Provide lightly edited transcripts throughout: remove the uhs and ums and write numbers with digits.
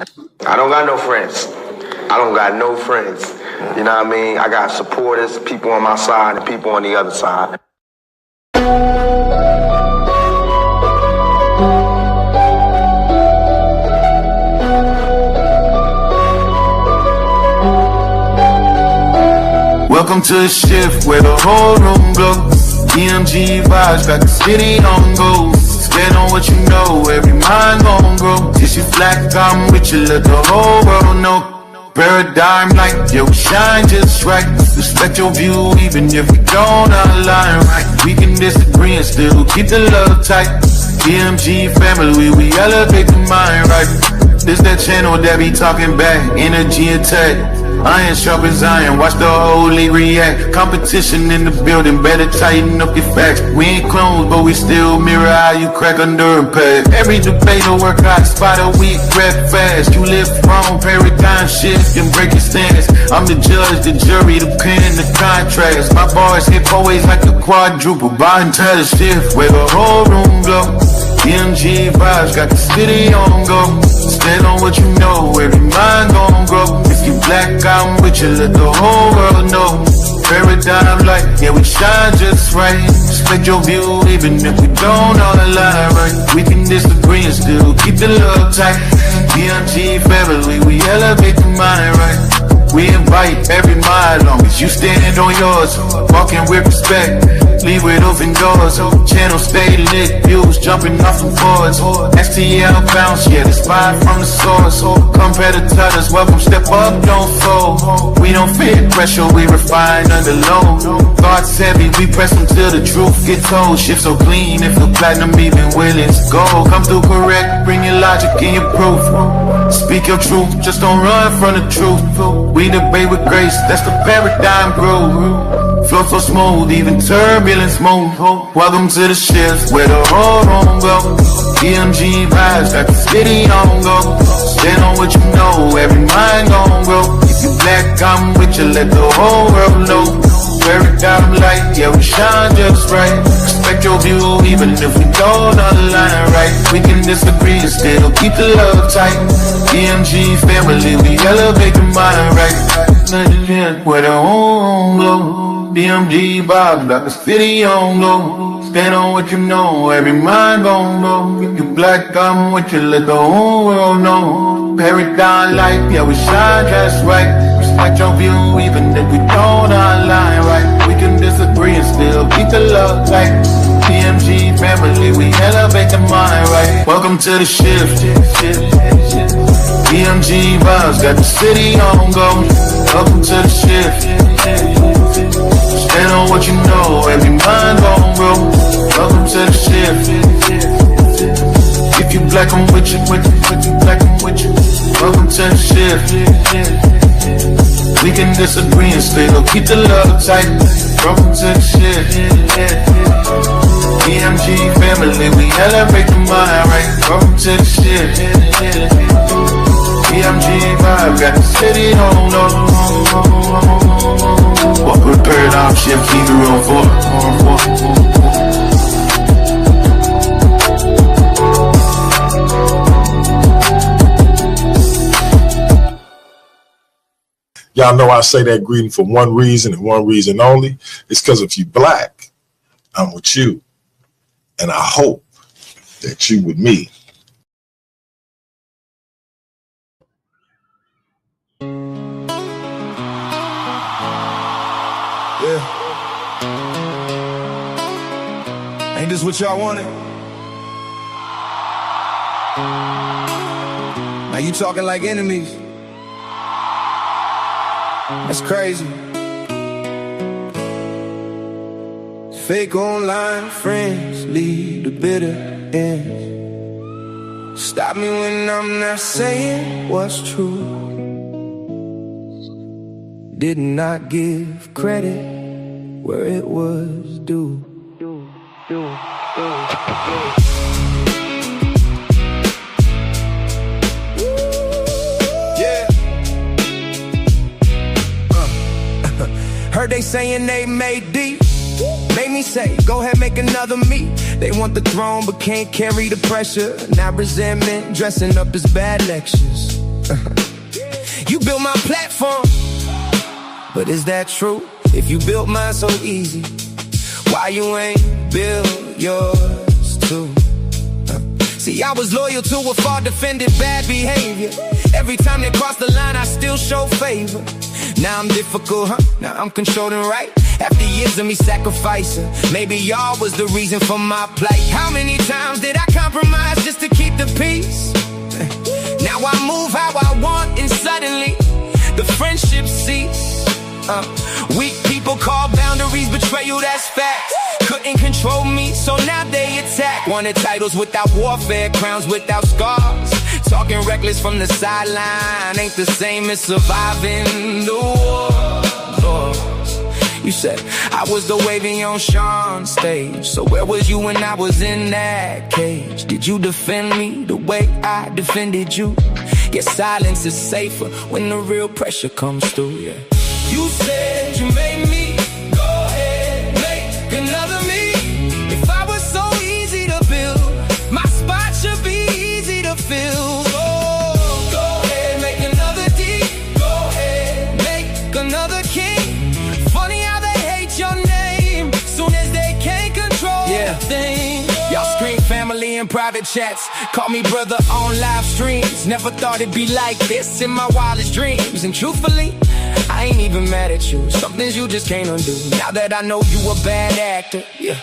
I don't got no friends. I don't got no friends. You know what I mean? I got supporters, people on my side and people on the other side. Welcome to the shift where the whole room glows. EMG vibes got the city on go. Stand on what you know, every mind gon' grow. If you flat, I'm with you, let the whole world know. Paradigm like, yo, shine just right. Respect your view even if we don't align right. We can disagree and still keep the love tight. EMG family, we elevate the mind right. This that channel that be talking back, energy attack. Iron sharp as iron, watch the whole league react. Competition in the building, better tighten up your facts. We ain't clones, but we still mirror how you crack under impact. Every debate will work hot, spot a weak, rep fast. You live wrong, paradigm shift and break your stance. I'm the judge, the jury, the pen, the contrast. My bars hit always like a quadruple, bottom to the shift where the whole room glow. EMG vibes got the city on go. Stand on what you know, every mind gon' grow. If you black, I'm with you, let the whole world know. Paradigm light, yeah, we shine just right. Respect your view, even if we don't all align right. We can disagree and still keep the love tight. EMG family, we elevate the mind right. We invite every mind, long as you stand on yours. Walking with respect, leave with open doors. Channel stay lit, views jumping off the boards. STL bounce, yeah, the spot from the source. Competitors, welcome, step up, don't fold. We don't fear pressure, we refine under load. Thoughts heavy, we press them till the truth get told. Shift so clean, if the platinum even willing to go. Come through correct, bring your logic and your proof. Speak your truth, just don't run from the truth. We debate with grace, that's the paradigm groove. Flow so smooth, even turbulence move. Welcome to the shift where the whole room go. EMG vibes got the city on go. Stand on what you know, every mind gon' grow. If you black, I'm with you, let the whole world know. Paradigm light, yeah, we shine just right. Respect your view, even if we don't align right. We can disagree and still keep the love tight. EMG family, we elevate the mind right. Where the whole glow. DMG vibes got the city on low. Stand on what you know, every mind gon' go. If you black, I'm with you, let the whole world know. Paradigm light, yeah, we shine just right. Respect your view, even if we don't align right. We can disagree and still keep the love tight. DMG family, we elevate the mind right. Welcome to the shift. DMG vibes got the city on go. Welcome to the shift. Stand on what you know, every mind gon' grow. Welcome to the shift. If you black, I'm with you, if you black, I'm with you. Welcome to the shift. We can disagree and still keep the love tight. Welcome to the shift. EMG family, we elevate the mind right. Welcome to the shift. EMG vibe got the city on low. Walk with paradigm shift, keep it real for. Y'all know I say that greeting for one reason and one reason only. It's because if you black, I'm with you. And I hope that you with me. Yeah. Ain't this what y'all wanted? Now you talking like enemies. That's crazy. Fake online friends lead to bitter ends. Stop me when I'm not saying what's true. Did not give credit where it was due. Heard they saying they made deep. Made me say, go ahead, make another me. They want the throne but can't carry the pressure. Now resentment dressing up as bad lectures. You built my platform, but is that true? If you built mine so easy, why you ain't build yours too? See, I was loyal to a far defended bad behavior. Every time they cross the line, I still show favor. Now I'm difficult, now I'm controlling, right? After years of me sacrificing, maybe y'all was the reason for my plight. How many times did I compromise just to keep the peace? Now I move how I want and suddenly the friendship cease. Weak people call boundaries betrayal, that's facts. Couldn't control me, so now they attack. Wanted titles without warfare, crowns without scars. Talking reckless from the sideline ain't the same as surviving the war. You said I was the wavy on Sean's stage, so where was you when I was in that cage? Did you defend me the way I defended you? Guess silence is safer when the real pressure comes through, yeah. You said you made me, go ahead, make another me. If I was so easy to build, my spot should be easy to fill. Oh, go ahead, make another D, go ahead, make another king. Funny how they hate your name, soon as they can't control the thing. Y'all scream family in private chats, call me brother on live streams. Never thought it'd be like this in my wildest dreams. And truthfully, I ain't even mad at you. Some things you just can't undo. Now that I know you a bad actor, yeah,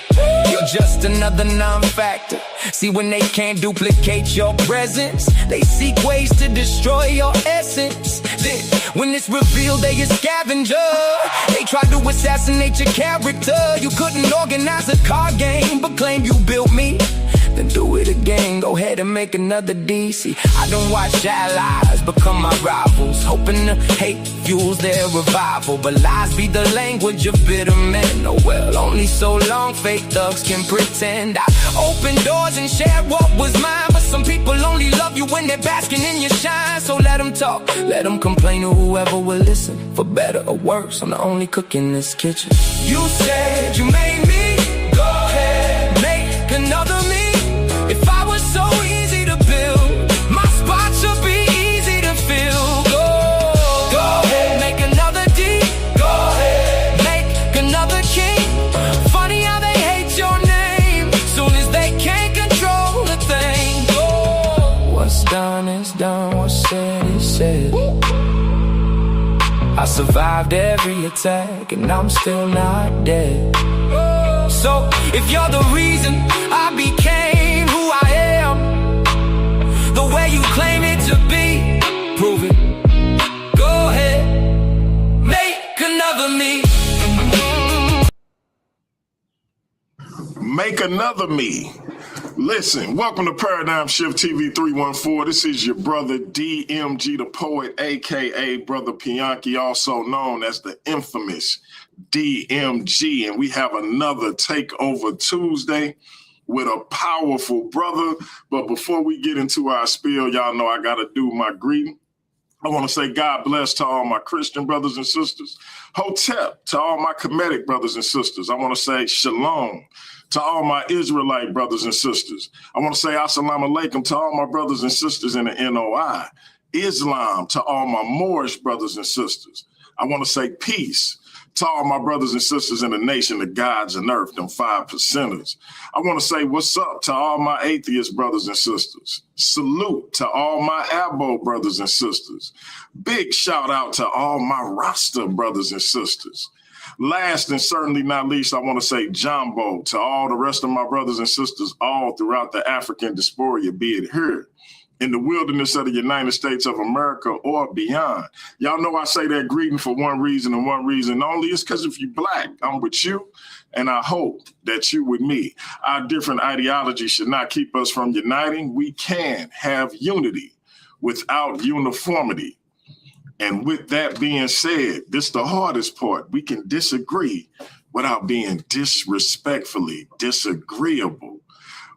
you're just another non-factor. See, when they can't duplicate your presence, they seek ways to destroy your essence. Then, when it's revealed they a scavenger, they try to assassinate your character. You couldn't organize a card game, but claim you built me. Then do it again, go ahead and make another DC. I don't watch allies become my rivals, hoping the hate fuels their revival. But lies be the language of bitter men. Oh well, only so long fake thugs can pretend. I opened doors and shared what was mine, but some people only love you when they're basking in your shine. So let them talk, let them complain to whoever will listen. For better or worse, I'm the only cook in this kitchen. You said you made me, go ahead, make another me. If I was so easy to build, my spot should be easy to fill. Go ahead, make another D, go ahead, make another king. Funny how they hate your name, soon as they can't control the thing. What's done is done, what's said is said. I survived every attack and I'm still not dead. So if you're the reason I became who I am, the way you claim it to be, prove it. Go ahead, make another me. Make another me. Listen, welcome to Paradigm Shift TV 314. This is your brother DMG the Poet, a.k.a. Brother Pianki, also known as the infamous DMG. And we have another Takeover Tuesday with a powerful brother. But before we get into our spiel, y'all know I got to do my greeting. I want to say God bless to all my Christian brothers and sisters. Hotep to all my Kemetic brothers and sisters. I want to say Shalom to all my Israelite brothers and sisters. I want to say Assalamu alaikum to all my brothers and sisters in the NOI. Islam to all my Moorish brothers and sisters. I want to say peace to all my brothers and sisters in the nation of gods and earth, them 5%ers. I want to say what's up to all my atheist brothers and sisters. Salute to all my Abo brothers and sisters. Big shout out to all my Rasta brothers and sisters. Last and certainly not least, I want to say Jumbo to all the rest of my brothers and sisters all throughout the African diaspora, be it here in the wilderness of the United States of America or beyond. Y'all know I say that greeting for one reason and one reason only. It's because if you Black, I'm with you, and I hope that you with me. Our different ideologies should not keep us from uniting. We can have unity without uniformity. And with that being said, this is the hardest part. We can disagree without being disrespectfully disagreeable.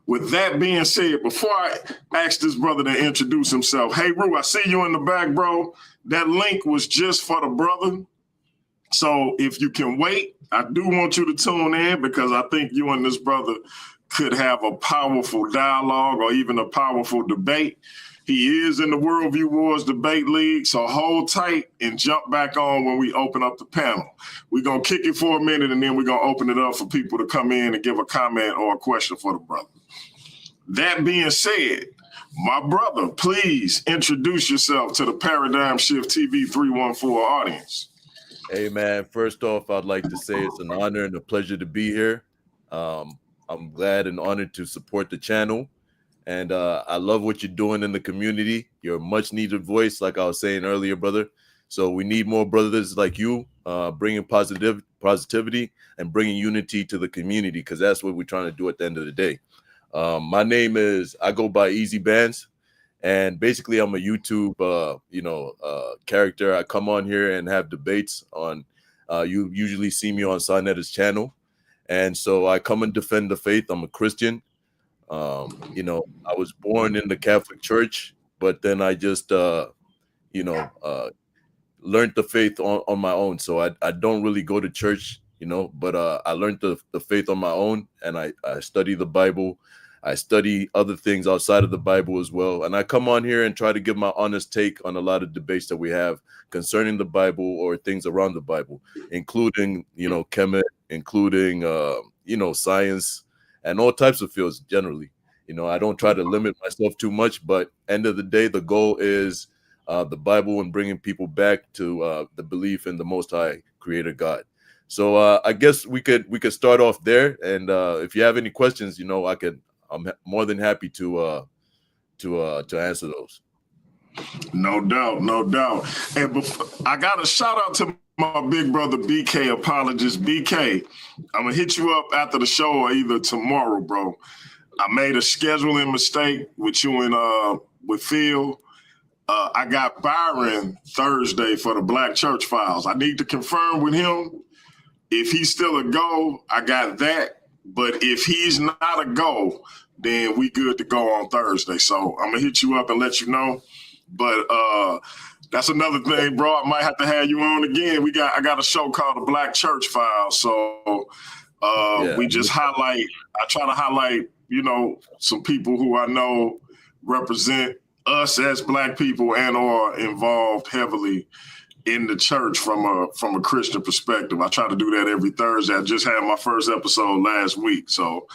With that being said, before I ask this brother to introduce himself, hey, Rue, I see you in the back, bro. That link was just for the brother. So if you can wait, I do want you to tune in because I think you and this brother could have a powerful dialogue or even a powerful debate. He is in the Worldview Wars Debate League, so hold tight and jump back on when we open up the panel. We're going to kick it for a minute, and then we're going to open it up for people to come in and give a comment or a question for the brother. That being said, my brother, please introduce yourself to the Paradigm Shift TV 314 audience. Hey, man, first off, I'd like to say it's an honor and a pleasure to be here. I'm glad and honored to support the channel. And I love what you're doing in the community. You're a much needed voice, like I was saying earlier, brother. So we need more brothers like you, bringing positivity and bringing unity to the community, because that's what we're trying to do at the end of the day. My name is, I go by Easy Bandz, and basically I'm a YouTube, character. I come on here and have debates on, you usually see me on Sarnetta's channel. And so I come and defend the faith. I'm a Christian. I was born in the Catholic Church, but then I just, learned the faith on my own. So I don't really go to church, but I learned the faith on my own, and I study the Bible. I study other things outside of the Bible as well. And I come on here and try to give my honest take on a lot of debates that we have concerning the Bible or things around the Bible, including, Kemet, including, science, and all types of fields generally. I don't try to limit myself too much, but end of the day, the goal is the Bible and bringing people back to the belief in the Most High Creator God. So I guess we could start off there. And if you have any questions, I'm more than happy to answer those. No doubt, no doubt. And I got a shout out to my big brother BK, apologist. BK, I'm gonna hit you up after the show or either tomorrow, bro. I made a scheduling mistake with you and with Phil. I got Byron Thursday for the Black Church Files. I need to confirm with him. If he's still a go, I got that. But if he's not a go, then we good to go on Thursday. So I'm gonna hit you up and let you know. But that's another thing, bro. I might have to have you on again. I got a show called the Black Church Files. So we just I try to highlight, some people who I know represent us as Black people and are involved heavily in the church from a Christian perspective. I try to do that every Thursday. I just had my first episode last week. So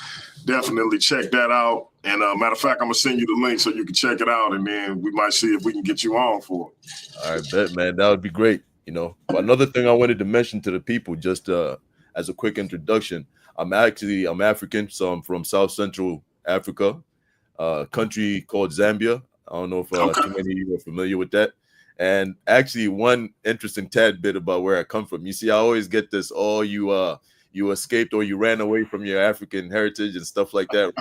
definitely check that out. And matter of fact, I'm gonna send you the link so you can check it out, and then we might see if we can get you on for it. All right, bet, man. That would be great. Another thing I wanted to mention to the people, just as a quick introduction, I'm African, so I'm from South Central Africa, a country called Zambia. I don't know if too many of you are familiar with that. And actually, one interesting tad bit about where I come from. You see, I always get this, you escaped or you ran away from your African heritage and stuff like that.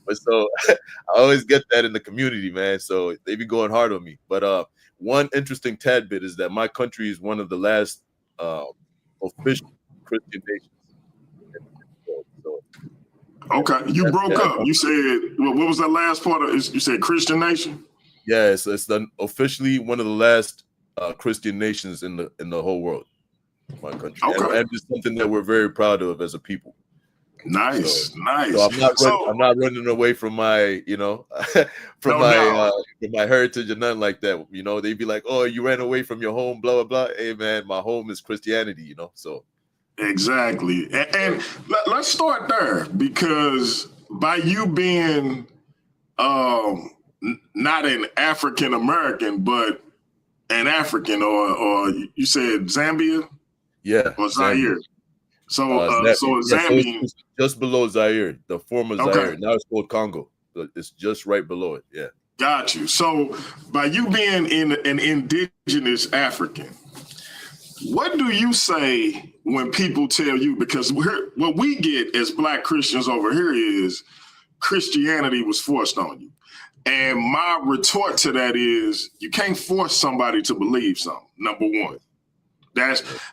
But so I always get that in the community, man. So they be going hard on me. But one interesting tad bit is that my country is one of the last official Christian nations. So, okay, you broke up. You said, what was that last part of it? You said Christian nation? Yes, it's officially one of the last Christian nations in the whole world. My country, okay. And it's something that we're very proud of as a people. Nice. So I'm not running away from my, my heritage or nothing like that. They'd be like, "Oh, you ran away from your home," blah blah blah. Hey, man, my home is Christianity. So exactly. And let's start there, because by you being not an African American, but an African, or you said Zambia, or Zaire. Zambia. So Zambia, it's just below Zaire, the former Zaire. Okay. Now it's called Congo. It's just right below it. Yeah. Got you. So by you being an indigenous African, what do you say when people tell you? Because what we get as Black Christians over here is Christianity was forced on you. And my retort to that is, you can't force somebody to believe something, number one.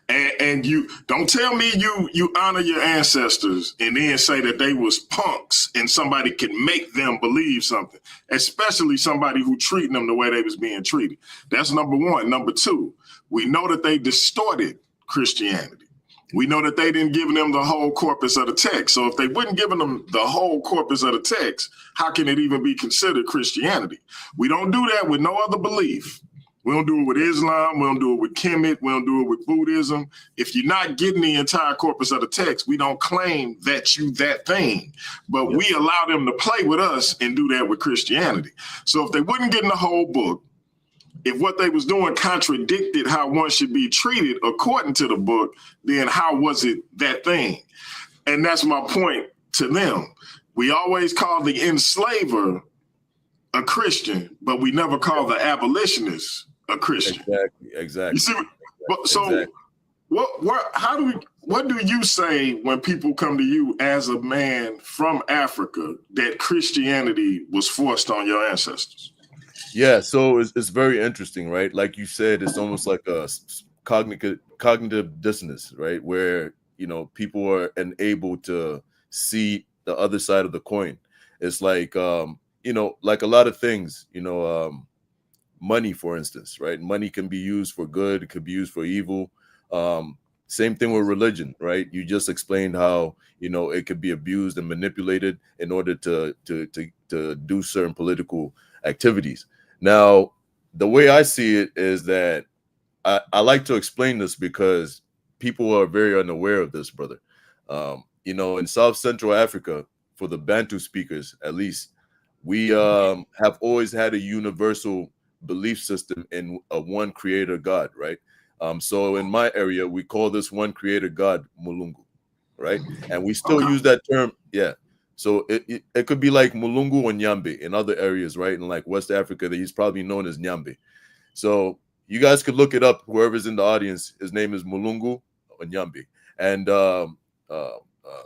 And you don't tell me you honor your ancestors and then say that they was punks and somebody can make them believe something, especially somebody who treating them the way they was being treated. That's number one. Number two, we know that they distorted Christianity. We know that they didn't give them the whole corpus of the text. So if they wouldn't give them the whole corpus of the text, how can it even be considered Christianity? We don't do that with no other belief. We don't do it with Islam. We don't do it with Kemet. We don't do it with Buddhism. If you're not getting the entire corpus of the text, we don't claim that you that thing. But we allow them to play with us and do that with Christianity. So if they wouldn't get in the whole book, if what they was doing contradicted how one should be treated according to the book, then how was it that thing? And that's my point to them. We always call the enslaver a Christian, but we never call the abolitionist a Christian. Exactly. You see, so what do you say when people come to you as a man from Africa that Christianity was forced on your ancestors? Yeah, so it's very interesting, right? Like you said, it's almost like a cognitive dissonance, right? Where, you know, people are unable to see the other side of the coin. It's like, you know, like a lot of things, you know, money, for instance, right? Money can be used for good, it could be used for evil. Same thing with religion, right? You just explained how, you know, it could be abused and manipulated in order to do certain political activities. Now, the way I see it is that I like to explain this because people are very unaware of this, brother. You know, in South Central Africa, for the Bantu speakers, at least, we have always had a universal belief system in a one creator God, right? So in my area, we call this one creator God Mulungu, right? And we still use that term, yeah. So it could be like Mulungu or Nyambe in other areas, right? In like West Africa, that he's probably known as Nyambe. So you guys could look it up, whoever's in the audience. His name is Mulungu or Nyambe. And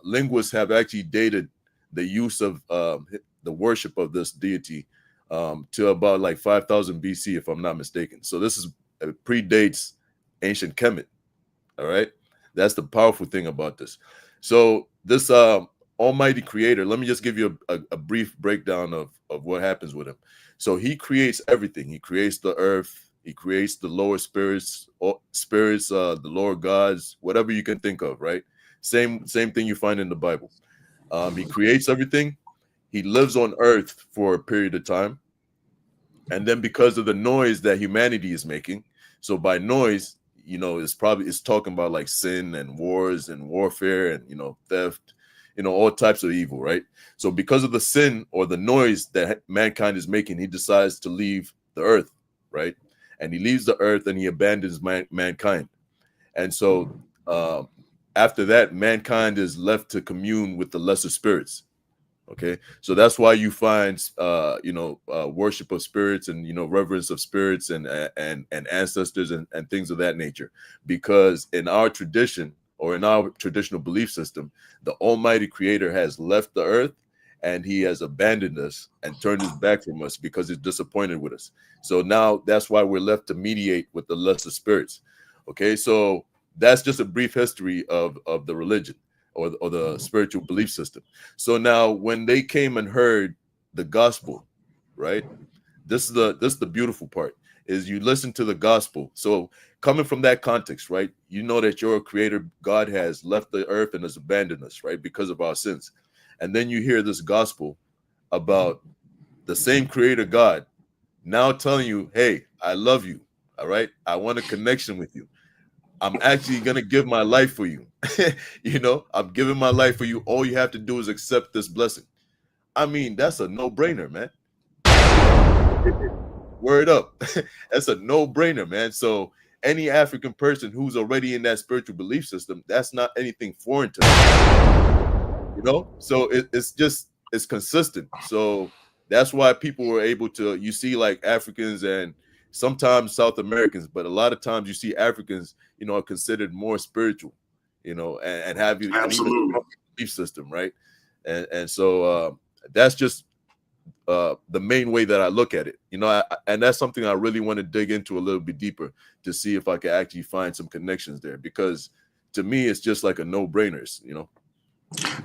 linguists have actually dated the use of the worship of this deity to about like 5,000 BC, if I'm not mistaken. So this predates ancient Kemet. All right, that's the powerful thing about this. So this Almighty Creator, let me just give you a brief breakdown of what happens with him. So he creates everything. He creates the earth. He creates the lower spirits, the lower gods, whatever you can think of, right? Same thing you find in the Bible. He creates everything. He lives on earth for a period of time. And then because of the noise that humanity is making, so by noise, you know, it's talking about like sin and wars and warfare and, you know, theft, you know, all types of evil, right? So because of the sin or the noise that mankind is making, he decides to leave the earth, right? And he leaves the earth and he abandons mankind. And so after that, mankind is left to commune with the lesser spirits. Okay, so that's why you find, worship of spirits and, you know, reverence of spirits and ancestors and things of that nature. Because in our tradition or in our traditional belief system, the Almighty Creator has left the earth and he has abandoned us and turned his back from us because he's disappointed with us. So now that's why we're left to mediate with the lesser spirits. Okay, so that's just a brief history of the religion or the spiritual belief system. So now when they came and heard the gospel, right? This is the beautiful part, is you listen to the gospel. So coming from that context, right? You know that your creator God has left the earth and has abandoned us, right? Because of our sins. And then you hear this gospel about the same creator God now telling you, hey, I love you. All right. I want a connection with you. I'm actually going to give my life for you. You know, I'm giving my life for you. All you have to do is accept this blessing. I mean, that's a no-brainer, man. Word up. That's a no-brainer, man. So any African person who's already in that spiritual belief system, that's not anything foreign to them. You know, so it's consistent. So that's why people were able to, you see like Africans and sometimes South Americans, but a lot of times you see Africans, you know, are considered more spiritual, you know, and have you an even belief system, right? And so that's just the main way that I look at it, you know, and that's something I really want to dig into a little bit deeper to see if I can actually find some connections there, because to me it's just like a no-brainer, you know.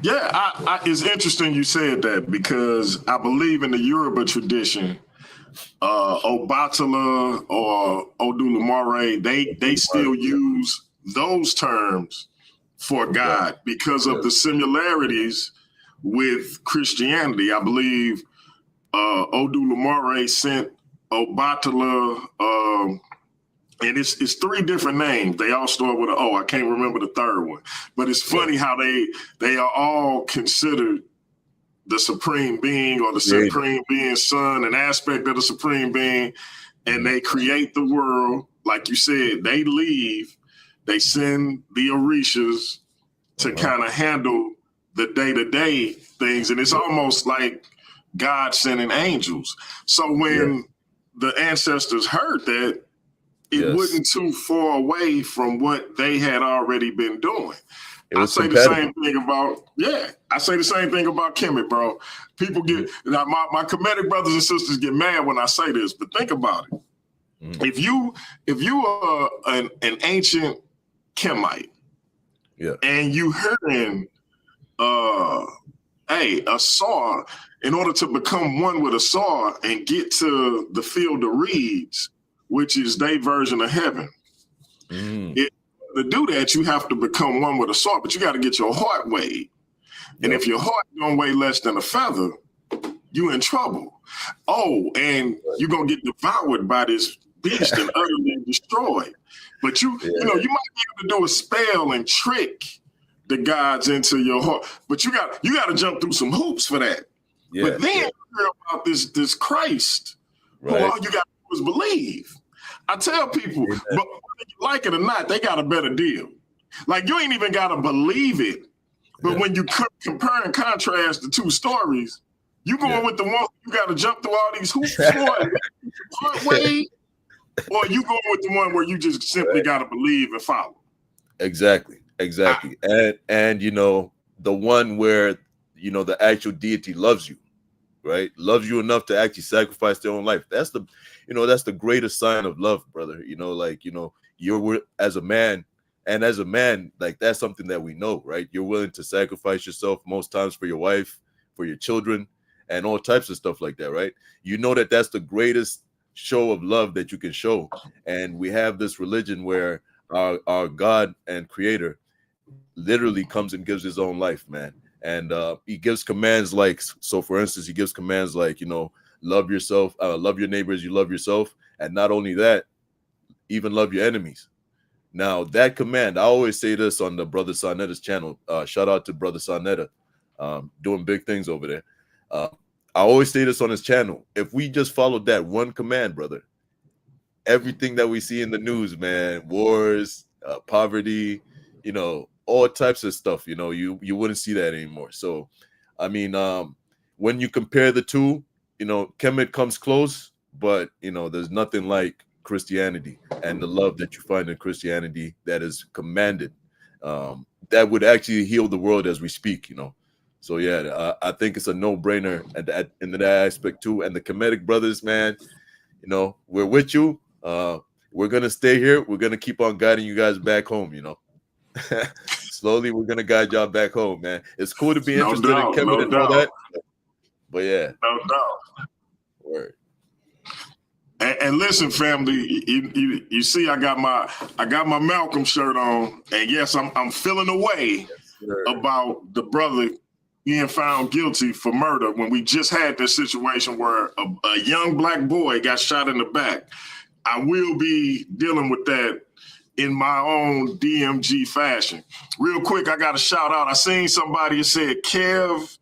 Yeah, it's interesting you said that, because I believe in the Yoruba tradition, Obatala or Odulumare, they still use those terms for God because of the similarities with Christianity. I believe Odulamare sent Obatala, and it's three different names. They all start with an O. I can't remember the third one. But it's funny how they are all considered the supreme being or the supreme being son, an aspect of the supreme being, and they create the world. Like you said, they leave, they send the Orishas to kind of handle the day-to-day things, and it's almost like God sending angels. So when the ancestors heard that, it wasn't too far away from what they had already been doing. I say the same thing about Kemet, bro. People get now, my Kemetic brothers and sisters get mad when I say this, but think about it. If you are an ancient Kemite, and you hearing a Asar, in order to become one with Asar and get to the field of reeds, which is their version of heaven. To do that, you have to become one with Asar, but you got to get your heart weighed. And if your heart don't weigh less than a feather, you in trouble. Oh, and you're going to get devoured by this beast and utterly destroyed. But you know, you might be able to do a spell and trick the gods into your heart, but you got to jump through some hoops for that. But then you hear about this Christ, who all you got to do is believe. I tell people, but whether you like it or not, they got a better deal. Like, you ain't even got to believe it. But when you compare and contrast the two stories, you going with the one you got to jump through all these hoops for and part way, or you going with the one where you just simply got to believe and follow. Exactly. And you know, the one where, you know, the actual deity loves you, right? Loves you enough to actually sacrifice their own life. That's the greatest sign of love, brother. You know, like, you know, you're as a man, like, that's something that we know, right? You're willing to sacrifice yourself most times for your wife, for your children, and all types of stuff like that, right? You know that that's the greatest show of love that you can show. And we have this religion where our God and creator literally comes and gives his own life, man. And he gives commands like, so for instance, he gives commands like, you know, love yourself, love your neighbors, you love yourself. And not only that, even love your enemies. Now, that command, I always say this on the Brother Sarnetta's channel. Shout out to Brother Sarnetta, doing big things over there. I always say this on his channel. If we just followed that one command, brother, everything that we see in the news, man, wars, poverty, you know, all types of stuff, you know, you wouldn't see that anymore. So, I mean, when you compare the two, you know, Kemet comes close, but, you know, there's nothing like Christianity and the love that you find in Christianity that is commanded, that would actually heal the world as we speak, you know. So, yeah, I think it's a no-brainer in that aspect, too. And the Kemetic brothers, man, you know, we're with you. We're going to stay here. We're going to keep on guiding you guys back home, you know. Slowly, we're going to guide y'all back home, man. It's cool to be interested in Kemet and all that. But, yeah. No doubt. Word. And listen, family, you see, I got my Malcolm shirt on, and yes, I'm feeling away about the brother being found guilty for murder when we just had this situation where a young black boy got shot in the back. I will be dealing with that in my own DMG fashion. Real quick, I got a shout out. I seen somebody that said Kev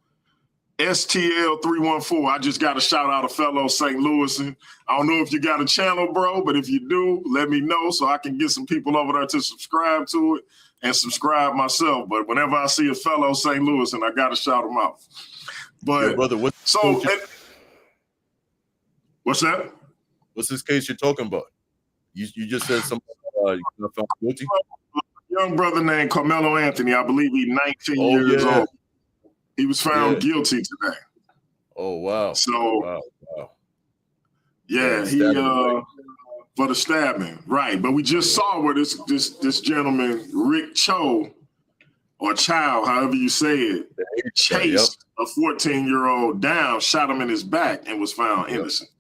STL314. I just got a shout out a fellow St. Louisan. I don't know if you got a channel, bro, but if you do, let me know so I can get some people over there to subscribe to it and subscribe myself. But whenever I see a fellow St. Louisan, I got to shout them out. But brother, what's that? What's this case you're talking about? You just said something found guilty? A young brother named Carmelo Anthony. I believe he's 19 years old. He was found guilty today. Oh, wow. So, wow. Yeah, he for the stabbing, right? But we just saw where this gentleman Rick Cho or Chow, however you say it, chased a 14-year-old down, shot him in his back, and was found innocent.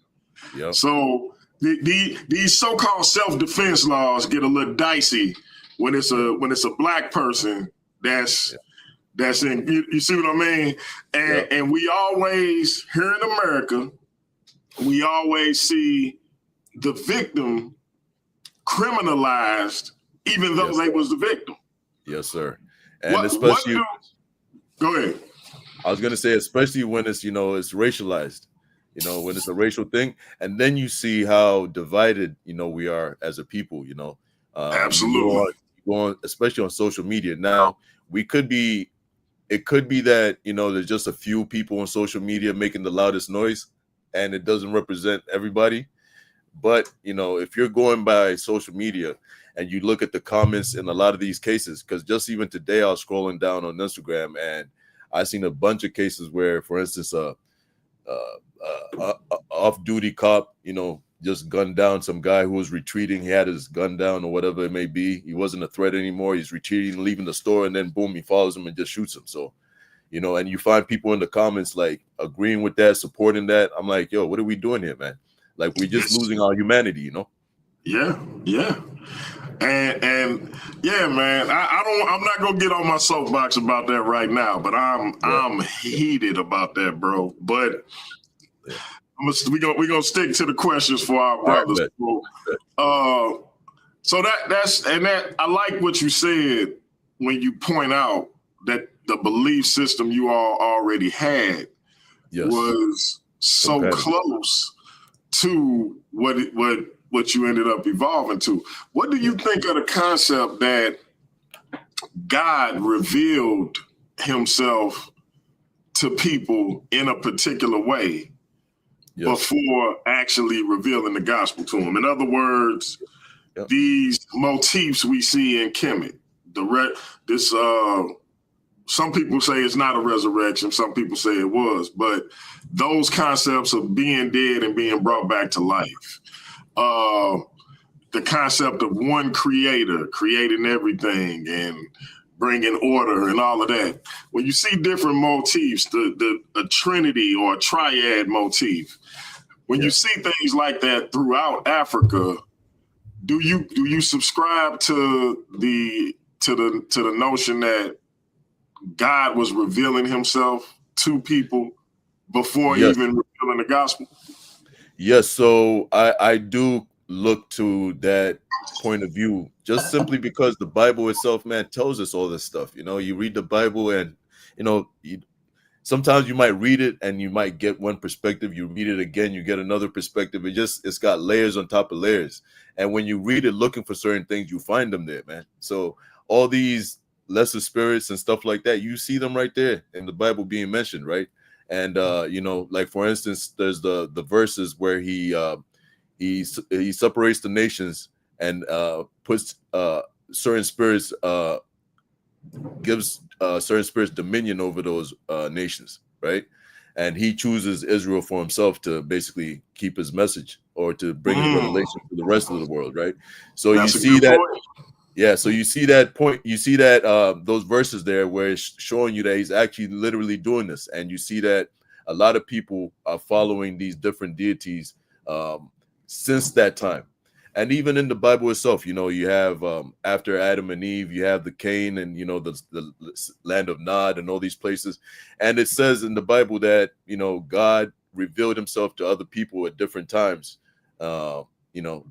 Yep. So these so-called self-defense laws get a little dicey when it's a black person that's in, you see what I mean? And we always, here in America, we always see the victim criminalized, even though they was the victim. Yes, sir. And especially, go ahead. I was gonna say, especially when it's, it's racialized, when it's a racial thing, and then you see how divided, we are as a people. Absolutely. You go on, especially on social media. Now it could be that there's just a few people on social media making the loudest noise, and it doesn't represent everybody. But if you're going by social media and you look at the comments in a lot of these cases, because just even today I was scrolling down on Instagram and I seen a bunch of cases where, for instance, off-duty cop, just gunned down some guy who was retreating. He had his gun down or whatever it may be. He wasn't a threat anymore. He's retreating, leaving the store, and then boom, he follows him and just shoots him. So, and you find people in the comments like agreeing with that, supporting that. I'm like, yo, what are we doing here, man? Like, we're just losing our humanity, Yeah. And yeah, man, I'm not gonna get on my soapbox about that right now, but I'm heated about that, bro. But we're gonna stick to the questions for our brothers. Right, so that's I like what you said when you point out that the belief system you all already had was so close to what you ended up evolving to. What do you think of the concept that God revealed himself to people in a particular way before actually revealing the gospel to them? In other words, these motifs we see in Kemet, some people say it's not a resurrection, some people say it was, but those concepts of being dead and being brought back to life, the concept of one creator creating everything and bringing order and all of that. When you see different motifs, a trinity or a triad motif, when you see things like that throughout Africa, do you subscribe to the notion that God was revealing himself to people before even revealing the gospel? Yes, so I do look to that point of view, just simply because the Bible itself, man, tells us all this stuff. You read the Bible and, sometimes you might read it and you might get one perspective. You read it again, you get another perspective. It's got layers on top of layers. And when you read it looking for certain things, you find them there, man. So all these lesser spirits and stuff like that, you see them right there in the Bible being mentioned, right? And like for instance, there's the verses where he separates the nations and puts certain spirits, gives certain spirits dominion over those nations, right? And he chooses Israel for himself to basically keep his message or to bring his revelation to the rest of the world, right? So you see that. Yeah, so you see that point, you see that those verses there where it's showing you that he's actually literally doing this. And you see that a lot of people are following these different deities since that time. And even in the Bible itself, you have after Adam and Eve, you have the Cain and, the land of Nod and all these places. And it says in the Bible that, God revealed himself to other people at different times.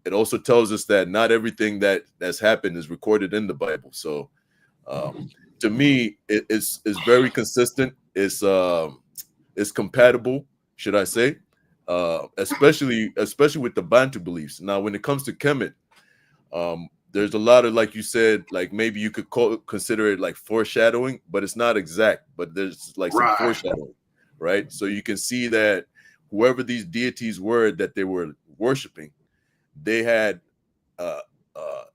It also tells us that not everything that's happened is recorded in the Bible. So to me, it's very consistent. It's compatible, should I say, especially with the Bantu beliefs. Now, when it comes to Kemet, there's a lot of, like you said, like maybe you could consider it like foreshadowing, but it's not exact, but there's like some foreshadowing, right? So you can see that whoever these deities were that they were worshiping, they had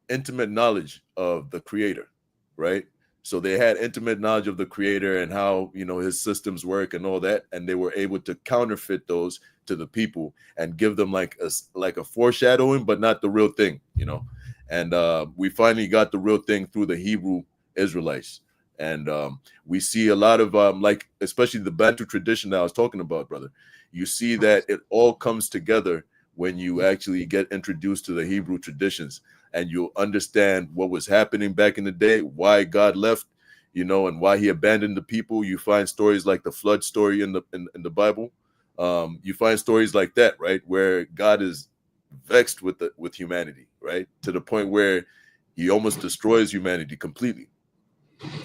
intimate knowledge of the creator, right? So they had intimate knowledge of the creator and how, his systems work and all that. And they were able to counterfeit those to the people and give them like a foreshadowing, but not the real thing, And we finally got the real thing through the Hebrew Israelites. And we see a lot of especially the Bantu tradition that I was talking about, brother. You see that it all comes together when you actually get introduced to the Hebrew traditions and you understand what was happening back in the day, why God left, you know, and why he abandoned the people. You find stories like the flood story in the Bible. You find stories like that, right, where God is vexed with humanity, right, to the point where he almost destroys humanity completely.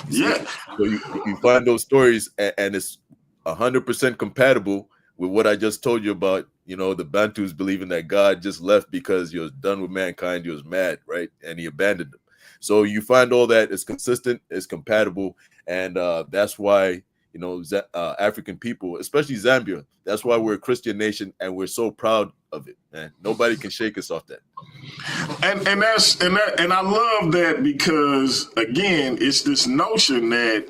Yeah. So you find those stories, and it's 100% compatible with what I just told you about, you know, the Bantus believing that God just left because he was done with mankind, he was mad, right, and he abandoned them. So you find all that is consistent, is compatible, and that's why, you know, African people, especially Zambia, that's why we're a Christian nation, and we're so proud of it, man. Nobody can shake us off that. And I love that, because again, it's this notion that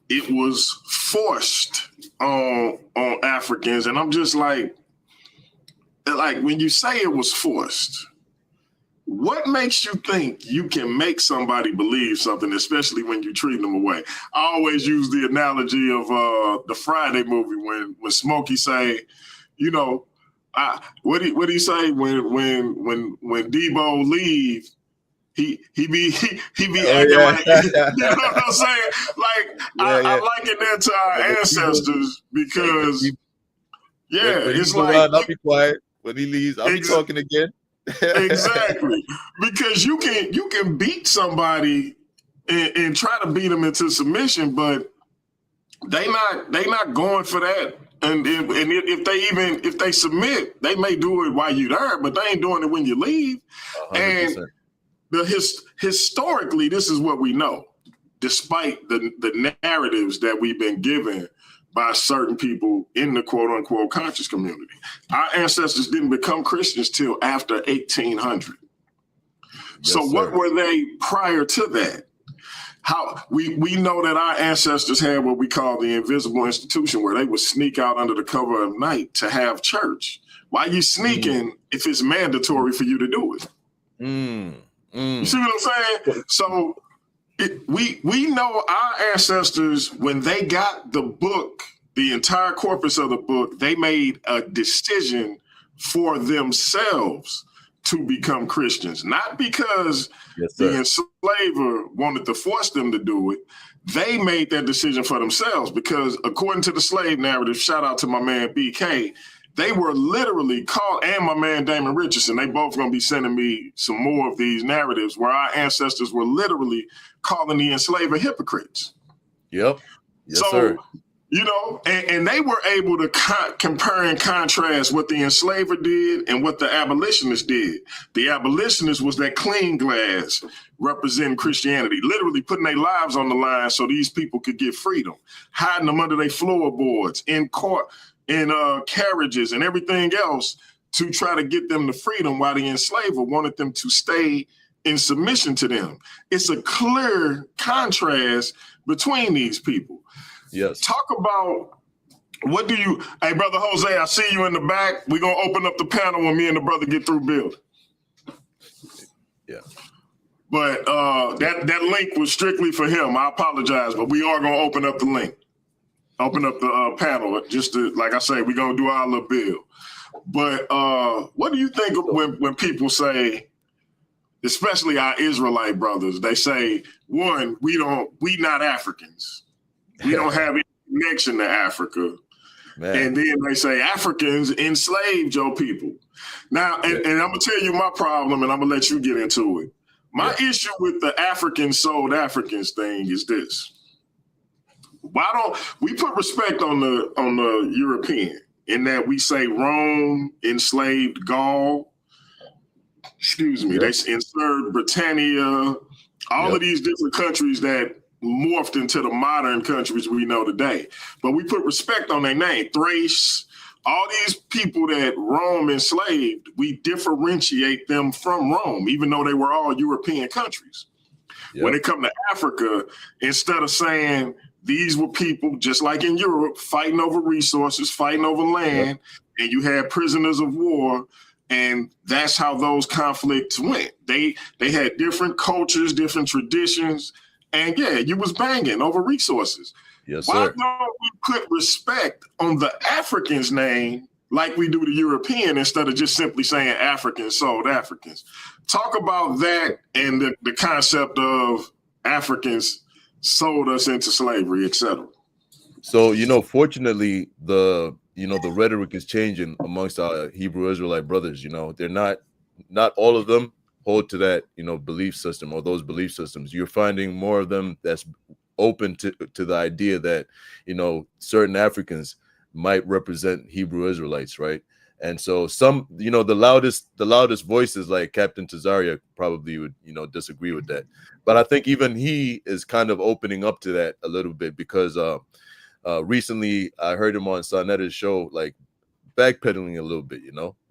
it was forced on Africans, and I'm just like when you say it was forced, what makes you think you can make somebody believe something, especially when you treat them away? I always use the analogy of the Friday movie when Smokey say, you know, what do you say when Debo leave? He be acting like, you know what I'm saying? Like, I liken that to our ancestors, because when it's like around, I'll be quiet. When he leaves, I'll be talking again. Exactly, because you can beat somebody and try to beat them into submission, but they not going for that. And if they submit, they may do it while you're there, but they ain't doing it when you leave. 100%. And historically, this is what we know, despite the narratives that we've been given by certain people in the quote unquote conscious community. Our ancestors didn't become Christians till after 1800. Yes, so what were they prior to that? How we know that our ancestors had what we call the invisible institution, where they would sneak out under the cover of night to have church. Why are you sneaking if it's mandatory for you to do it? You see what I'm saying? So we know our ancestors, when they got the book, the entire corpus of the book, they made a decision for themselves to become Christians, not because the enslaver wanted to force them to do it. They made that decision for themselves because, according to the slave narrative, shout out to my man BK, they were literally called, and my man Damon Richardson, they both going to be sending me some more of these narratives where our ancestors were literally calling the enslaver hypocrites. Yep. Yes, sir. You know, and they were able to compare and contrast what the enslaver did and what the abolitionist did. The abolitionist was that clean glass representing Christianity, literally putting their lives on the line so these people could get freedom, hiding them under their floorboards, in court, in carriages and everything else to try to get them to freedom, while the enslaver wanted them to stay in submission to them. It's a clear contrast between these people. Yes. Talk about hey, Brother Jose, I see you in the back. We're going to open up the panel when me and the brother get through building. Yeah. But that link was strictly for him. I apologize, but we are going to open up the link. Open up the panel just to, like I say, we're going to do our little build. But what do you think of when people say, especially our Israelite brothers, they say, one, we not Africans. We don't have any connection to Africa. Man. And then they say Africans enslaved your people. Now, and I'm going to tell you my problem, and I'm going to let you get into it. My issue with the Africans sold Africans thing is this. Why don't we put respect on the European, in that we say Rome enslaved Gaul? Excuse me. They inserted Britannia, all of these different countries that morphed into the modern countries we know today. But we put respect on their name. Thrace, all these people that Rome enslaved, we differentiate them from Rome, even though they were all European countries. Yep. When it comes to Africa, instead of saying these were people, just like in Europe, fighting over resources, fighting over land, and you had prisoners of war, and that's how those conflicts went. They had different cultures, different traditions, and you was banging over resources. Yes, Why sir. don't we put respect on the African's name like we do the European, instead of just simply saying Africans sold Africans? Talk about that and the concept of Africans sold us into slavery, etc. So, fortunately, the rhetoric is changing amongst our Hebrew Israelite brothers. They're not all of them hold to that, belief system or those belief systems. You're finding more of them that's open to the idea that, certain Africans might represent Hebrew Israelites, right? And so some, the loudest voices like Captain Tazaria probably would, disagree with that. But I think even he is kind of opening up to that a little bit because recently I heard him on Sanetta's show, like backpedaling a little bit,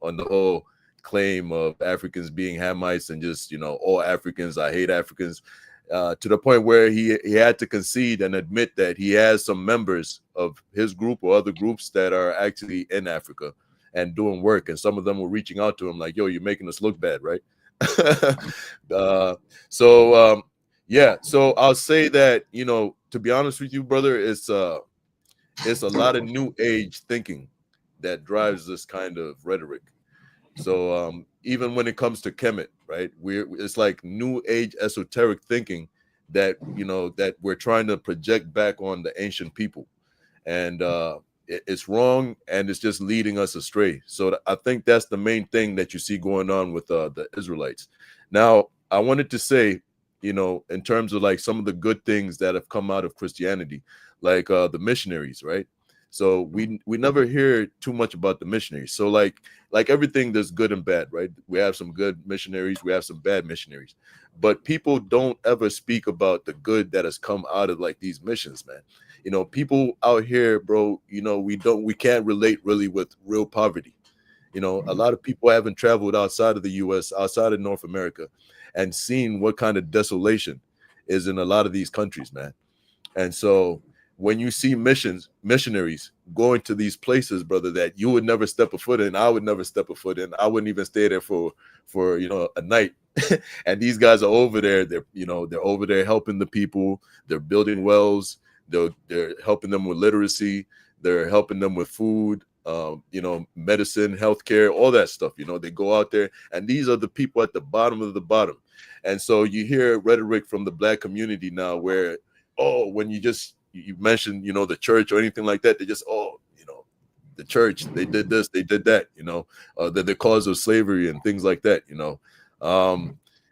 on the whole claim of Africans being Hamites and just, all Africans, I hate Africans, to the point where he had to concede and admit that he has some members of his group or other groups that are actually in Africa and doing work. And some of them were reaching out to him like, yo, you're making us look bad, right? Yeah, so I'll say that, to be honest with you, brother, it's a lot of new age thinking that drives this kind of rhetoric. So even when it comes to Kemet, right, it's like new age esoteric thinking that that we're trying to project back on the ancient people, and it's wrong, and it's just leading us astray. So I think that's the main thing that you see going on with the Israelites. Now, I wanted to say, in terms of like some of the good things that have come out of Christianity, like the missionaries, right? So we never hear too much about the missionaries. So like everything, there's good and bad, right? We have some good missionaries, we have some bad missionaries, but people don't ever speak about the good that has come out of like these missions, man. People out here, bro, we can't relate really with real poverty. A lot of people haven't traveled outside of the US, outside of North America, and seen what kind of desolation is in a lot of these countries, man. And so when you see missionaries going to these places, brother, that you would never step a foot in, I would never step a foot in, I wouldn't even stay there for a night. And these guys are over there, they're over there helping the people, they're building wells, they're helping them with literacy, they're helping them with food, medicine, healthcare, all that stuff. They go out there, and these are the people at the bottom of the bottom. And so you hear rhetoric from the Black community now where, when you mention, the church or anything like that, they just, the church, they did this, they did that, the cause of slavery and things like that,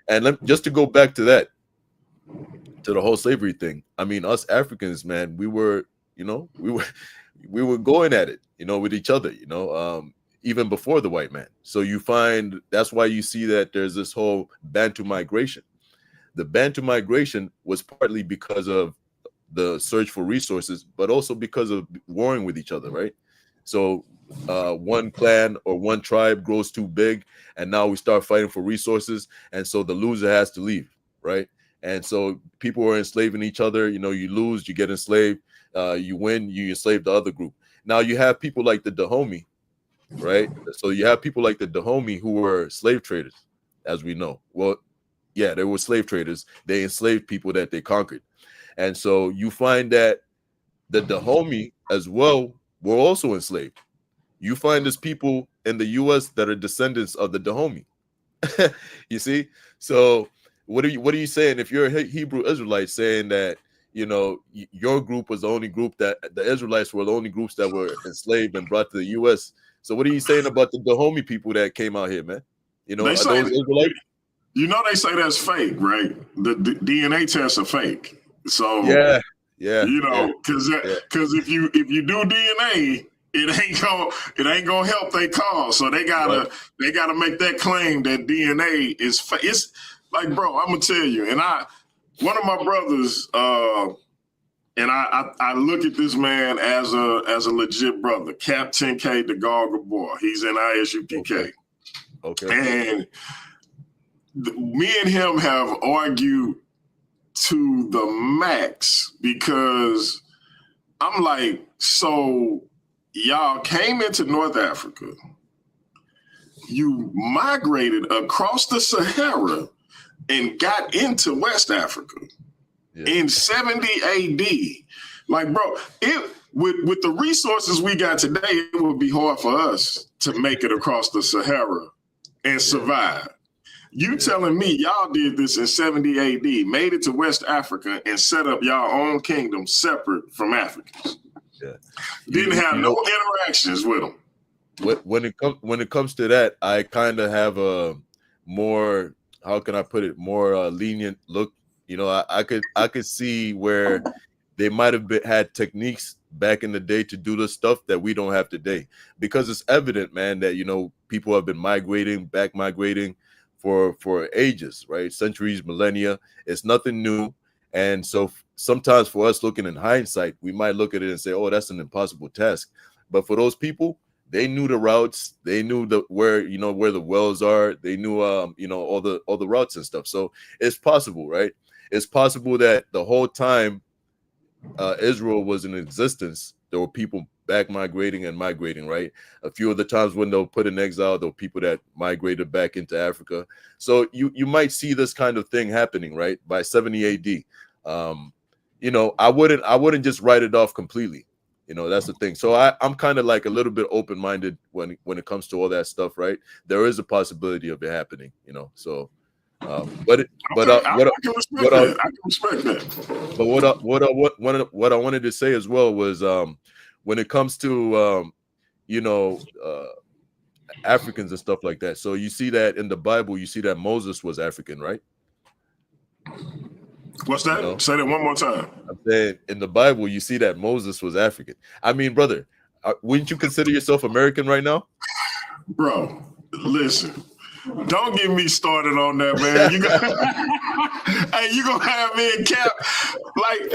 and just to go back to that, to the whole slavery thing. I mean, us Africans, man, we were going at it, with each other, even before the white man. So you find that's why you see that there's this whole Bantu migration. The Bantu migration was partly because of the search for resources, but also because of warring with each other, right? So one clan or one tribe grows too big, and now we start fighting for resources, and so the loser has to leave, right? And so people are enslaving each other. You lose, you get enslaved. You win, you enslave the other group. Now you have people like the Dahomey, right? So you have people like the Dahomey who were slave traders, as we know. Well, yeah, they were slave traders. They enslaved people that they conquered. And so you find that the Dahomey as well were also enslaved. You find there's people in the U.S. that are descendants of the Dahomey. You see? So what are you saying if you're a Hebrew Israelite saying that, your group was the only group that the Israelites were the only groups that were enslaved and brought to the U.S.? So what are you saying about the Dahomey people that came out here, man? Are those Israelites? They say that's fake, right? The DNA tests are fake. So yeah, because if you do DNA, it ain't gonna help their cause. So they gotta make that claim that DNA is fake. It's like, bro, I'm gonna tell you, and one of my brothers, and I look at this man as a legit brother, Captain K, the Gauger boy. He's in ISUPK. Okay. And me and him have argued to the max because I'm like, so y'all came into North Africa, you migrated across the Sahara and got into West Africa in 70 AD. Like, bro, with the resources we got today, it would be hard for us to make it across the Sahara and survive. You telling me y'all did this in 70 AD, made it to West Africa, and set up y'all own kingdom separate from Africans? Yeah. Didn't have no interactions with them. When it comes to that, I kind of have a more, how can I put it, more lenient look. You know, I could see where they might have had techniques back in the day to do the stuff that we don't have today, because it's evident, man, that, you know, people have been migrating for ages, right? Centuries, millennia. It's nothing new. And so sometimes for us looking in hindsight, we might look at it and say, oh, that's an impossible task. But for those people, they knew the routes, they knew where the wells are, they knew all the routes and stuff. So it's possible, right? It's possible that the whole time Israel was in existence, there were people back migrating, right? A few of the times when they were put in exile, there were people that migrated back into Africa. So you might see this kind of thing happening, right? By 70 AD. You know, I wouldn't just write it off completely. You know, that's the thing. So I'm kind of like a little bit open-minded when it comes to all that stuff, right? There is a possibility of it happening, you know. So I can respect that. But what I wanted to say as well was when it comes to Africans and stuff like that. So you see that in the Bible, you see that Moses was African, right? What's that? You know? Say that one more time. I'm saying in the Bible, you see that Moses was African. I mean, brother, wouldn't you consider yourself American right now? Bro, listen. Don't get me started on that, man. You gonna have me in cap. Like,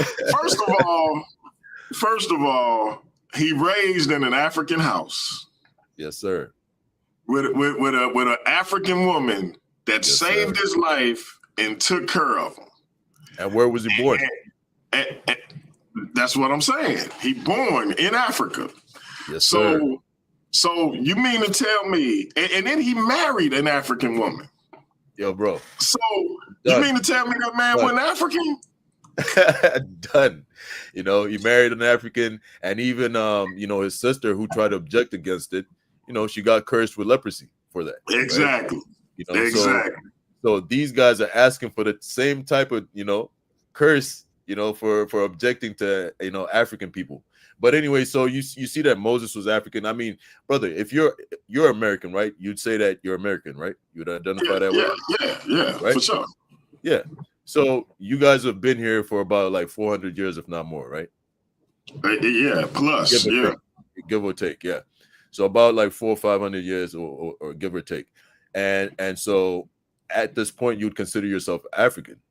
first of all, he raised in an African house. Yes, sir. With an African woman that saved his life and took care of him. And where was he born? And that's what I'm saying. He born in Africa. Yes, sir. So you mean to tell me, and then he married an African woman. Yo, bro. So you mean to tell me that man wasn't African? Done. You know, he married an African, and even his sister, who tried to object against it, you know, she got cursed with leprosy for that. Exactly. Right? You know, exactly. So these guys are asking for the same type of, curse, for objecting to, African people. But anyway, so you see that Moses was African. I mean, brother, if you're American, right? You'd say that you're American, right? You'd identify that way. Yeah, right? For sure. Yeah. So you guys have been here for about like 400 years, if not more, right? Yeah, plus, give or take, yeah. So about like 400 or 500 years, or give or take, and so at this point you'd consider yourself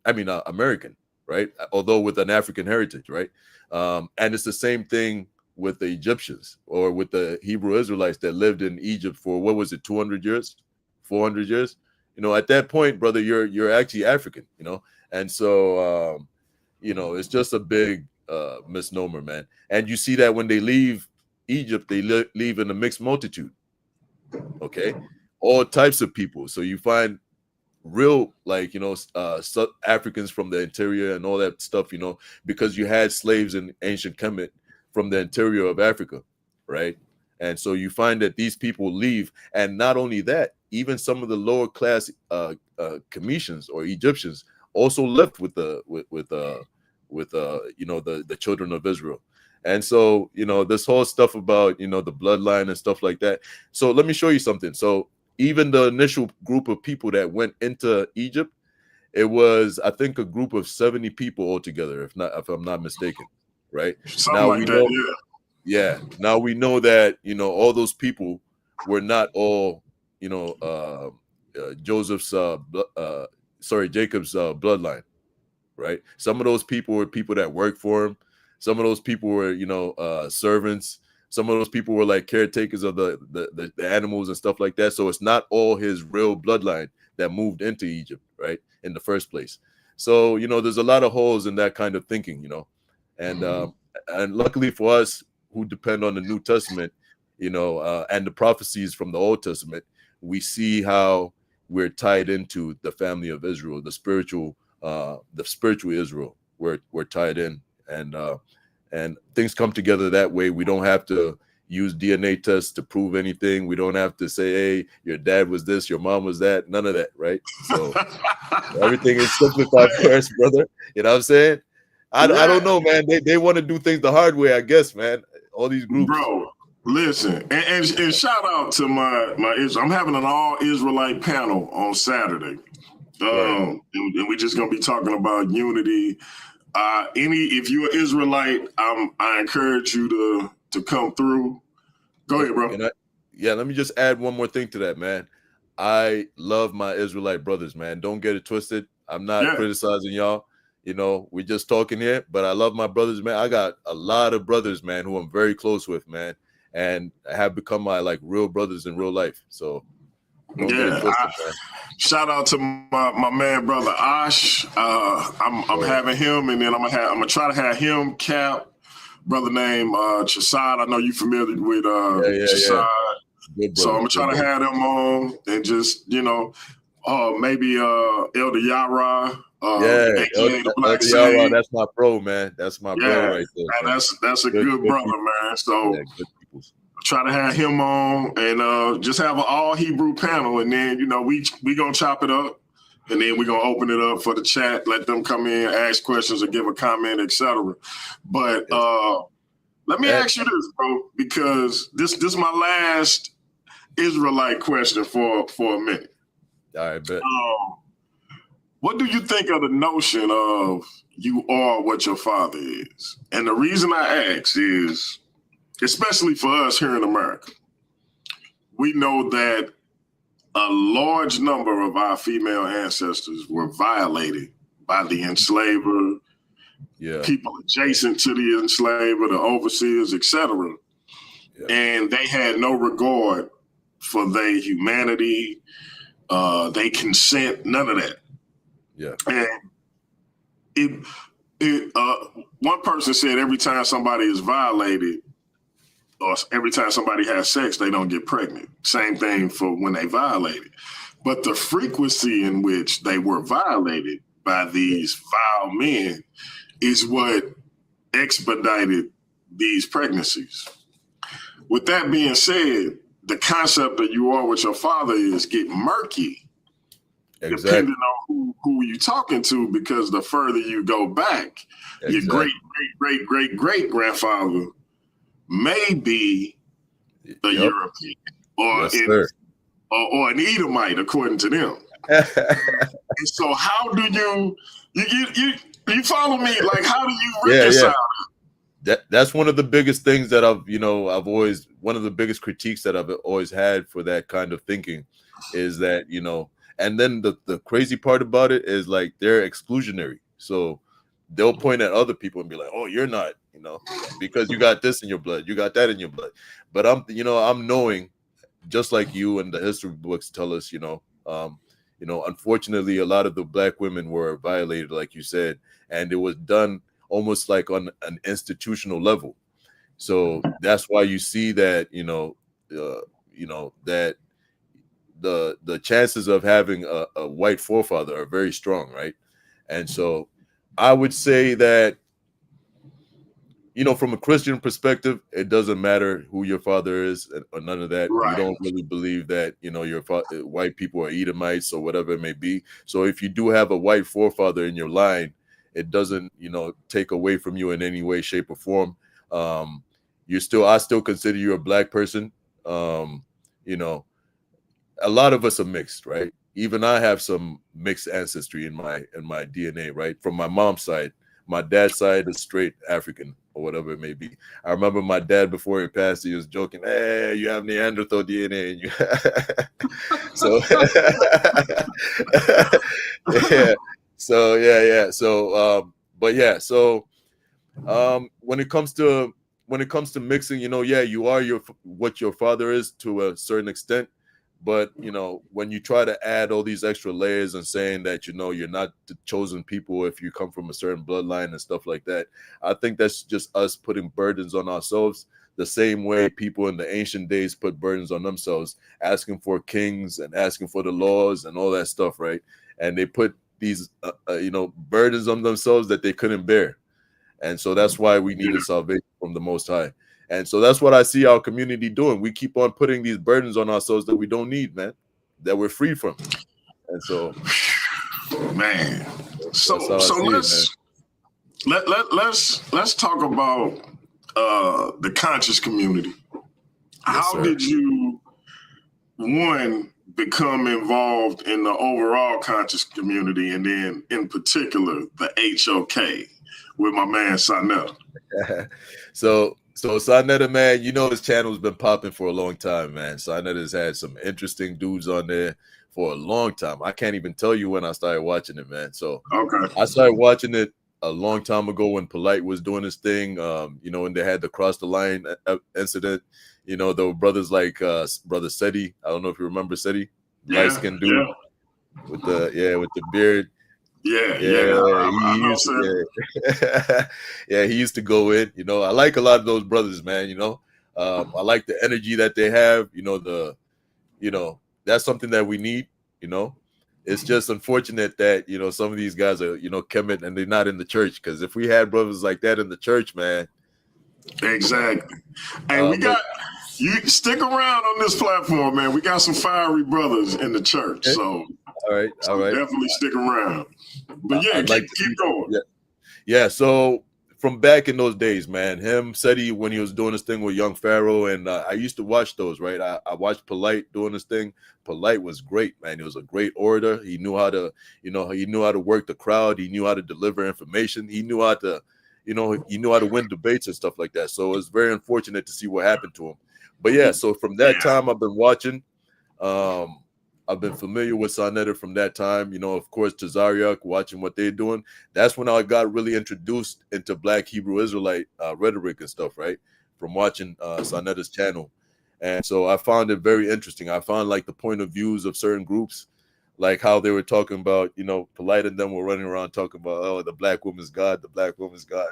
American, right? Although with an African heritage, right? And it's the same thing with the Egyptians or with the Hebrew Israelites that lived in Egypt for, what was it, 200 years, 400 years? At that point, brother, you're actually African, and so it's just a big misnomer, man. And you see that when they leave Egypt, they leave in a mixed multitude. Okay, all types of people. So you find real, South Africans from the interior and all that stuff, because you had slaves in ancient Kemet from the interior of Africa, right? And so you find that these people leave, and not only that, even some of the lower class Cometians or Egyptians also left with the children of Israel. And so, this whole stuff about, the bloodline and stuff like that. So let me show you something. So even the initial group of people that went into Egypt, it was, I think, a group of 70 people altogether, if I'm not mistaken, right? Something like that, yeah. Now we know that, all those people were not all, Jacob's bloodline, right? Some of those people were people that worked for him. Some of those people were, servants. Some of those people were like caretakers of the animals and stuff like that. So it's not all his real bloodline that moved into Egypt, right, in the first place. So, there's a lot of holes in that kind of thinking, and luckily for us who depend on the New Testament, and the prophecies from the Old Testament, we see how we're tied into the family of Israel, the spiritual Israel. We're tied in, and things come together that way. We don't have to, use DNA tests to prove anything. We don't have to say, hey, your dad was this, your mom was that. None of that, right? So everything is simplified for us, brother. You know what I'm saying? I don't know, man. They want to do things the hard way, I guess, man. All these groups. Bro, listen, and shout out to my I'm having an all Israelite panel on Saturday. And we're just gonna be talking about unity. If you're an Israelite, I encourage you to come through. Go ahead, bro. Let me just add one more thing to that, man. I love my Israelite brothers, man. Don't get it twisted. I'm not criticizing y'all. You know, we're just talking here, but I love my brothers, man. I got a lot of brothers, man, who I'm very close with, man, and have become my like real brothers in real life. So don't get it twisted, man. Shout out to my man, brother Ash. I'm having him, and then I'm gonna try to have him, Cap, brother named Chasad. I know you familiar with Chasad. So I'm gonna try to have them on, and just maybe Elder Yara. Elder Yara, that's my bro, man. That's my bro right there. Man, that's a good brother, man. So try to have him on and just have an all Hebrew panel, and then we gonna chop it up, and then we're gonna open it up for the chat, let them come in, ask questions or give a comment, etc. But let me ask you this, bro, because this is my last Israelite question for a minute. All right, bet. What do you think of the notion of you are what your father is? And the reason I ask is, especially for us here in America, we know that a large number of our female ancestors were violated by the enslaver, people adjacent to the enslaver, the overseers, etc. And they had no regard for their humanity, they consent, none of that. Yeah. And one person said every time somebody is violated or every time somebody has sex, they don't get pregnant. Same thing for when they violated. But the frequency in which they were violated by these foul men is what expedited these pregnancies. With that being said, the concept that you are what your father is get murky. Exactly. Depending on who you're talking to, because the further you go back, your great grandfather may be a European or or an Edomite, according to them. And so, how do you follow me? Like, how do you reconcile? That's one of the biggest things that I've always, one of the biggest critiques that I've always had for that kind of thinking is that, and then the crazy part about it is like they're exclusionary. So they'll point at other people and be like, oh, you're not, because you got this in your blood, you got that in your blood. But I'm knowing, just like you and the history books tell us, unfortunately, a lot of the black women were violated, like you said, and it was done almost like on an institutional level. So that's why you see that, that the chances of having a white forefather are very strong, right? And so I would say that, from a Christian perspective, it doesn't matter who your father is or none of that. Right. You don't really believe that, your white people are Edomites or whatever it may be. So if you do have a white forefather in your line, it doesn't, take away from you in any way, shape, or form. I still consider you a black person. A lot of us are mixed, right? Even I have some mixed ancestry in my DNA, right? From my mom's side. My dad's side is straight African or whatever it may be. I remember my dad, before he passed, he was joking, hey, you have Neanderthal DNA in you. So yeah. So yeah. So So when it comes to mixing, you are what your father is to a certain extent. But, when you try to add all these extra layers and saying that, you're not the chosen people if you come from a certain bloodline and stuff like that, I think that's just us putting burdens on ourselves the same way people in the ancient days put burdens on themselves, asking for kings and asking for the laws and all that stuff, right? And they put these, burdens on themselves that they couldn't bear. And so that's why we needed salvation from the Most High. And so that's what I see our community doing. We keep on putting these burdens on ourselves that we don't need, man, that we're free from. And so, man. So it, let's talk about the conscious community. How sir. did you become involved in the overall conscious community, and then in particular the HOK with my man Sanetta? So Sanetta, man, you know his channel's been popping for a long time, man. Sanetta's had some interesting dudes on there for a long time. I can't even tell you when I started watching it, man. So okay, I started watching it a long time ago when Polite was doing his thing. You know, when they had the cross the line incident. You know, there were brothers like brother Seti. I don't know if you remember Seti, light skinned dude with the beard. Yeah. Yeah, he used to go in. You know, I like a lot of those brothers, man. You know, I like the energy that they have. You know, that's something that we need. You know, it's just unfortunate that some of these guys are Kemet and they're not in the church. Because if we had brothers like that in the church, man. Exactly. And we got you stick around on this platform, man. We got some fiery brothers in the church, so all right. Definitely stick around. But keep going. Yeah. So from back in those days, man, him Seti when he was doing his thing with Young Pharaoh, and I used to watch those. Right, I watched Polite doing his thing. Polite was great, man. He was a great orator. He knew how to work the crowd. He knew how to deliver information. He knew how to. He knew how to win debates and stuff like that. So it's very unfortunate to see what happened to him. But yeah, so from that time I've been watching. I've been familiar with Sanetta from that time. Of course, Tazariak, watching what they're doing. That's when I got really introduced into Black Hebrew Israelite rhetoric and stuff, right? From watching Sanetta's channel. And so I found it very interesting. I found like the point of views of certain groups, like how they were talking about, Polite and them were running around talking about, oh, the black woman's God, the black woman's God.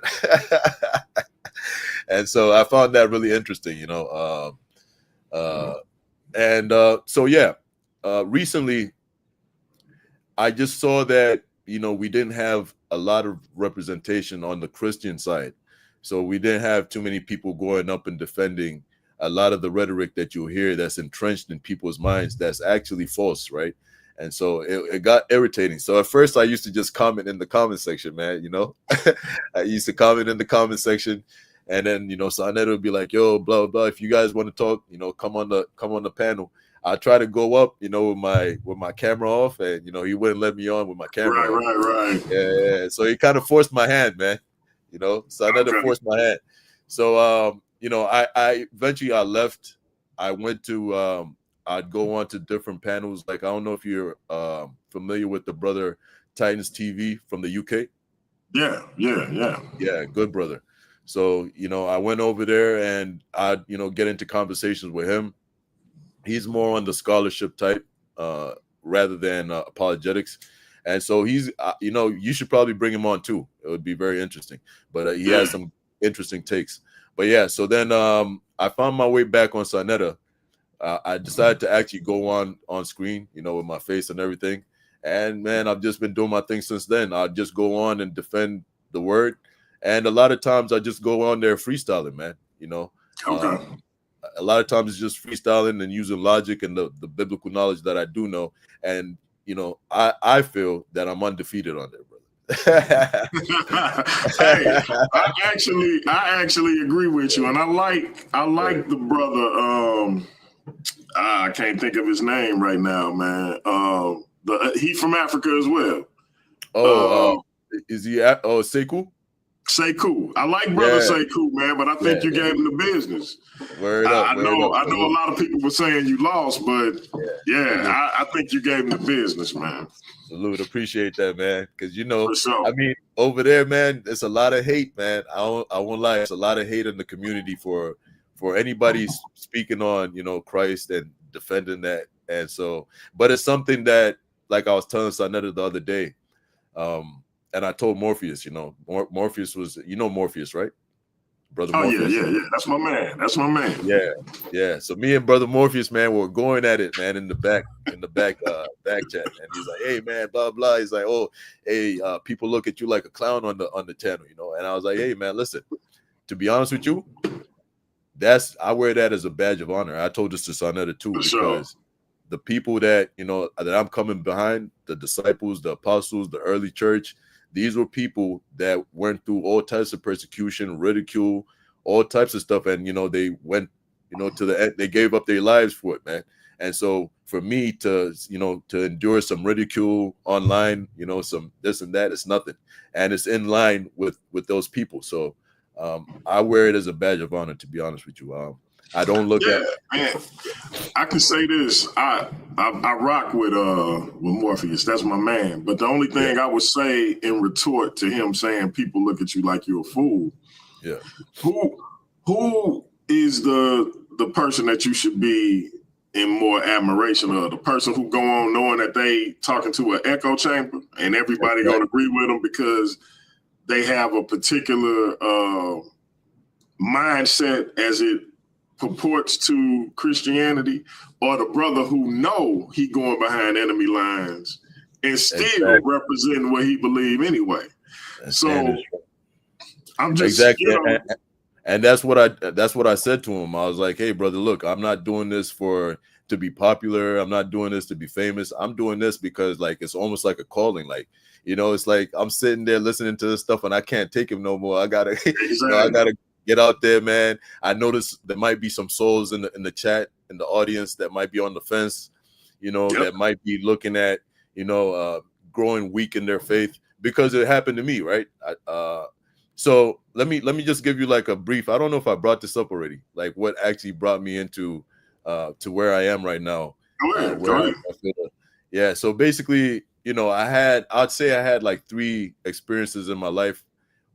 And so I found that really interesting, recently I just saw that, we didn't have a lot of representation on the Christian side. So we didn't have too many people going up and defending a lot of the rhetoric that you'll hear that's entrenched in people's minds that's actually false, right? And so it got irritating. So at first I used to just comment in the comment section, man, I used to comment in the comment section, and then, Sanetta would be like, yo, blah, blah, if you guys want to talk, come on the panel. I try to go up, with my camera off, and, he wouldn't let me on with my camera. Right. Yeah. So he kind of forced my hand, man, Sanetta forced my hand. So, I eventually I left. I went to, I'd go on to different panels. Like, I don't know if you're familiar with the brother Titans TV from the UK. Yeah, good brother. So, I went over there and I'd, get into conversations with him. He's more on the scholarship type rather than apologetics. And so he's, you should probably bring him on too. It would be very interesting. But he has some interesting takes. But yeah, so then I found my way back on Sanetta. I decided to actually go on screen, with my face and everything. And man, I've just been doing my thing since then. I'll just go on and defend the word. And a lot of times I just go on there freestyling, man, Okay. A lot of times it's just freestyling and using logic and the biblical knowledge that I do know. And, I feel that I'm undefeated on there, brother. Hey, I actually agree with you. And I like the brother, I can't think of his name right now, man. He from Africa as well. Is he Sekou? Sekou. I like brother Sekou, man, but I think you gave him the business. Word up. I know a lot of people were saying you lost, but I think you gave him the business, man. Salute, appreciate that, man. Because sure. I mean, over there, man, it's a lot of hate, man. I won't lie, it's a lot of hate in the community for anybody speaking on, Christ and defending that. And so, but it's something that, like I was telling Sanetta the other day, and I told Morpheus, Morpheus was, Morpheus, right? Brother Morpheus. Yeah. That's my man. Yeah. So me and Brother Morpheus, man, were going at it, man, in the back back chat. And he's like, hey, man, blah, blah. He's like, oh, hey, people look at you like a clown on the channel, And I was like, hey, man, listen, to be honest with you, I wear that as a badge of honor. I told this to Sonetta too, For sure. because the people that, you know, that I'm coming behind, the disciples, the apostles, the early church, these were people that went through all types of persecution, ridicule, all types of stuff. And, you know, they went, you know, to the end, they gave up their lives for it, man. And so for me to, you know, to endure some ridicule online, you know, some this and that, it's nothing. And it's in line with those people. So I wear it as a badge of honor, to be honest with you. I don't look at. Man, I can say this. I rock with Morpheus. That's my man. But the only thing I would say in retort to him saying people look at you like you're a fool. Yeah. Who is the person that you should be in more admiration of? The person who go on knowing that they talking to an echo chamber and everybody gonna agree with them because they have a particular mindset as it purports to Christianity, or the brother who know he going behind enemy lines and still representing what he believe anyway. So I'm just exactly, and that's what I said to him. I was like, hey brother, look, I'm not doing this to be popular. I'm not doing this to be famous. I'm doing this because like it's almost like a calling. Like, you know, it's like I'm sitting there listening to this stuff and I can't take him no more. I gotta you know, I gotta get out there, man. I noticed there might be some souls in the chat, in the audience, that might be on the fence, you know, that might be looking at, you know, growing weak in their faith, because it happened to me, right? So let me just give you like a brief. I don't know if I brought this up already, like what actually brought me into to where I am right now. Go ahead. Yeah. So basically, you know, I'd say I had like 3 experiences in my life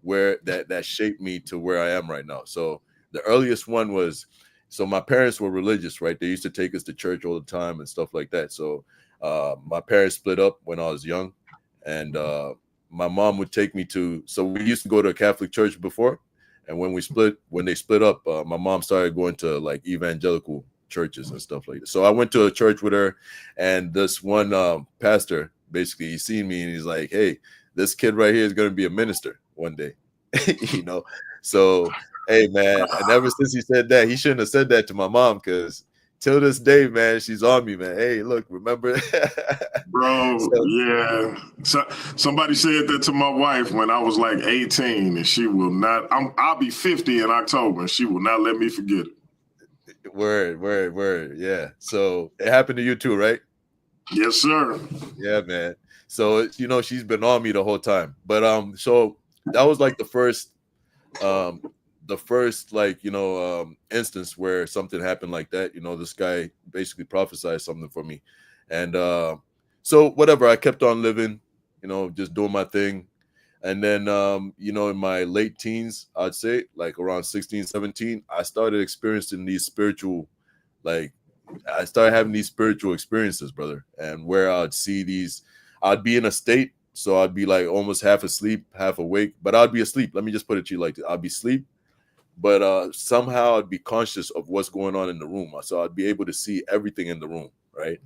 where that shaped me to where I am right now. So the earliest one was, so my parents were religious, right? They used to take us to church all the time and stuff like that. So my parents split up when I was young, and my mom would take me to, so we used to go to a Catholic church before, and when they split up, my mom started going to like evangelical churches and stuff like that. So I went to a church with her, and this one pastor, basically, he seen me and he's like, hey, this kid right here is going to be a minister one day. You know, so hey man, and ever since he said that, he shouldn't have said that to my mom, because till this day, man, she's on me, man. Hey, look, remember? Bro, yeah. So, somebody said that to my wife when I was like 18, and she will not. I'll be 50 in October, and she will not let me forget it. Word. Yeah. So it happened to you too, right? Yes, sir. Yeah, man. So, you know, she's been on me the whole time. But so that was like the first like, you know, instance where something happened like that. You know, this guy basically prophesied something for me. And so whatever, I kept on living, you know, just doing my thing. And then you know, in my late teens, I'd say like around 16, 17, I started experiencing these spiritual, like I started having these spiritual experiences, brother. And where I'd be in a state, so I'd be like almost half asleep, half awake, but I'd be asleep. Let me just put it to you like this. I'd be asleep, but somehow I'd be conscious of what's going on in the room. So I'd be able to see everything in the room, right?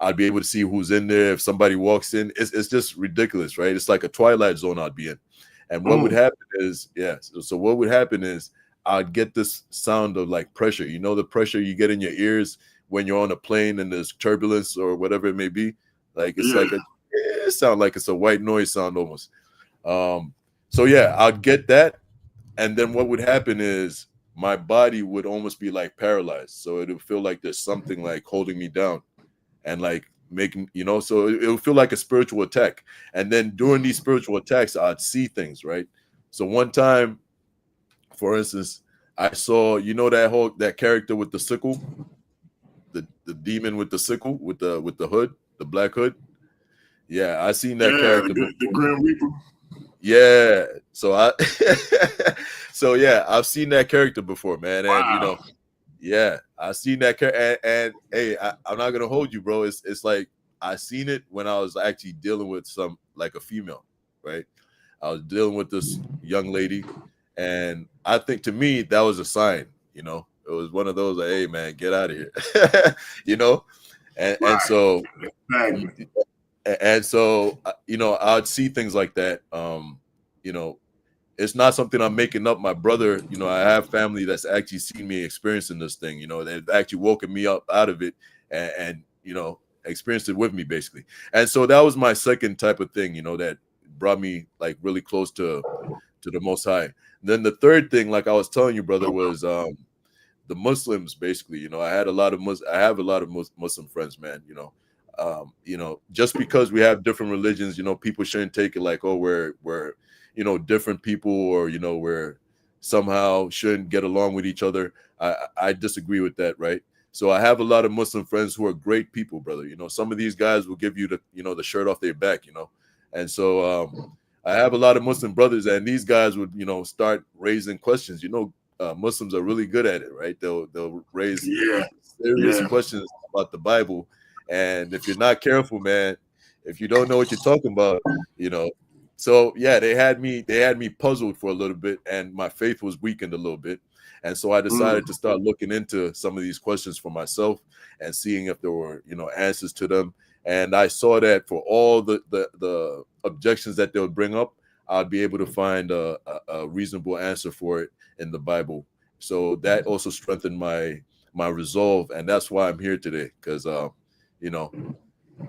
I'd be able to see who's in there. If somebody walks in, it's just ridiculous, right? It's like a twilight zone I'd be in. And what would happen is, so what would happen is I'd get this sound of like pressure. You know, the pressure you get in your ears when you're on a plane and there's turbulence or whatever it may be. Like it's like it sounds like it's a white noise sound almost. So yeah, I'd get that. And then what would happen is my body would almost be like paralyzed. So it would feel like there's something like holding me down and like making, you know, so it would feel like a spiritual attack. And then during these spiritual attacks, I'd see things, right? So one time, for instance, I saw, you know, that character with the sickle, the demon with the sickle, with the hood, the black hood. Yeah, I seen that character. The Grim Reaper. Yeah. So so yeah, I've seen that character before, man. And you know, yeah, I've seen that character. And hey, I'm not gonna hold you, bro. It's like I seen it when I was actually dealing with like a female, right? I was dealing with this young lady, and I think to me that was a sign, you know. It was one of those like, hey man, get out of here. You know? And so you know, I'd see things like that, you know, it's not something I'm making up. My brother, you know, I have family that's actually seen me experiencing this thing. You know, they've actually woken me up out of it and you know, experienced it with me basically. And so that was my second type of thing, you know, that brought me like really close to the Most High. Then the third thing, like I was telling you, brother, was the Muslims. Basically, you know, I have a lot of Muslim friends, man. You know, just because we have different religions, you know, people shouldn't take it like, oh, we're you know, different people, or you know, we're somehow shouldn't get along with each other. I disagree with that, right? So I have a lot of Muslim friends who are great people, brother. You know, some of these guys will give you the shirt off their back, you know. And so I have a lot of Muslim brothers, and these guys would, you know, start raising questions. You know, Muslims are really good at it, right? They'll raise serious questions about the Bible, and if you're not careful, man, if you don't know what you're talking about, you know. So yeah, they had me puzzled for a little bit, and my faith was weakened a little bit. And so I decided to start looking into some of these questions for myself and seeing if there were, you know, answers to them. And I saw that for all the objections that they would bring up, I'd be able to find a reasonable answer for it in the Bible. So that also strengthened my resolve, and that's why I'm here today. Because you know,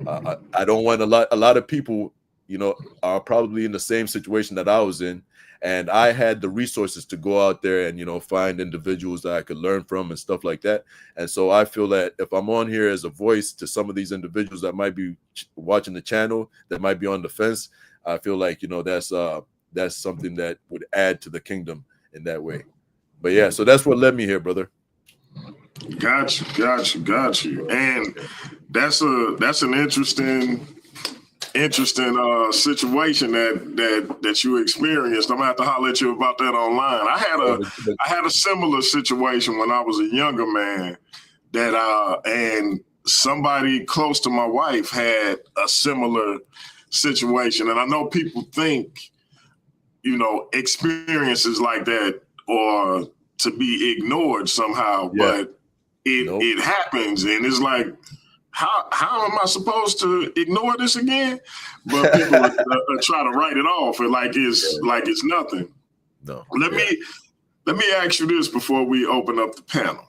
I don't want a lot of people, you know, are probably in the same situation that I was in. And I had the resources to go out there and, you know, find individuals that I could learn from and stuff like that. And so I feel that if I'm on here as a voice to some of these individuals that might be watching the channel, that might be on the fence, I feel like, you know, that's something that would add to the kingdom in that way. But yeah, so that's what led me here, brother. Got you. And that's an interesting situation that you experienced. I'm gonna have to holler at you about that online. I had a similar situation when I was a younger man that and somebody close to my wife had a similar situation. And I know people think, you know, experiences like that are to be ignored somehow, but it happens, and it's like, how am I supposed to ignore this again? But people try to write it off and like it's nothing. No. Let me ask you this before we open up the panel.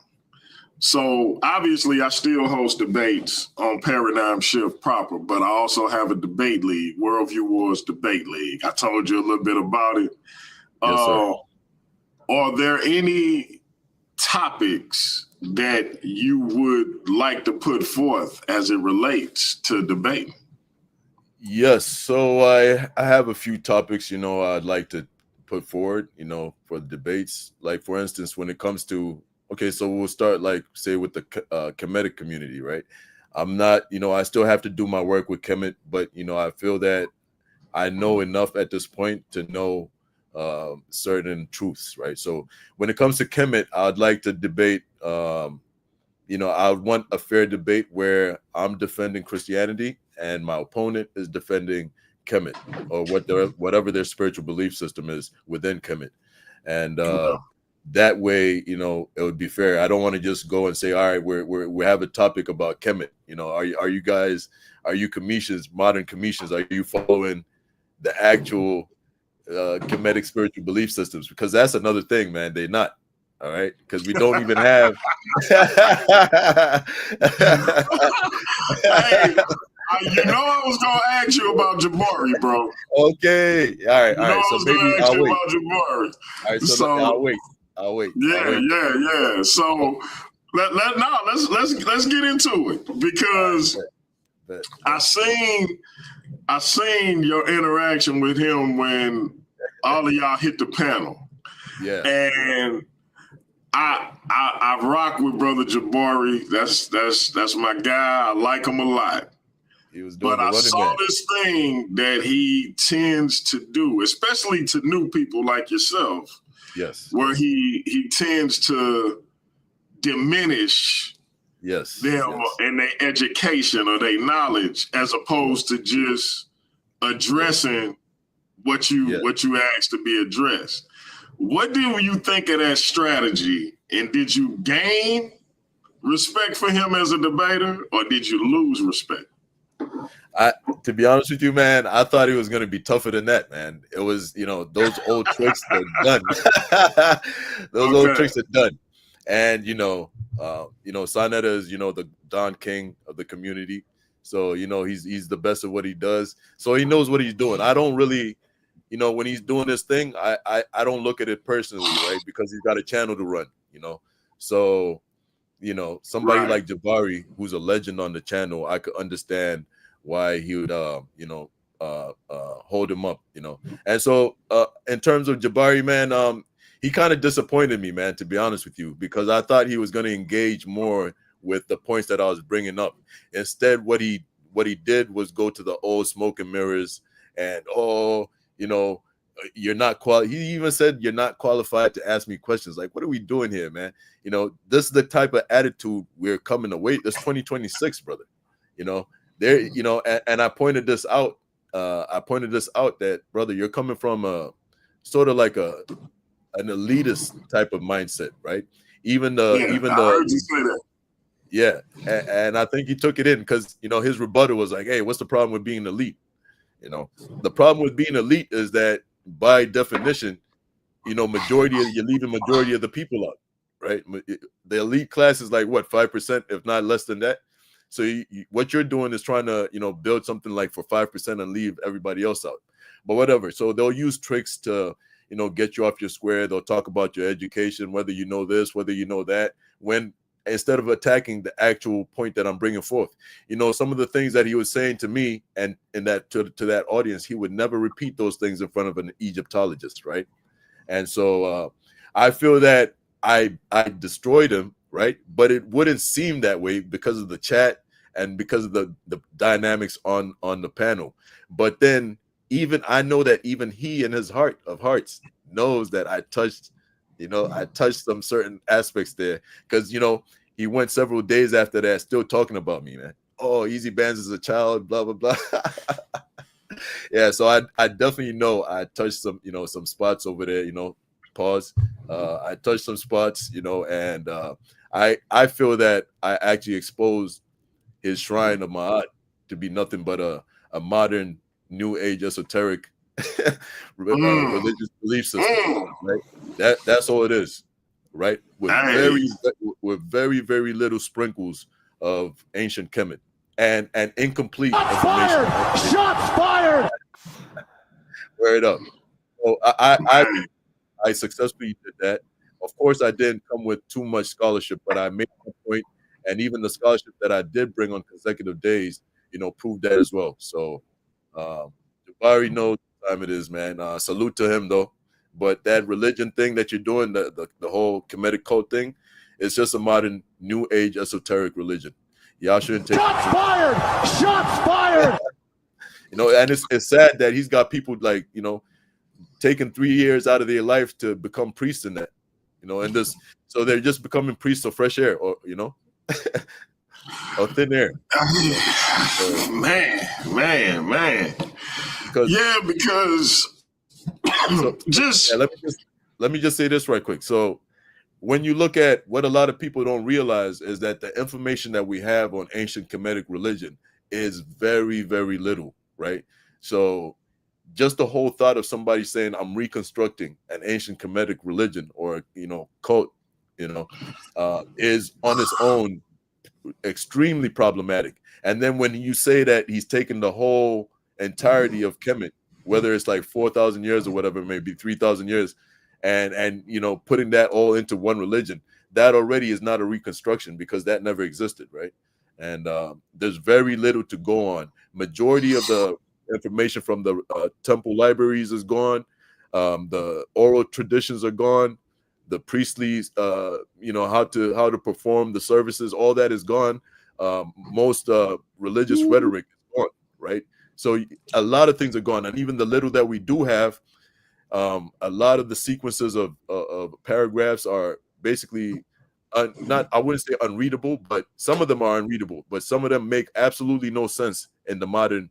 So obviously I still host debates on Paradigm Shift proper, but I also have a debate league, Worldview Wars Debate League. I told you a little bit about it. Yes, sir. Are there any topics that you would like to put forth as it relates to debate? Yes. So I have a few topics, you know, I'd like to put forward, you know, for the debates. Like, for instance, when it comes to, okay, so we'll start, like, say, with the Kemetic community, right? I'm not, you know, I still have to do my work with Kemet, but, you know, I feel that I know enough at this point to know certain truths, right? So when it comes to Kemet, I'd like to debate, you know, I want a fair debate where I'm defending Christianity and my opponent is defending Kemet, or whatever their spiritual belief system is within Kemet. And that way, you know, it would be fair. I don't want to just go and say, all right, we have a topic about Kemet. You know, are you guys, are you Cometians, modern Cometians, are you following the actual Kemetic spiritual belief systems? Because that's another thing, man. They're not. All right, because we don't even have. Hey, you know, I was gonna ask you about Jabari, bro. Okay, all right. So maybe I'll wait. Jabari. All right, so I'll wait. Yeah. So let's get into it, because I seen your interaction with him when all of y'all hit the panel. Yeah, and I rock with Brother Jabari. That's my guy. I like him a lot. He was doing, but I saw this thing that he tends to do, especially to new people like yourself. Yes. Where he tends to diminish them and their education or their knowledge, as opposed to just addressing what you asked to be addressed. What do you think of that strategy? And did you gain respect for him as a debater, or did you lose respect? To be honest with you, man, I thought he was gonna be tougher than that, man. It was, those old tricks are done. Those old Okay. tricks are done. And Sonetta is, the Don King of the community. So, he's the best of what he does. So he knows what he's doing. I don't really, when he's doing this thing, I don't look at it personally, right? Because he's got a channel to run. So, somebody Right. like Jabari, who's a legend on the channel, I could understand why he would hold him up. And so in terms of Jabari, man, he kind of disappointed me, man, to be honest with you, because I thought he was going to engage more with the points that I was bringing up. Instead, what he did was go to the old smoke and mirrors and you're not he even said you're not qualified to ask me questions. Like, what are we doing here, man? This is the type of attitude we're coming away. This 2026, brother. There, and I pointed this out. That, brother, you're coming from a sort of like an elitist type of mindset, right? I heard you say that. Yeah, and I think he took it in because his rebuttal was like, "Hey, what's the problem with being elite?" The problem with being elite is that by definition, you're leaving majority of the people out, right? The elite class is like what, 5%, if not less than that. So what you're doing is trying to, build something like for 5% and leave everybody else out. But whatever. So they'll use tricks to, get you off your square. They'll talk about your education, whether you know this, whether you know that, when instead of attacking the actual point that I'm bringing forth. Some of the things that he was saying to me and that to that audience, he would never repeat those things in front of an Egyptologist, right? And so I feel that I destroyed him, right? But it wouldn't seem that way because of the chat and because of the dynamics on the panel. But then I know that even he in his heart of hearts knows that I touched some certain aspects there because, he went several days after that still talking about me, man. Oh, Easy Bandz is a child, blah, blah, blah. Yeah, so I definitely know I touched some, some spots over there, pause. I touched some spots, and I feel that I actually exposed his shrine of Ma'at to be nothing but a modern new age esoteric religious belief system, right? That's all it is, right? With very, very little sprinkles of ancient Kemet and incomplete information. Shots fired! Wear it up. So I successfully did that. Of course, I didn't come with too much scholarship, but I made my point, and even the scholarship that I did bring on consecutive days, proved that as well. So Jabari knows what time it is, man. Salute to him, though. But that religion thing that you're doing, the whole Kemetic cult thing, it's just a modern new age esoteric religion. Y'all shouldn't take Shots fired! Shots fired! And it's sad that he's got people like, taking 3 years out of their life to become priests in that, and this, so they're just becoming priests of fresh air, or or thin air. Man. Because let me just say this right quick. So when you look at what a lot of people don't realize is that the information that we have on ancient Kemetic religion is very, very little, right? So just the whole thought of somebody saying I'm reconstructing an ancient Kemetic religion or cult, is on its own extremely problematic. And then when you say that he's taken the whole entirety of Kemet, whether it's like 4,000 years or whatever it may be, 3,000 years, and putting that all into one religion, that already is not a reconstruction because that never existed, right? And there's very little to go on. Majority of the information from the temple libraries is gone. The oral traditions are gone. The priestly, how to perform the services, all that is gone. Most religious rhetoric is gone, right? So a lot of things are gone, and even the little that we do have, a lot of the sequences of paragraphs are basically not, I wouldn't say unreadable, but some of them are unreadable. But some of them make absolutely no sense in the modern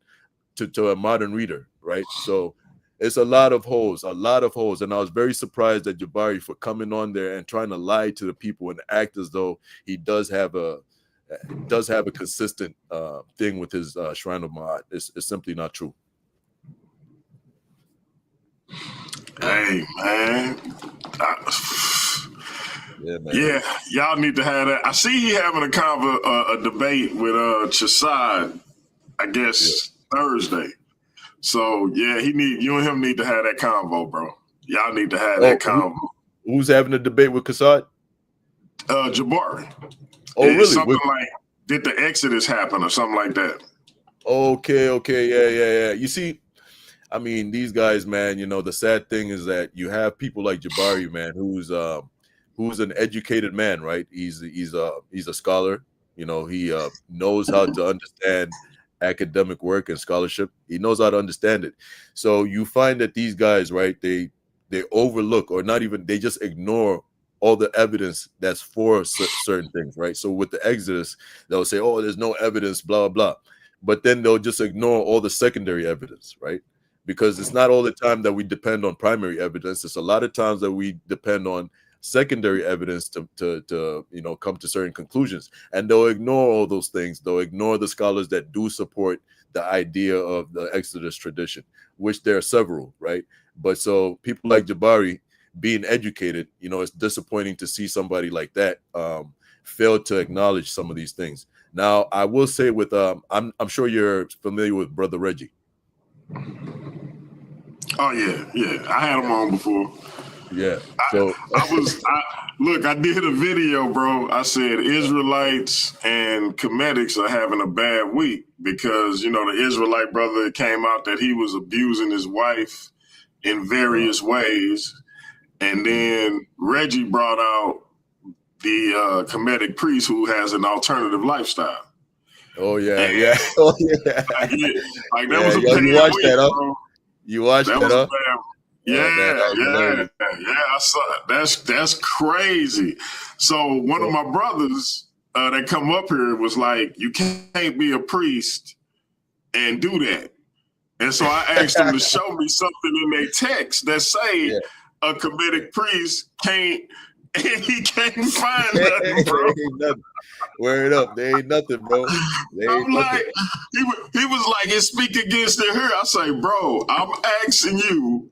to a modern reader, right? So it's a lot of holes, and I was very surprised at Jabari for coming on there and trying to lie to the people and act as though he does have a does have a consistent thing with his Shrine of Ma'at. It's simply not true. Hey, man. Yeah, man. Yeah, y'all need to have that. I see he having a debate with Chasad, I guess Thursday. So yeah, you and him need to have that convo, bro. Y'all need to have that convo. Who's having a debate with Kassad? Jabari. Oh, really? Something like, did the Exodus happen or something like that? Okay, yeah. You see, I mean, these guys, man. You know, the sad thing is that you have people like Jabari, man, who's an educated man, right? He's a scholar. You know, he knows how to understand academic work and scholarship. He knows how to understand it. So you find that these guys, right, they overlook, or not even, they just ignore all the evidence that's for certain things, right? So with the Exodus, they'll say, oh, there's no evidence, blah, blah. But then they'll just ignore all the secondary evidence, right? Because it's not all the time that we depend on primary evidence. It's a lot of times that we depend on secondary evidence to come to certain conclusions, and they'll ignore all those things. They'll ignore the scholars that do support the idea of the Exodus tradition, which there are several, right? But so people like Jabari, being educated, you know, it's disappointing to see somebody like that fail to acknowledge some of these things. Now, I will say with I'm sure you're familiar with Brother Reggie. Oh yeah, I had him on before. Yeah. So I did a video, bro. I said Israelites and Comedics are having a bad week because, you know, the Israelite brother came out that he was abusing his wife in various ways. And then Reggie brought out the Comedic priest who has an alternative lifestyle. Oh yeah. Oh yeah. Like that was a bad you watched week, that, huh? bro. You watched that, huh? Yeah, I saw it. That's crazy. So one of my brothers that come up here was like, you can't be a priest and do that. And so I asked him to show me something in their text that say a Comedic priest can't, and he can't find nothing, bro. Word up, there ain't nothing, bro. I'm like, he was like, it speak against it here. I say, bro, I'm asking you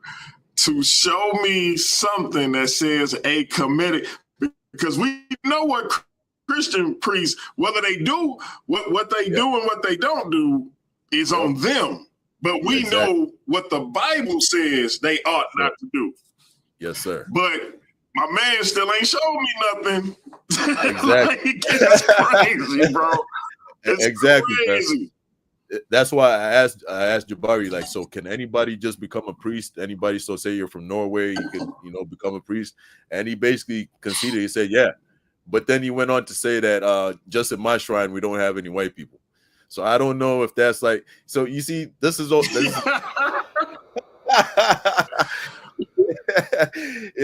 to show me something that says a Comedic, because we know what Christian priests, whether they do what they do and what they don't do is on them. But we know what the Bible says they ought not to do. Yes, sir. But my man still ain't showed me nothing. Exactly. Like, it's crazy, bro. It's crazy. Man. That's why I asked Jabari, like, so can anybody just become a priest? Anybody, so say you're from Norway, you can, become a priest. And he basically conceded. He said, yeah. But then he went on to say that just in my shrine, we don't have any white people. So I don't know if that's like, so you see, this is all, you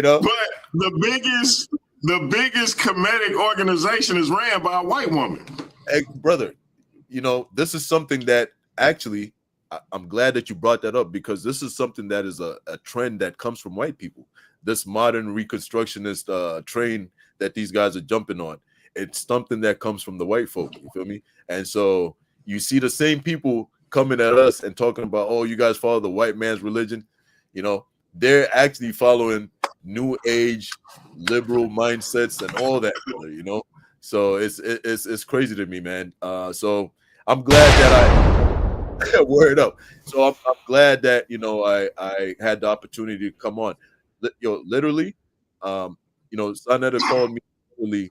know. But the biggest Comedic organization is ran by a white woman. Hey, brother, this is something that actually, I'm glad that you brought that up, because this is something that is a trend that comes from white people. This modern reconstructionist train that these guys are jumping on. It's something that comes from the white folk, you feel me? And so you see the same people coming at us and talking about, oh, you guys follow the white man's religion. They're actually following new age liberal mindsets and all that, So it's crazy to me, man. So I'm glad that I word up. So I'm glad that I had the opportunity to come on. Literally, Sonetta called me literally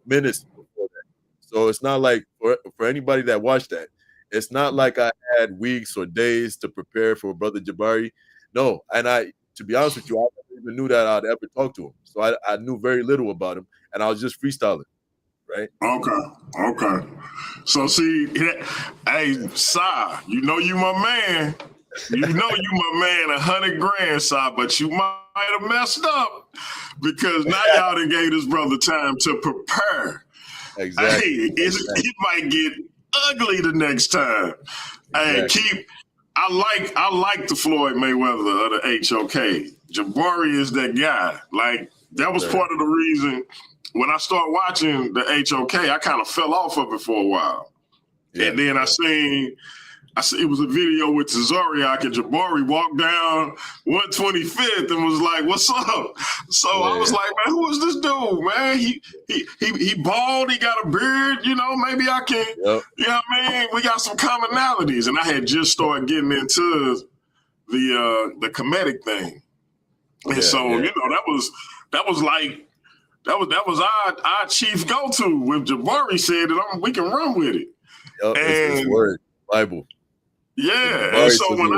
minutes before that. So it's not like for anybody that watched that, it's not like I had weeks or days to prepare for Brother Jabari. No, and to be honest with you, I never even knew that I'd ever talk to him. So I knew very little about him, and I was just freestyling, right? Okay. So see, hey, Sai, you my man. You my man, 100 grand, Sai, but you might have messed up because now y'all done gave this brother time to prepare. Exactly. Hey, it might get ugly the next time. Exactly. Hey, I like the Floyd Mayweather of the HOK. Jabari is that guy. Like, that was part of the reason when I started watching the HOK, I kind of fell off of it for a while. Yeah, and then I seen it was a video with Tazariak and Jabari walked down 125th and was like, "What's up?" So I was like, "Man, who is this dude, man? He bald, he got a beard, you know, maybe I can, you know what I mean? We got some commonalities." And I had just started getting into the comedic thing. And you know, that was our chief go-to. If Jabari said it, we can run with it. Yep, and it's word, Bible. Yeah, and so when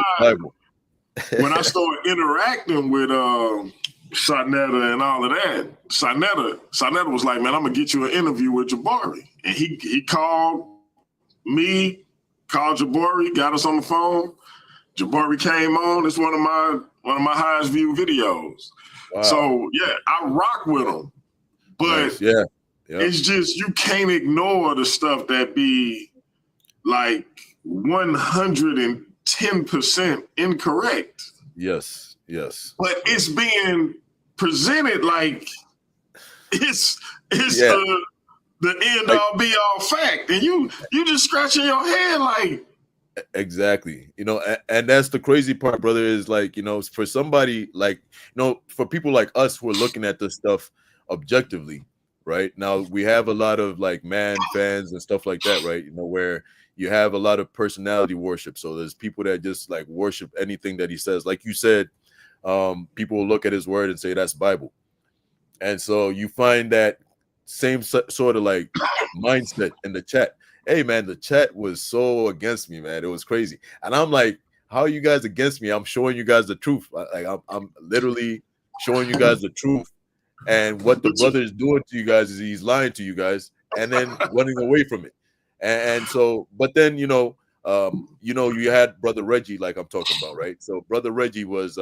I started interacting with Sarnetta and all of that, Sarnetta was like, "Man, I'm gonna get you an interview with Jabari," and he called me, called Jabari, got us on the phone. Jabari came on. It's one of my highest viewed videos. Wow. So yeah, I rock with him, but it's just you can't ignore the stuff that be like 110% incorrect. Yes. But it's being presented like it's the end all be all fact, and you just scratching your head like. Exactly. You know, and that's the crazy part, brother, is like, you know, for somebody like, you know, for people like us who are looking at this stuff objectively, right? Now we have a lot of like man fans and stuff like that, right? You know, where you have a lot of personality worship. So there's people that just like worship anything that he says. Like you said, people will look at his word and say that's Bible. And so you find that same sort of like mindset in the chat. Hey man, the chat was so against me, man. It was crazy. And I'm like, how are you guys against me? I'm showing you guys the truth. Like I'm literally showing you guys the truth. And what the brother is doing to you guys is he's lying to you guys and then running away from it. And so, but then, you know, you had Brother Reggie, like I'm talking about, right? So Brother Reggie, man,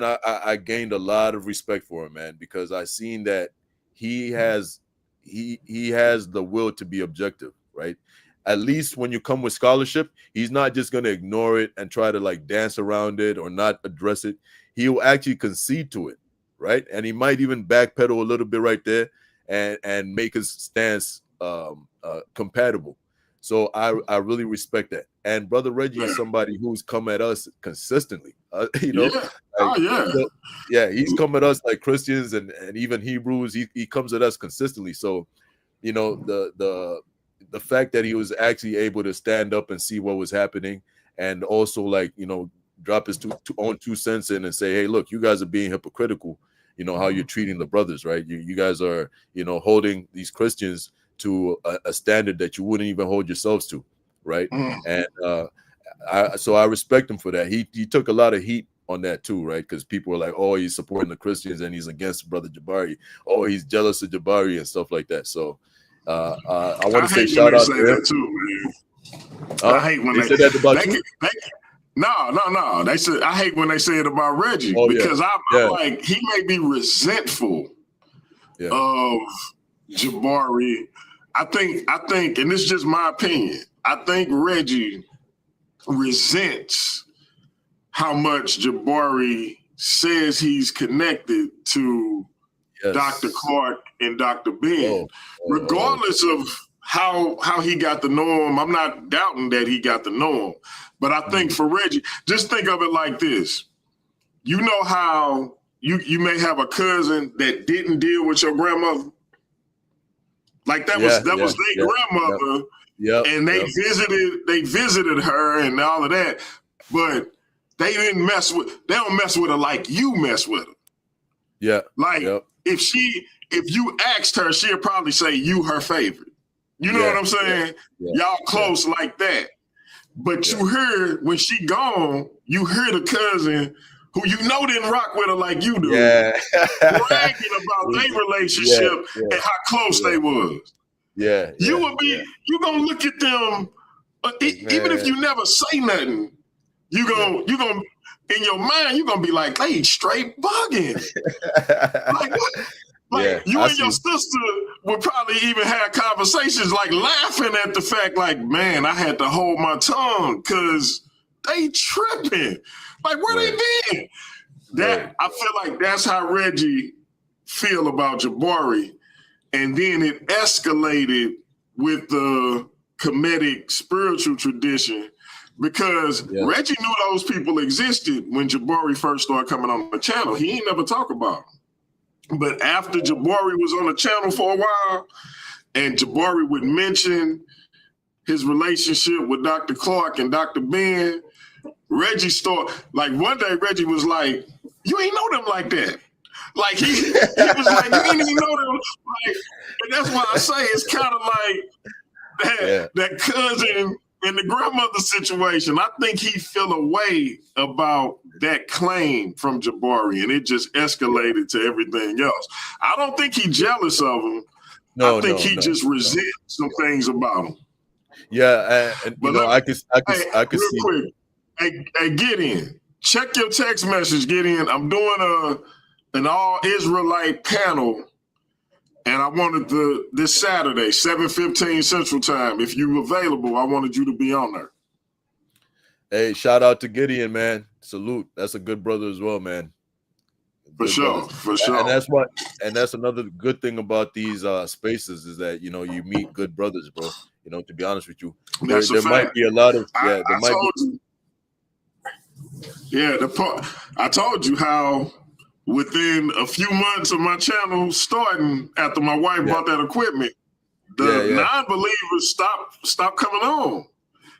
I gained a lot of respect for him, man, because I seen that he has the will to be objective, right? At least when you come with scholarship, he's not just going to ignore it and try to like dance around it or not address it. He will actually concede to it, right? And he might even backpedal a little bit right there and make his stance compatible. So I really respect that. And Brother Reggie is somebody who's come at us consistently. You know, he's come at us like Christians and even Hebrews. He comes at us consistently. So, you know, the fact that he was actually able to stand up and see what was happening, and also like, you know, drop his own 2 cents in and say, hey, look, you guys are being hypocritical. You know how you're treating the brothers, right? You guys are, you know, holding these Christians to a standard that you wouldn't even hold yourselves to, right? And so I respect him for that. He took a lot of heat on that too, right? Because people were like, oh, he's supporting the Christians and he's against Brother Jabari. Oh, he's jealous of Jabari and stuff like that. So I want to say shout out to him. Too, man. I hate when they said that about you. No. They said I hate when they say it about Reggie because I'm like, he may be resentful of Jabari. I think, and this is just my opinion, I think Reggie resents how much Jabari says he's connected to Dr. Clark and Dr. Ben. Regardless of how he got to know him, I'm not doubting that he got to know him. But I think for Reggie, just think of it like this. You know how you may have a cousin that didn't deal with your grandmother? Like that was their grandmother, and they visited her and all of that, but they don't mess with her like you mess with her. Yeah. Like if you asked her, she'll probably say you her favorite. You know what I'm saying? Y'all close like that. But you heard when she gone, you heard a cousin who you know didn't rock with her like you do, bragging about their relationship and how close they was. You gonna look at them, even if you never say nothing, you gonna in your mind you gonna be like, they straight bugging. Like what? Like you and your sister would probably even have conversations like laughing at the fact, like, man, I had to hold my tongue because they tripping. Like, where they been? I feel like that's how Reggie feel about Jabari, and then it escalated with the Kemetic spiritual tradition, because Reggie knew those people existed when Jabari first started coming on the channel. He ain't never talk about them. But after Jabari was on the channel for a while, and Jabari would mention his relationship with Dr. Clark and Dr. Ben, Reggie started, like one day Reggie was like, you ain't know them like that. Like he was like, you ain't even know them. Like, and that's why I say it's kind of like that cousin and the grandmother situation. I think he felt a way about that claim from Jabari, and it just escalated to everything else. I don't think he's jealous of him. I think he just resents some things about him. Yeah, and you know, I could see. Quick, hey, Gideon, check your text message, Gideon. I'm doing an all Israelite panel, and I wanted this Saturday, 7:15 Central Time. If you're available, I wanted you to be on there. Hey, shout out to Gideon, man. Salute. That's a good brother as well, man. For sure. And that's another good thing about these spaces is that, you know, you meet good brothers, bro. You know, to be honest with you, there might be a lot of I told you how within a few months of my channel starting, after my wife bought that equipment, the non-believers stopped coming on.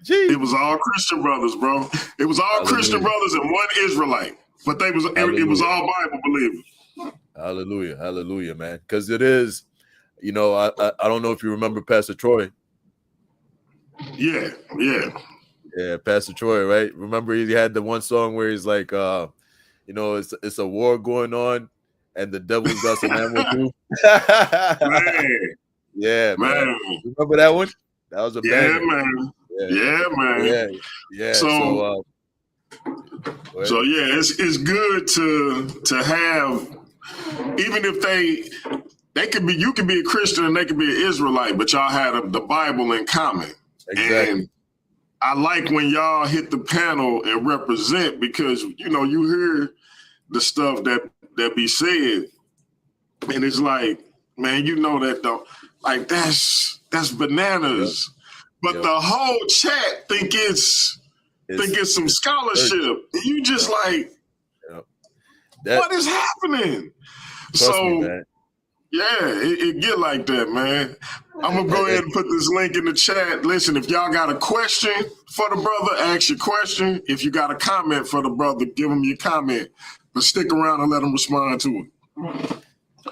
Jeez. It was all Christian brothers, bro. It was all Christian brothers and one Israelite, but it was all Bible believers. Hallelujah, man. Because it is, you know, I don't know if you remember Pastor Troy. Yeah, Pastor Troy, right? Remember he had the one song where he's like, you know, it's a war going on, and the devil's got some ammo too. Man. Yeah, man. Remember that one? That was a banger. Man. Yeah, man. Yeah. So yeah, it's good to have, even if they could be, you could be a Christian and they could be an Israelite, but y'all had the Bible in common. Exactly. And I like when y'all hit the panel and represent, because you know you hear the stuff that be said, and it's like, man, you know that though, like that's bananas. But the whole chat think it's some scholarship. And you just like, what is happening? Me, man. Yeah, it get like that, man. I'm going to go ahead and put this link in the chat. Listen, if y'all got a question for the brother, ask your question. If you got a comment for the brother, give him your comment. But stick around and let him respond to it.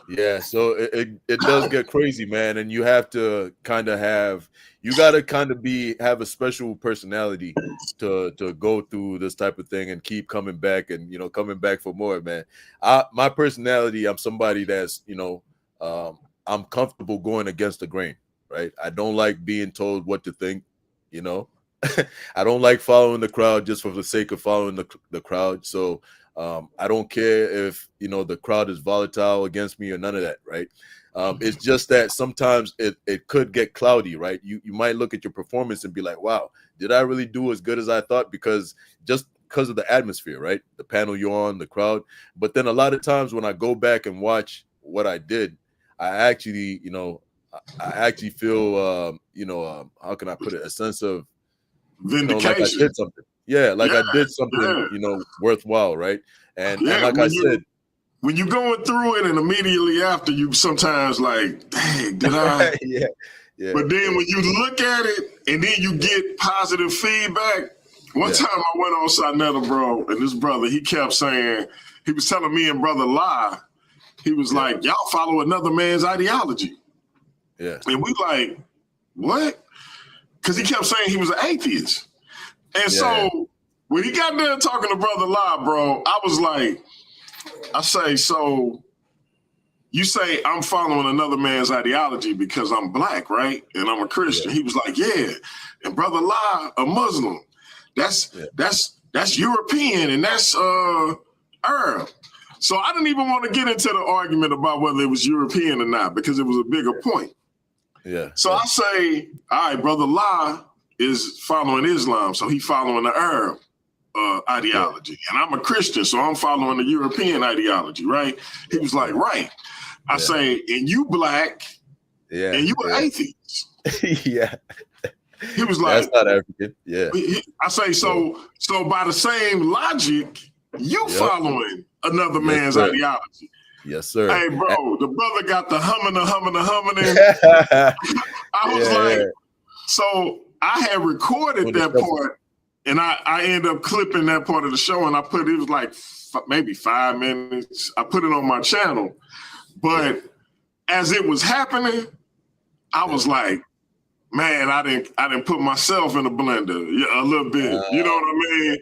Yeah, so it does get crazy, man. And you have to kind of have a special personality to go through this type of thing and keep coming back and, you know, coming back for more, man. My personality, I'm somebody that's, you know, I'm comfortable going against the grain, right? I don't like being told what to think, you know. I don't like following the crowd just for the sake of following the crowd. So I don't care if, you know, the crowd is volatile against me or none of that, right? It's just that sometimes it could get cloudy, right? You might look at your performance and be like, wow, did I really do as good as I thought? Because of the atmosphere, right? The panel you're on, the crowd. But then a lot of times when I go back and watch what I did, I actually feel, how can I put it? A sense of vindication. Like I did something. Yeah, I did something, you know, worthwhile, right? And like I said, when you're going through it and immediately after, you sometimes like, dang, did I? Yeah. But then when you look at it and then you get positive feedback. One time I went on Sinetta, bro, and this brother, he kept saying, he was telling me and Brother Lie, he was like, y'all follow another man's ideology. Yeah. And we like, what? Because he kept saying he was an atheist. And so when he got done talking to Brother Lie, bro, I was like, so you say I'm following another man's ideology because I'm black, right? And I'm a Christian. He was like, yeah. And Brother Lie, a Muslim. That's European and that's Arab. So I didn't even want to get into the argument about whether it was European or not, because it was a bigger point. Yeah. So I say, all right, Brother Lie is following Islam, so he following the Arab ideology. And I'm a Christian, so I'm following the European ideology, right? He was like, right. I say, and you black, Yeah. and you an atheist. Yeah. He was like, that's not African. Yeah. I say, so by the same logic, you following another man's sir. ideology. Yes, sir. Hey, bro, the brother got the humming. I was like, so I had recorded that part, and I ended up clipping that part of the show, and I put it was like maybe 5 minutes. I put it on my channel, but as it was happening, I was like, man, I didn't put myself in a blender a little bit. You know what I mean?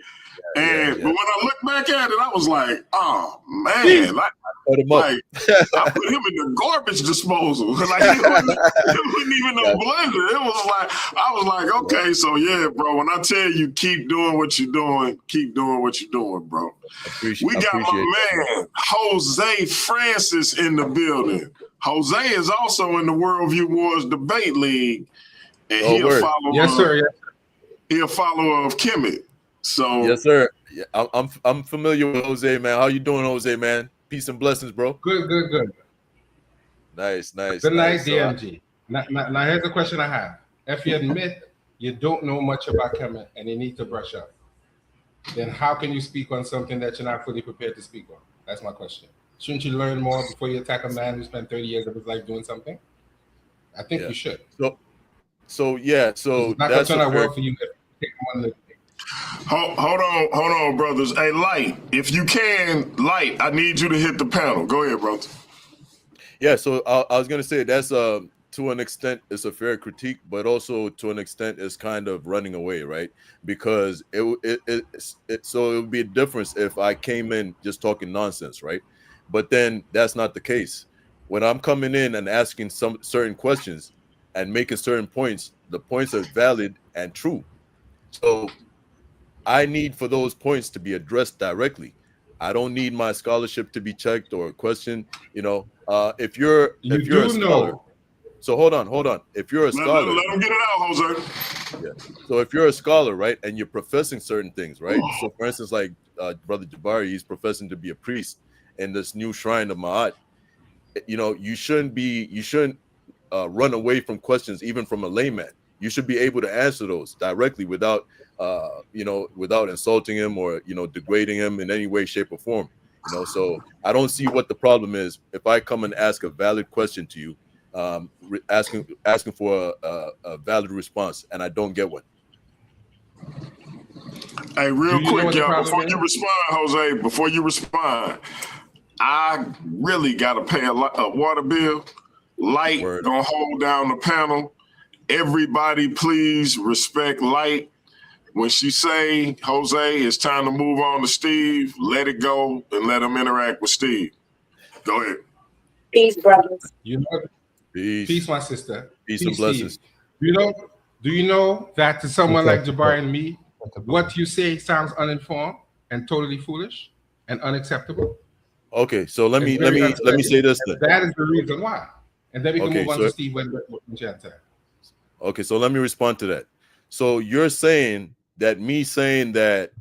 But when I look back at it, I was like, oh man, I put him in the garbage disposal. Like he wasn't even a blender. It was like I was like, okay, so yeah, bro. When I tell you keep doing what you're doing, keep doing what you're doing, bro. We got my man Jose Francis in the building. Jose is also in the Worldview Wars Debate League, and he'll follow. Yes, sir. He a follower of Kemet. So yes, sir. Yeah, I'm familiar with Jose, man. How you doing, Jose, man? Peace and blessings, bro. Good. Nice. Good night, DMG. Now here's the question I have. If you admit you don't know much about Kemet and you need to brush up, then how can you speak on something that you're not fully prepared to speak on? That's my question. Shouldn't you learn more before you attack a man who spent 30 years of his life doing something? I think you should. So it's not that's going to work for you. Hold on, brothers. Hey, Light, if you can, Light, I need you to hit the panel. Go ahead, brother. Yeah, so I was gonna say that's to an extent it's a fair critique, but also to an extent it's kind of running away, right? Because it would be a difference if I came in just talking nonsense, right? But then that's not the case. When I'm coming in and asking some certain questions and making certain points, the points are valid and true. So I need for those points to be addressed directly. I don't need my scholarship to be checked or questioned. You know, if you're a scholar, so hold on. If you're a scholar, let him get it out, Jose. Yeah. So if you're a scholar, right, and you're professing certain things, right? So for instance, like Brother Jabari, he's professing to be a priest in this new shrine of Ma'at. You know, you shouldn't run away from questions, even from a layman. You should be able to answer those directly without without insulting him or, degrading him in any way, shape, or form. So I don't see what the problem is if I come and ask a valid question to you, asking for a valid response, and I don't get one. Hey, real quick, y'all, before you respond, I really got to pay a water bill. Light gonna hold down the panel. Everybody, please respect Light. When she say, Jose, it's time to move on to Steve, let it go and let him interact with Steve. Go ahead. Peace, brothers. Peace, my sister. Peace and blessings. Do you know that to someone like Jabari and me, what you say sounds uninformed and totally foolish and unacceptable? Okay, so let me say this then. That is the reason why. And then we can move on to Steve when Okay, so let me respond to that. So you're saying that me saying that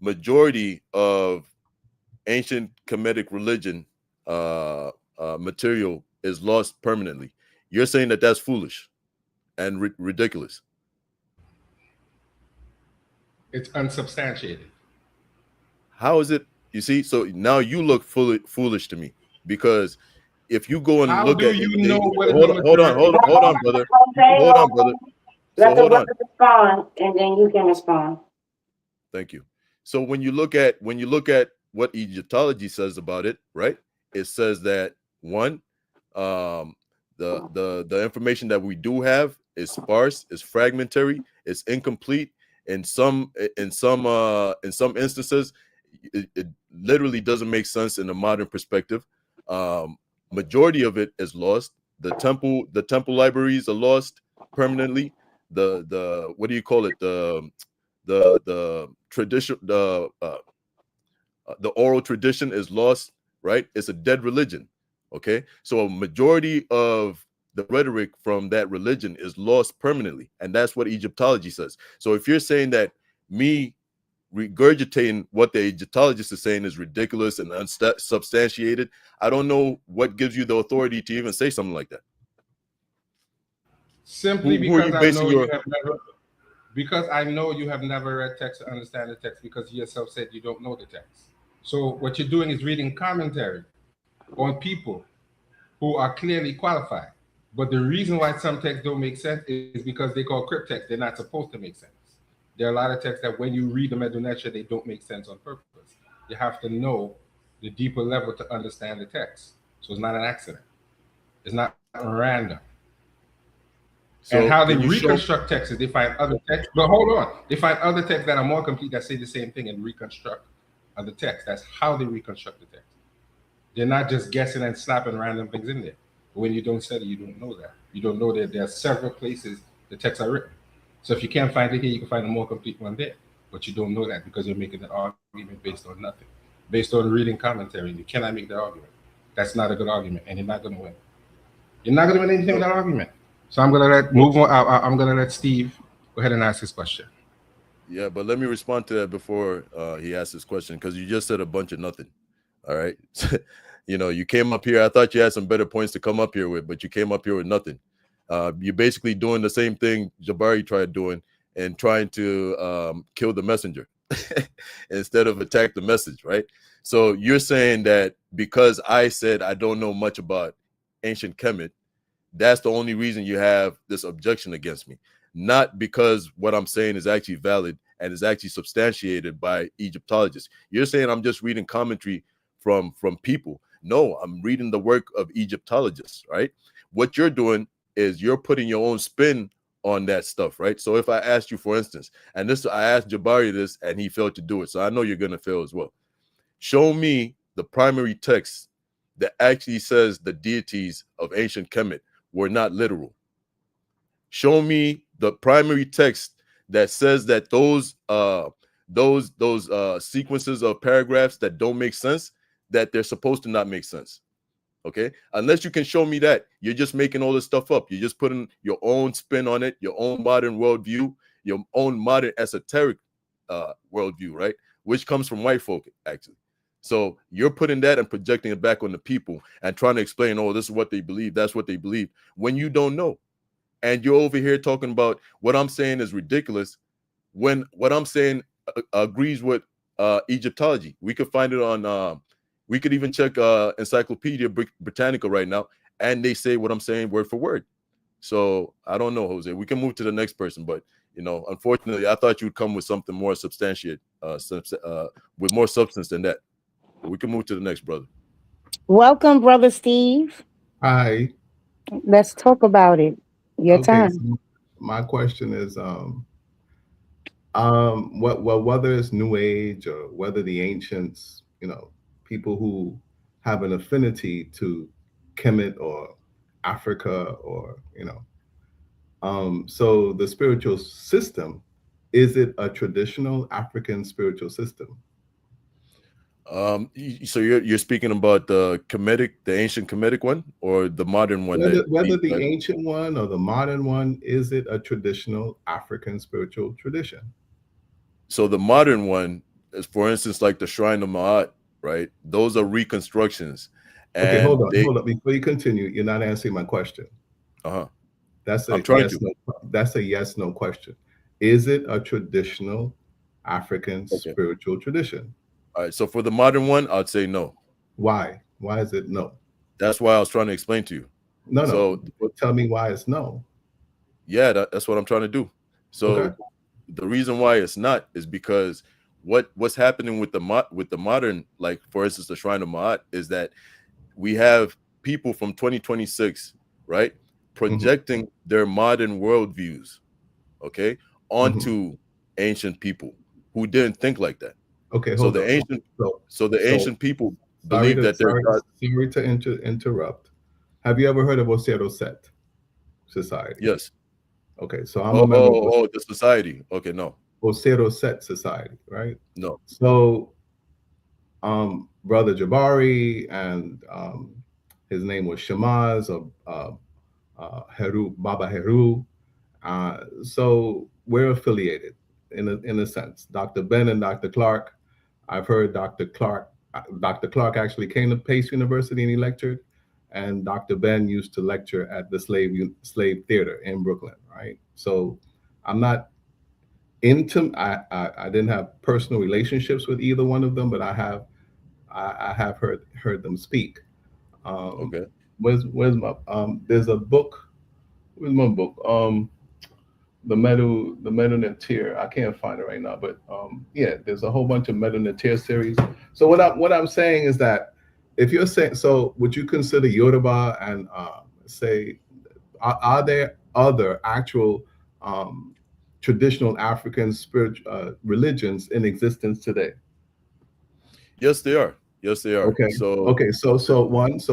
majority of ancient Kemetic religion material is lost permanently. You're saying that that's foolish and ridiculous. It's unsubstantiated. How is it? You see, so now you look foolish to me, because if you go and hold on, brother. Let the brother respond, and then you can respond. Thank you. So when you look at what Egyptology says about it, right? It says that one, the information that we do have is sparse, is fragmentary, it's incomplete. In some instances, it literally doesn't make sense in a modern perspective. Majority of it is lost. The temple libraries are lost permanently. The what do you call it? The tradition, the oral tradition is lost, right? It's a dead religion. Okay, so a majority of the rhetoric from that religion is lost permanently, and that's what Egyptology says. So if you're saying that me regurgitating what the Egyptologist is saying is ridiculous and unsubstantiated. I don't know what gives you the authority to even say something like that. Simply Who are because you I basing know your- you have never, because I know you have never read text to understand the text, because you yourself said you don't know the text. So what you're doing is reading commentary on people who are clearly qualified. But the reason why some texts don't make sense is because they call cryptext. They're not supposed to make sense. There are a lot of texts that when you read them at Dunesha, they don't make sense on purpose. You have to know the deeper level to understand the text. So it's not an accident. It's not random. So and how they can you show- reconstruct texts is they find other texts. But hold on. They find other texts that are more complete that say the same thing and reconstruct other texts. That's how they reconstruct the text. They're not just guessing and slapping random things in there. But when you don't study, you don't know that. You don't know that there are several places the texts are written. So if you can't find it here, you can find a more complete one there. But you don't know that because you're making an argument based on nothing, based on reading commentary. You cannot make the argument. That's not a good argument, and you're not going to win. You're not going to win anything with that argument. So I'm going to move on. I'm going to let Steve go ahead and ask his question. Yeah, but let me respond to that before he asks his question, because you just said a bunch of nothing. All right. You know, you came up here. I thought you had some better points to come up here with, but you came up here with nothing. You're basically doing the same thing Jabari tried doing and trying to kill the messenger instead of attack the message, right? So you're saying that because I said I don't know much about ancient Kemet, that's the only reason you have this objection against me, not because what I'm saying is actually valid and is actually substantiated by Egyptologists. You're saying I'm just reading commentary from people. No, I'm reading the work of Egyptologists, right? What you're doing is you're putting your own spin on that stuff, right? So if I asked you, for instance, and this, I asked Jabari this and he failed to do it, so I know you're going to fail as well. Show me the primary text that actually says the deities of ancient Kemet were not literal. Show me the primary text that says that those sequences of paragraphs that don't make sense, that they're supposed to not make sense. Okay, unless you can show me that, you're just making all this stuff up. You're just putting your own spin on it, your own modern worldview, your own modern esoteric worldview, right? Which comes from white folk, actually. So you're putting that and projecting it back on the people and trying to explain, oh, this is what they believe, that's what they believe, when you don't know. And you're over here talking about what I'm saying is ridiculous, when what I'm saying agrees with Egyptology. We could find it on, we could even check Encyclopedia Britannica right now, and they say what I'm saying word for word. So I don't know, Jose. We can move to the next person, but you know, unfortunately, I thought you'd come with something more substantiate, with more substance than that. But we can move to the next brother. Welcome, Brother Steve. Hi. Let's talk about it. Your time. So my question is, whether it's New Age or whether the ancients, you know, people who have an affinity to Kemet or Africa, or you know, so the spiritual system, is it a traditional African spiritual system? So you're speaking about the ancient Kemetic one, or the modern one? Whether the ancient one or the modern one, is it a traditional African spiritual tradition? So the modern one is, for instance, like the Shrine of Ma'at, right? Those are reconstructions. And okay, hold on. Before you continue, you're not answering my question. That's a that's a yes/no question. Is it a traditional African spiritual tradition? All right. So for the modern one, I'd say no. Why? Why is it no? That's why I was trying to explain to you. No. So tell me why it's no. Yeah, that's what I'm trying to do. So the reason why it's not is because what's happening with the modern, like for instance, the Shrine of Ma'at, is that we have people from 2026, right, projecting their modern worldviews, okay, onto ancient people who didn't think like that. Okay, so the ancient people believe that they're God. Sorry to interrupt. Have you ever heard of Osero Set Society? Yes. Okay, so I'm a member of the society. Okay, no. Osero Set Society, right? No. So Brother Jabari and his name was Shamaz of Heru, Baba Heru. So we're affiliated. in a sense. Dr. Ben and Dr. Clark, I've heard Dr. Clark actually came to Pace University and he lectured, and Dr. Ben used to lecture at the Slave Theater in Brooklyn, right? So I'm not into, I didn't have personal relationships with either one of them, but I have heard them speak. Okay. Where's my there's a book. Where's my book? The Metal Netir. I can't find it right now, but yeah, there's a whole bunch of Metal Netir series. So what I'm saying is that if you're saying, so would you consider Yoruba and say, are there other actual traditional African spiritual religions in existence today? Yes, they are. Yes, they are. Okay. So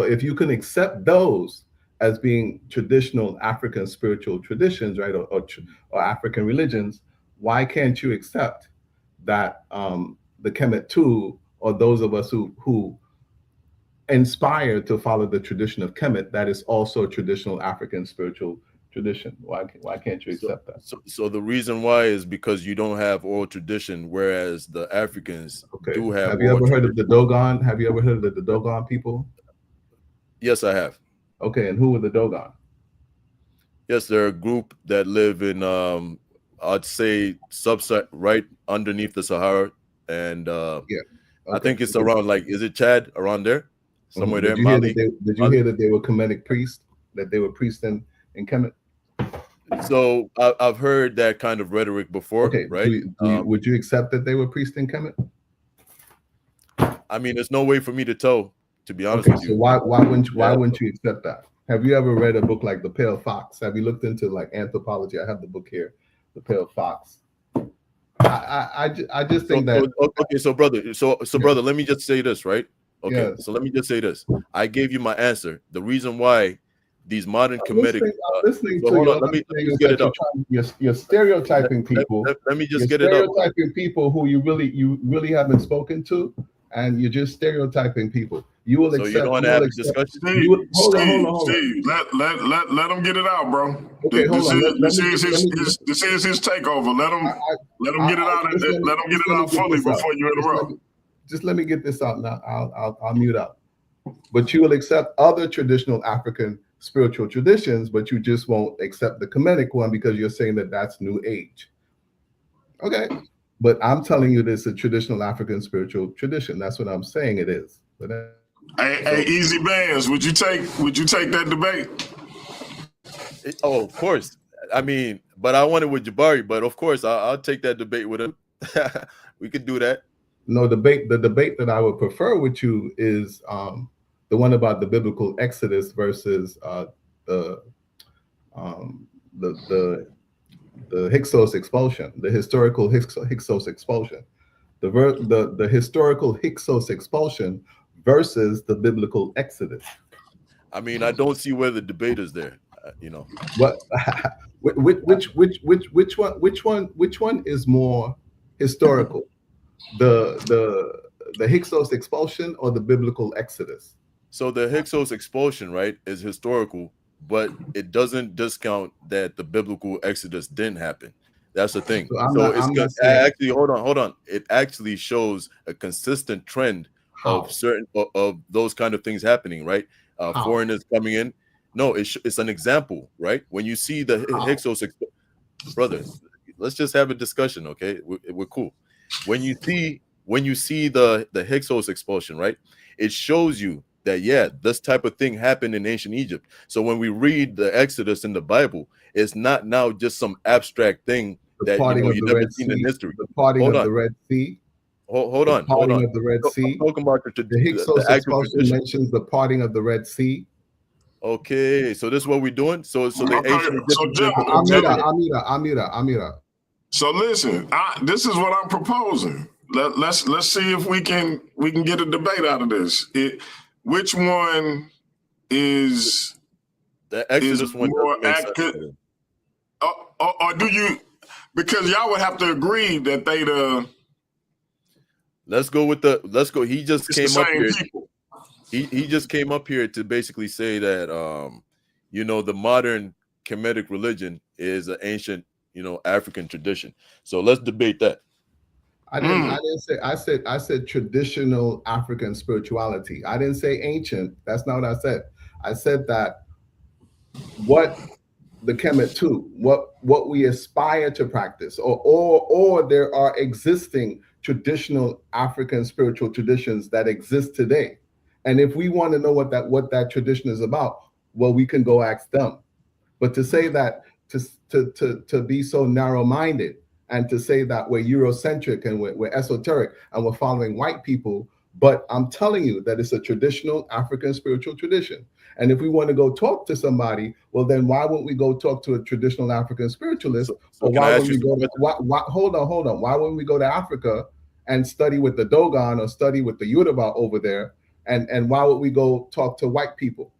if you can accept those as being traditional African spiritual traditions, right, or African religions, why can't you accept that the Kemet too, or those of us who inspire to follow the tradition of Kemet, that is also traditional African spiritual tradition? Why can't you accept that? So the reason why is because you don't have oral tradition, whereas the Africans do have. Have you ever heard of the Dogon? Have you ever heard of the Dogon people? Yes, I have. Okay, and who were the Dogon? Yes, they're a group that live in I'd say right underneath the Sahara, and I think it's around, like, is it Chad, around there, somewhere there? Did you hear that they were Kemetic priests? That they were priests in Kemet? So I've heard that kind of rhetoric before, okay, right? Would you accept that they were priests in Kemet? I mean, there's no way for me to tell, to be honest with you. So why wouldn't you accept that? Have you ever read a book like The Pale Fox? Have you looked into like anthropology? I have the book here, The Pale Fox. I just think that. Okay, so brother, brother, let me just say this, right? Okay, Yes. so let me just say this. I gave you my answer. The reason why these modern Kemetic. I'm listening to hold you. on, let me just get it up. You're stereotyping people. Let me just get it up. You're stereotyping people who you really haven't spoken to, and you're just stereotyping people. You will accept. So you don't want to have a discussion. Hold on. Steve, let him get it out, bro. Okay, this is his takeover. Let him get it out. Let him get it out fully before you interrupt. Just let me get this out now. I'll mute up. But you will accept other traditional African spiritual traditions, but you just won't accept the Kemetic one because you're saying that that's New Age. Okay, but I'm telling you this is a traditional African spiritual tradition. That's what I'm saying it is. But hey, Easy Bandz, would you take that debate? Oh, of course. I mean, but I want it with Jabari. But of course, I'll take that debate with him. We could do that. No, the debate that I would prefer with you is the one about the biblical Exodus versus the Hyksos expulsion, the historical Hyksos expulsion, the historical Hyksos expulsion versus the biblical Exodus. I mean, I don't see where the debate is there. What? Which one is more historical? The Hyksos expulsion or the biblical Exodus? So the Hyksos expulsion, right, is historical, but it doesn't discount that the biblical Exodus didn't happen. That's the thing. Actually, hold on. It actually shows a consistent trend of certain of those kind of things happening, right? Foreigners coming in. No, it's an example, right? When you see the Hyksos, brothers, let's just have a discussion, okay? We're cool. When you see the Hyksos expulsion, right? It shows you that this type of thing happened in ancient Egypt. So when we read the Exodus in the Bible, it's not now just some abstract thing that you've never seen in history. The parting of the Red Sea. Hold on. Parting of the Red Sea. Talking about the Hyksos expulsion mentions the parting of the Red Sea. Okay, so this is what we're doing. So the Amira. So listen, this is what I'm proposing. Let's see if we can get a debate out of this. Which one is the Exodus one more accurate? Or do you? Because y'all would have to agree that they the. Let's go. He just came up here. He just came up here to basically say that the modern Kemetic religion is an ancient African tradition. So let's debate that. I didn't say. I said traditional African spirituality. I didn't say ancient. That's not what I said. I said that what the Kemet too, what we aspire to practice, or there are existing traditional African spiritual traditions that exist today. And if we want to know what that tradition is about, well, we can go ask them. But to say that to be so narrow-minded and to say that we're Eurocentric and we're esoteric and we're following white people, but I'm telling you that it's a traditional African spiritual tradition. And if we want to go talk to somebody, well, then why wouldn't we go talk to a traditional African spiritualist? Or why wouldn't we go? Hold on. Why wouldn't we go to Africa and study with the Dogon or study with the Yoruba over there? And why would we go talk to white people?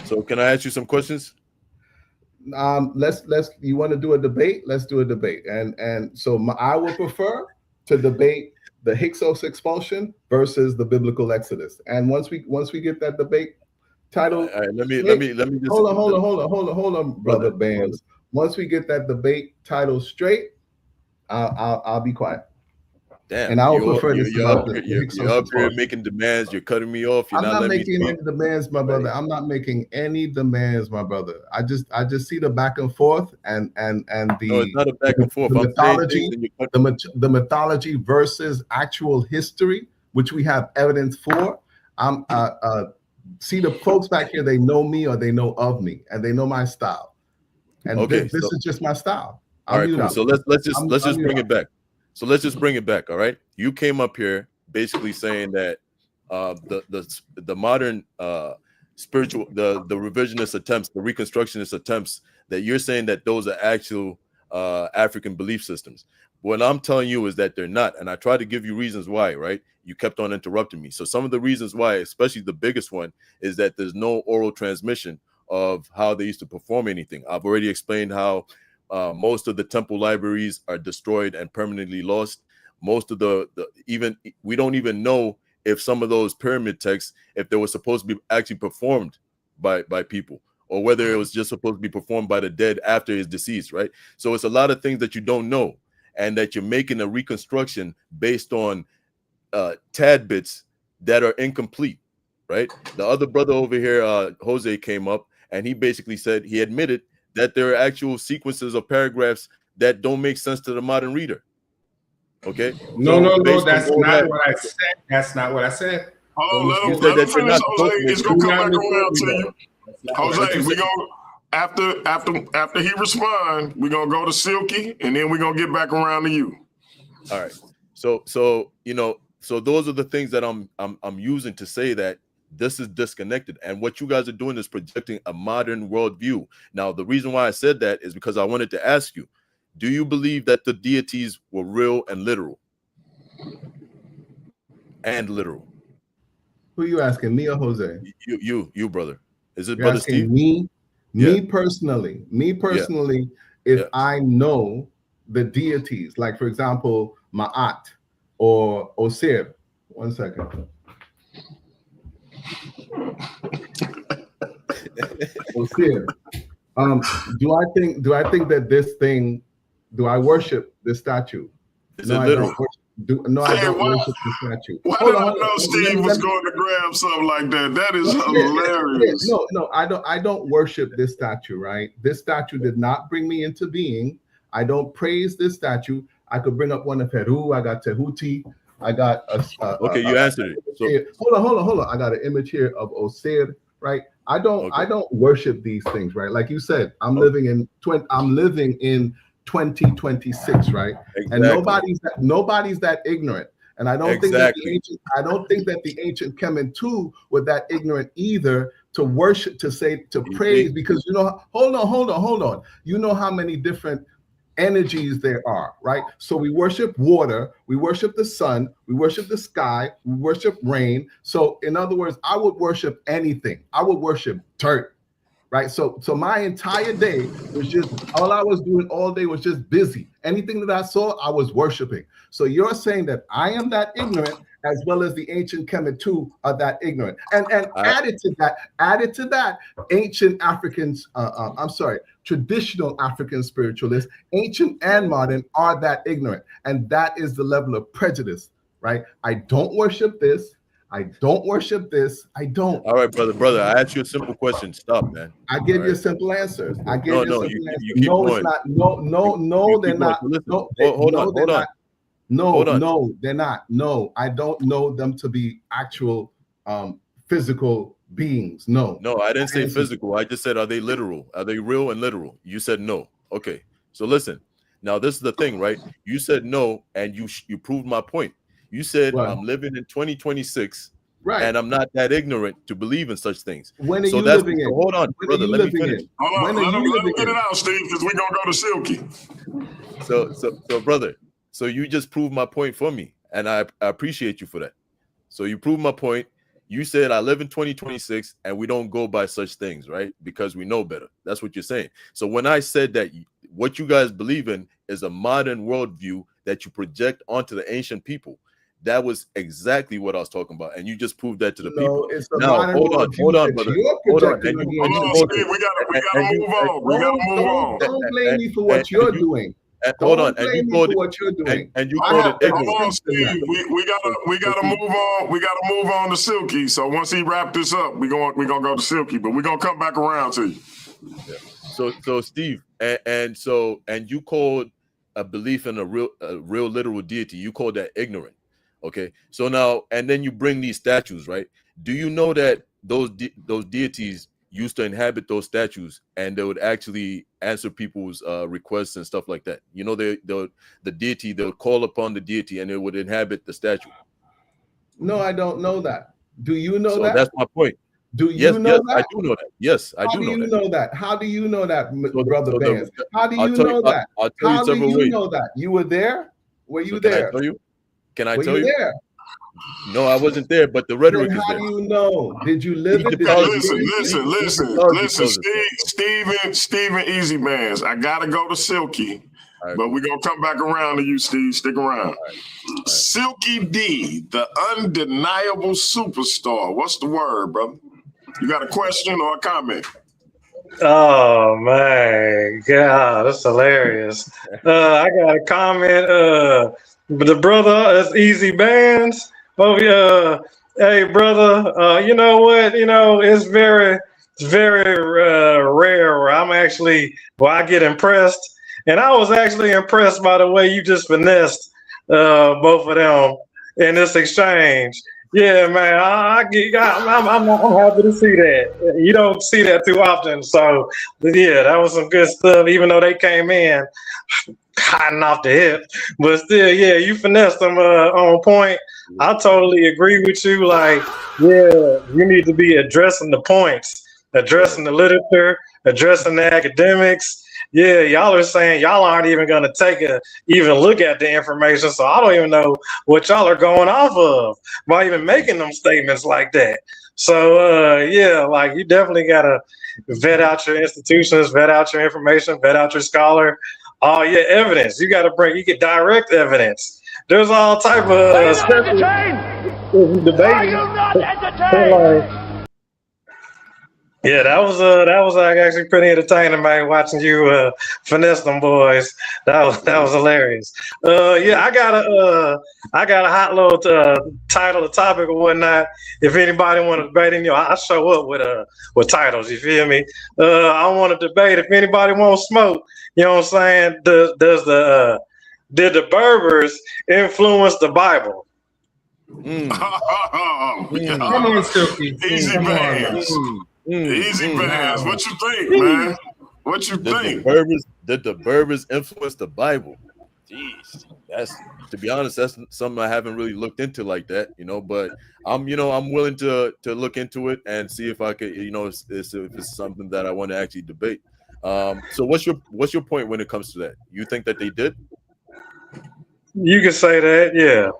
So can I ask you some questions? Let's. You want to do a debate? Let's do a debate. And so I would prefer to debate the Hyksos expulsion versus the biblical Exodus. And once we get that debate title, all right, let me just hold on, brother Bandz. Once we get that debate title straight, I'll be quiet. Damn, and I would prefer this. You're up here making demands. You're cutting me off. I'm not making any demands, my brother. I'm not making any demands, my brother. I just see the back and forth and the. No, it's not a back and forth. The mythology versus actual history, which we have evidence for. See the folks back here. They know me or they know of me, and they know my style. And this is just my style. All right, cool. So let's just bring it back. So let's just bring it back. All right. You came up here basically saying that the modern spiritual, the revisionist attempts, the reconstructionist attempts, that you're saying that those are actual African belief systems. What I'm telling you is that they're not. And I tried to give you reasons why, right? You kept on interrupting me. So some of the reasons why, especially the biggest one, is that there's no oral transmission of how they used to perform anything. I've already explained how most of the temple libraries are destroyed and permanently lost. Most of we don't even know if some of those pyramid texts, if they were supposed to be actually performed by people, or whether it was just supposed to be performed by the dead after his decease, right? So it's a lot of things that you don't know, and that you're making a reconstruction based on tad bits that are incomplete, right? The other brother over here, Jose, came up and he basically said, he admitted that there are actual sequences of paragraphs that don't make sense to the modern reader. Okay. No, that's not what I said. That's not what I said. Oh, let me finish, Jose. It's gonna come back around to you. Jose, we gonna after he respond, we're gonna go to Silky and then we're gonna get back around to you. All right. So those are the things that I'm using to say that this is disconnected, and what you guys are doing is projecting a modern worldview. Now, the reason why I said that is because I wanted to ask you, do you believe that the deities were real and literal? Who are you asking, me or Jose? You, brother. Is it You're brother asking Steve? Me personally, if I know the deities, like for example, Ma'at or Osir. One second. Osir. Do I think that this thing? Do I worship this statue? Is it literal? I don't worship the statue. Why did I know Steve was going to grab something like that? That is hilarious. No, I don't worship this statue, right? This statue did not bring me into being. I don't praise this statue. I could bring up one of Peru. I got Tehuti. I got you answered it. So hold on. I got an image here of Osir, right? I don't worship these things, right? Like you said, I'm living in 2026, right? Exactly. And nobody's that ignorant. And I don't think that the ancient Kemet too were that ignorant either to worship, to praise, because hold on. You know how many different energies there are, right? So we worship water, we worship the sun, we worship the sky, we worship rain. So in other words, I would worship anything. I would worship dirt, right? So my entire day was just, all I was doing all day was just busy. Anything that I saw, I was worshiping. So you're saying that I am that ignorant as well as the ancient Kemet too are that ignorant. And added to that, ancient Africans, traditional African spiritualists, ancient and modern, are that ignorant. And that is the level of prejudice, right? I don't worship this. I don't worship this. I don't. All right, brother. I asked you a simple question. Stop, man. I give you a simple answer. I give you a simple answer. You keep no, going. it's not. No, they're not. No, hold on. No, they're not. No, I don't know them to be actual physical beings. No, I didn't say physical. I just said, are they literal? Are they real and literal? You said no. Okay, so listen. Now this is the thing, right? You said no, and you proved my point. You said I'm living in 2026, right? And I'm not that ignorant to believe in such things. When are you living in? Hold on, brother. Let me finish. Hold on, let him get it out, Steve, because we're gonna go to Silky. So, brother. So you just proved my point for me, and I appreciate you for that. So you proved my point. You said I live in 2026, and we don't go by such things, right? Because we know better. That's what you're saying. So when I said that what you guys believe in is a modern worldview that you project onto the ancient people, that was exactly what I was talking about, and you just proved that to the people. It's the now, modern hold on, brother. Hold on, Steve, we gotta move on. Don't blame me for what you're doing. Hold on, and you called it what you're doing. and you called it ignorant. Hold on, Steve. We gotta move on. We gotta move on to Silky. So once he wrapped this up, we're gonna go to Silky, but we're gonna come back around to you. Yeah. So Steve, and you called a belief in a real literal deity, you call that ignorant. Okay, so now, and then you bring these statues, right? Do you know that those deities used to inhabit those statues, and they would actually answer people's requests and stuff like that? You know, the deity, they'll call upon the deity, and it would inhabit the statue. No, I don't know that. Do you know that? That's my point. Do you know that? I do know that. Yes, I do know that. How do you know that? How do you know that, Brother Bandz? How do you I'll know that? I'll tell you several ways. How do you know that? You were there? Were you there? Can I tell you? There? No, I wasn't there, but the rhetoric is there. How do you know? Did you live it? Listen, Steven Easy Bandz. I gotta go to Silky, but we're gonna come back around to you, Steve. Stick around. All right. Silky D, the undeniable superstar. What's the word, brother? You got a question or a comment? Oh my God, that's hilarious. I got a comment. The brother is Easy Bandz. Oh, hey brother, you know what? You know, it's very rare where I get impressed. And I was actually impressed by the way you just finessed both of them in this exchange. Yeah, man, I'm happy to see that. You don't see that too often. So, yeah, that was some good stuff, even though they came in hiding off the hip. But still, yeah, you finessed them on point. I totally agree with you. Like, yeah, you need to be addressing the points, addressing the literature, addressing the academics. Yeah, y'all are saying y'all aren't even going to even look at the information. So I don't even know what y'all are going off of by even making them statements like that. So, yeah, like you definitely got to vet out your institutions, vet out your information, vet out your scholar. Oh, yeah, evidence. You got to you get direct evidence. There's all type of Are you not entertained? Yeah, that was actually pretty entertaining, man. Watching you finesse them boys, that was hilarious. Yeah, I got a hot little title, a topic or whatnot. If anybody want to debate, I show up with titles. You feel me? I want to debate. If anybody wants smoke, you know what I'm saying? Did the Berbers influence the Bible? Come on, Silky. Easy Bandz. Easy Bandz. What you think, man? What you think? Did the Berbers influence the Bible? Jeez, to be honest, that's something I haven't really looked into like that, but I'm willing to look into it and see if I could, if it's something that I want to actually debate. So what's your point when it comes to that? You think that they did? You can say that, yeah.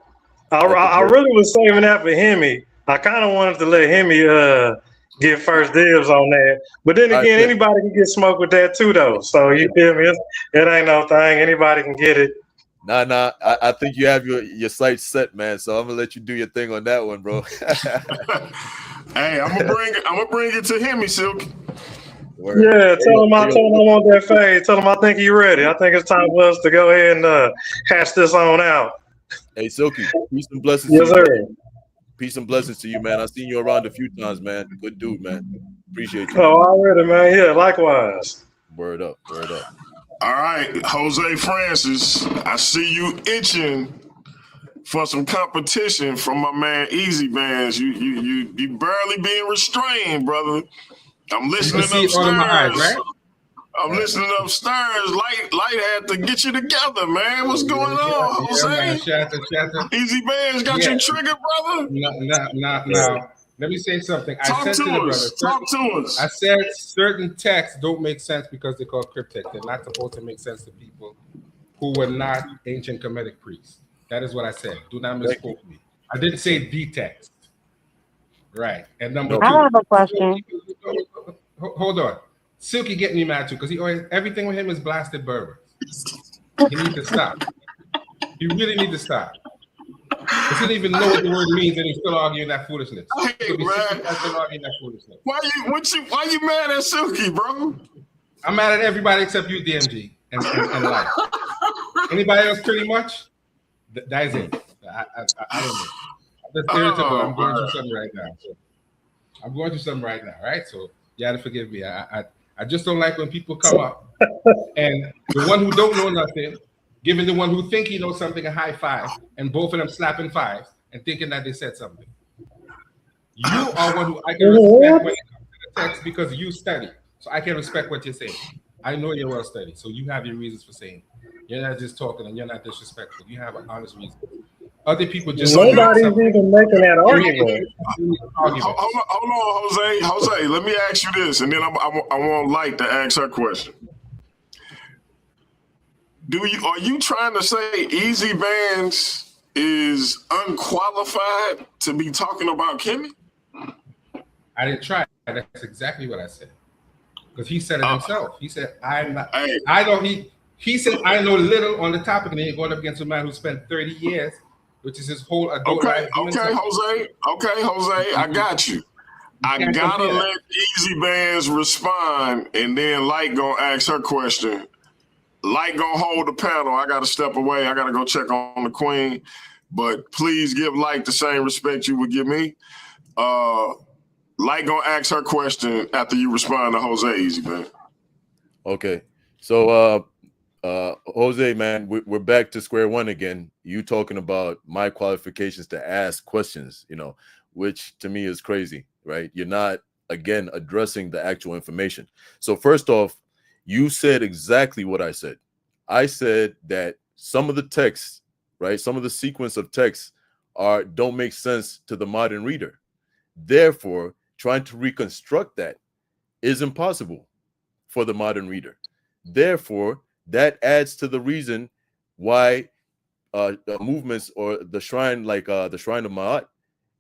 I really was saving that for Hemi. I kind of wanted to let Hemi get first dibs on that. But then again, anybody can get smoked with that too, though. So you feel me? It ain't no thing. Anybody can get it. Nah. I think you have your sights set, man. So I'm gonna let you do your thing on that one, bro. Hey, I'm gonna bring it to him, Silky. Yeah, tell him I want that fade. Tell him I think he's ready. I think it's time for us to go ahead and hash this on out. Hey, Silky, peace and blessings Yes, to you. sir. Peace and blessings to you, man. I've seen you around a few times, man. Good dude, man. Appreciate you. Oh, already, man. Yeah, likewise. Word up. All right, Jose Francis, I see you itching for some competition from my man Easy Bandz. You barely being restrained, brother. I'm listening upstairs. I'm listening upstairs. Light had to get you together, man. What's going on, Jose? Easy Bandz got you triggered, brother. No. Let me say something. Talk to us. I said certain texts don't make sense because they're called cryptic. They're not supposed to make sense to people who were not ancient Kemetic priests. That is what I said. Do not misquote me. I didn't say the text. Right. And number two. I have a question. Hold on. Silky getting me mad too because he always everything with him is blasted Berber. He needs to stop. You really need to stop. He doesn't even know what the word means, and he's still arguing that foolishness. Hey, man. Why you mad at Silky, bro? I'm mad at everybody except you, DMG, and Light. Anybody else, pretty much? That is it. I don't know. I'm just irritable. I'm going through something right now. Right? So you got to forgive me. I just don't like when people come up and the one who don't know nothing, giving the one who think he knows something a high five, and both of them slapping fives and thinking that they said something. You are one who I can respect when it comes to the text because you study. So I can respect what you're saying. I know you're well studied, so you have your reasons for saying it. You're not just talking and you're not disrespectful. You have an honest reason. Other people just nobody's even making that argument. Hold on, Jose. Let me ask you this, and then I want Light to ask her question. Are you trying to say Easy Bandz is unqualified to be talking about Kimmy? I didn't try. That's exactly what I said. Because he said it himself. He said, I'm not. Hey. He said, I know little on the topic, and then you're going up against a man who spent 30 years, which is his whole adult life. Okay, Jose, I got you. I gotta let Easy Bandz respond, and then Light gonna ask her question. Light gonna hold the panel. I gotta step away. I gotta go check on the queen. But please give Light the same respect you would give me. Light gonna ask her question after you respond to Jose, Easy Bandz. Okay. So Jose, man, we're back to square one again. You talking about my qualifications to ask questions, which to me is crazy, right? You're not, again, addressing the actual information. So first off, you said exactly what I said. I said that some of the texts, right, some of the sequence of texts don't make sense to the modern reader. Therefore, trying to reconstruct that is impossible for the modern reader. Therefore, that adds to the reason why the movements or the shrine, like the Shrine of Ma'at,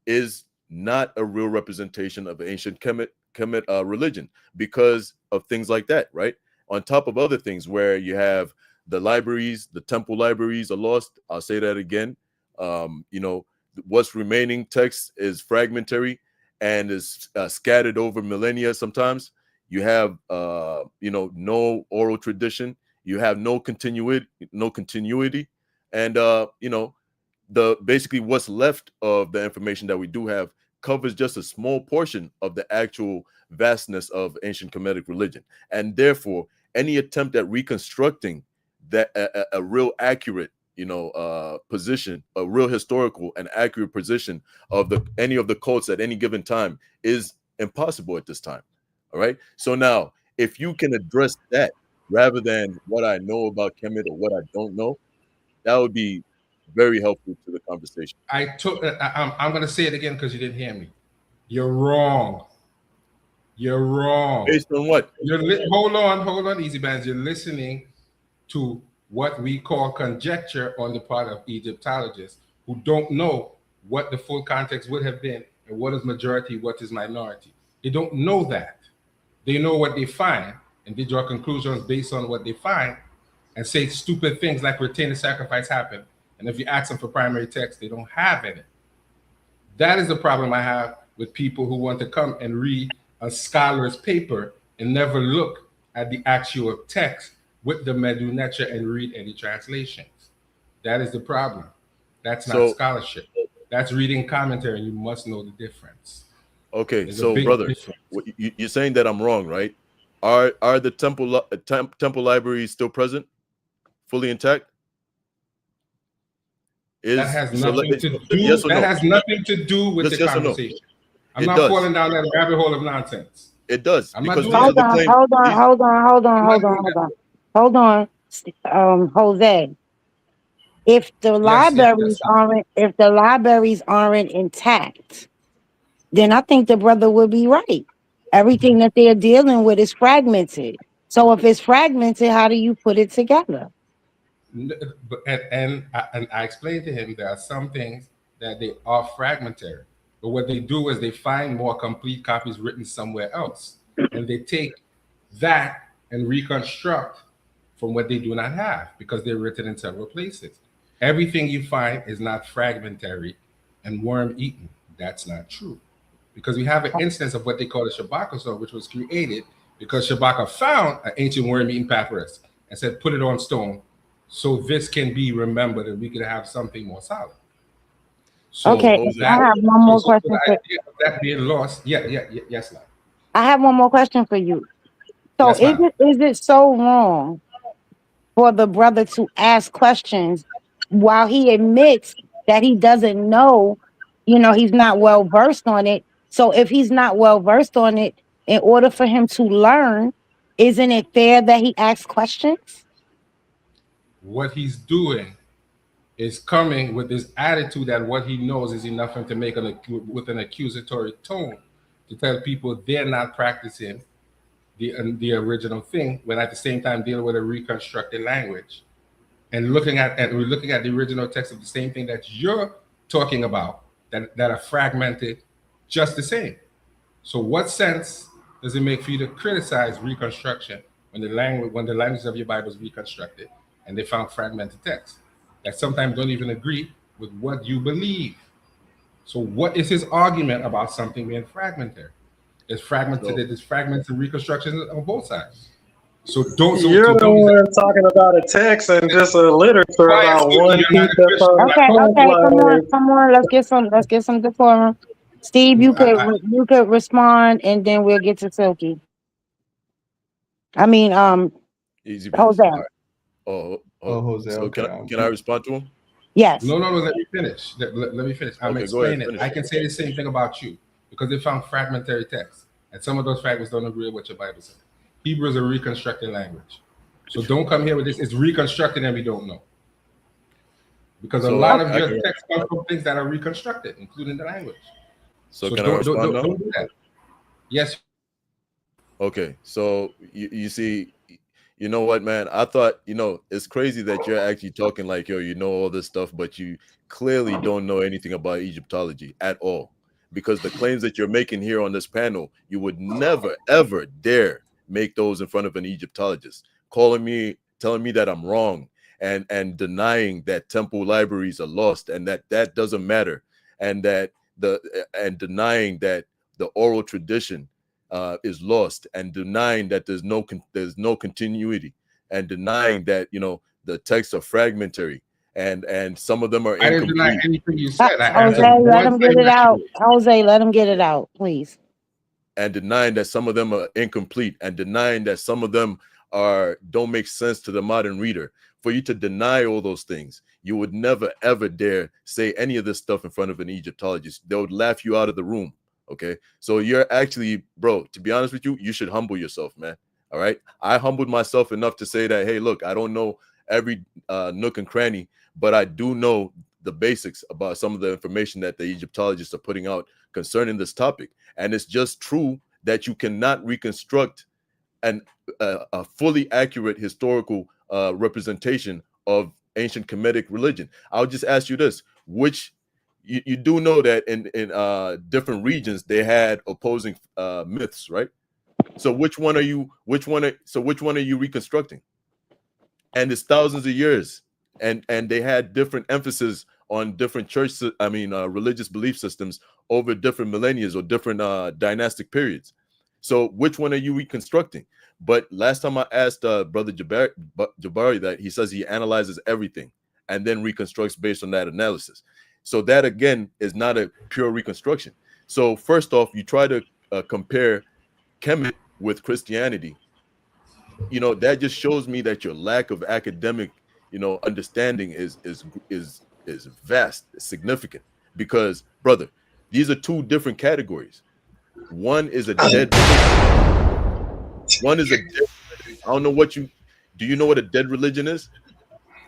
is not a real representation of ancient Kemet religion because of things like that, right? On top of other things where you have the libraries, the temple libraries are lost. I'll say that again. What's remaining text is fragmentary and is scattered over millennia sometimes. You have, no oral tradition. You have no continuity, and basically what's left of the information that we do have covers just a small portion of the actual vastness of ancient Kemetic religion, and therefore any attempt at reconstructing that a real accurate, position, a real historical and accurate position of any of the cults at any given time is impossible at this time. All right. So now, if you can address that rather than what I know about Kemet or what I don't know, that would be very helpful to the conversation. I'm going to say it again because you didn't hear me. You're wrong. You're wrong. Based on what? Hold on, Easy Bandz. You're listening to what we call conjecture on the part of Egyptologists who don't know what the full context would have been and what is majority, what is minority. They don't know that. They know what they find, and they draw conclusions based on what they find, and say stupid things like retain the sacrifice happened. And if you ask them for primary text, they don't have any. That is the problem I have with people who want to come and read a scholar's paper and never look at the actual text with the Medu Neter and read any translations. That is the problem. That's not scholarship. That's reading commentary, and you must know the difference. Okay, There's so brother, you're saying that I'm wrong, right? Are the temple libraries still present, fully intact? That has nothing to do. Yes that has nothing to do with the conversation. I'm not falling down that rabbit hole of nonsense. It does. Because hold on, Jose. If the libraries aren't intact, then I think the brother would be right. Everything that they're dealing with is fragmented. So if it's fragmented, how do you put it together? And I explained to him there are some things that they are fragmentary, but what they do is they find more complete copies written somewhere else, and they take that and reconstruct from what they do not have because they're written in several places. Everything you find is not fragmentary and worm-eaten. That's not true, because we have an instance of what they call the Shabaka, which was created because Shabaka found an ancient worm-eaten papyrus and said, put it on stone so this can be remembered and we can have something more solid. So okay, I have one more question. The idea of that being lost, yes, ma'am. I have one more question for you. So yes, is it so wrong for the brother to ask questions while he admits that he doesn't know, he's not well versed on it? So if he's not well versed on it, in order for him to learn, isn't it fair that he asks questions? What he's doing is coming with this attitude that what he knows is enough for him to make with an accusatory tone to tell people they're not practicing the original thing, when at the same time dealing with a reconstructed language and looking at the original text of the same thing that you're talking about that are fragmented just the same. So what sense does it make for you to criticize reconstruction when the language of your Bible is reconstructed and they found fragmented text that sometimes don't even agree with what you believe? So what is his argument about something being fragmentary? It's fragmented. There's fragments and reconstructions on both sides. So you're the one talking about a text and just a literature about one piece of okay, come on, let's get some decorum. Steve, you could respond, and then we'll get to Silky. I mean, Easy. Jose. Right. Jose. So can I respond to him? Yes. No. Let me finish. Let me finish. I'm explaining it. I can say the same thing about you because they found fragmentary text, and some of those fragments don't agree with what your Bible says. Hebrew is a reconstructed language, so don't come here with this. It's reconstructed, and we don't know because a lot of your text comes from things that are reconstructed, including the language. So can I respond now? Don't do that. Yes. Okay. So you see. You know what, man? I thought, it's crazy that you're actually talking like, yo, you know all this stuff, but you clearly don't know anything about Egyptology at all. Because the claims that you're making here on this panel, you would never, ever dare make those in front of an Egyptologist. Telling me that I'm wrong and denying that temple libraries are lost and that doesn't matter. And denying that the oral tradition is lost, and denying that there's no continuity, and denying that the texts are fragmentary and some of them are incomplete. I didn't deny anything you said. Jose, let him get it out. Jose, let him get it out, please. And denying that some of them are incomplete, and denying that some of them don't make sense to the modern reader. For you to deny all those things, you would never ever dare say any of this stuff in front of an Egyptologist. They would laugh you out of the room. Okay, so you're actually, bro, to be honest with you, you should humble yourself, man. All right, I humbled myself enough to say that, hey, look, I don't know every nook and cranny, but I do know the basics about some of the information that the Egyptologists are putting out concerning this topic. And it's just true that you cannot reconstruct a fully accurate historical representation of ancient Kemetic religion. I'll just ask you this, which you do know that in different regions they had opposing myths, right? So which one are you reconstructing? and it's thousands of years, and they had different emphasis on different religious belief systems over different millennia or different dynastic periods. So which one are you reconstructing? But last time I asked Brother Jabari that, he says he analyzes everything and then reconstructs based on that analysis. So that, again, is not a pure reconstruction. So first off, you try to compare Kemet with Christianity. That just shows me that your lack of academic, understanding is vast, significant. Because, brother, these are two different categories. One is a dead religion. One is a dead religion. I don't know do you know what a dead religion is?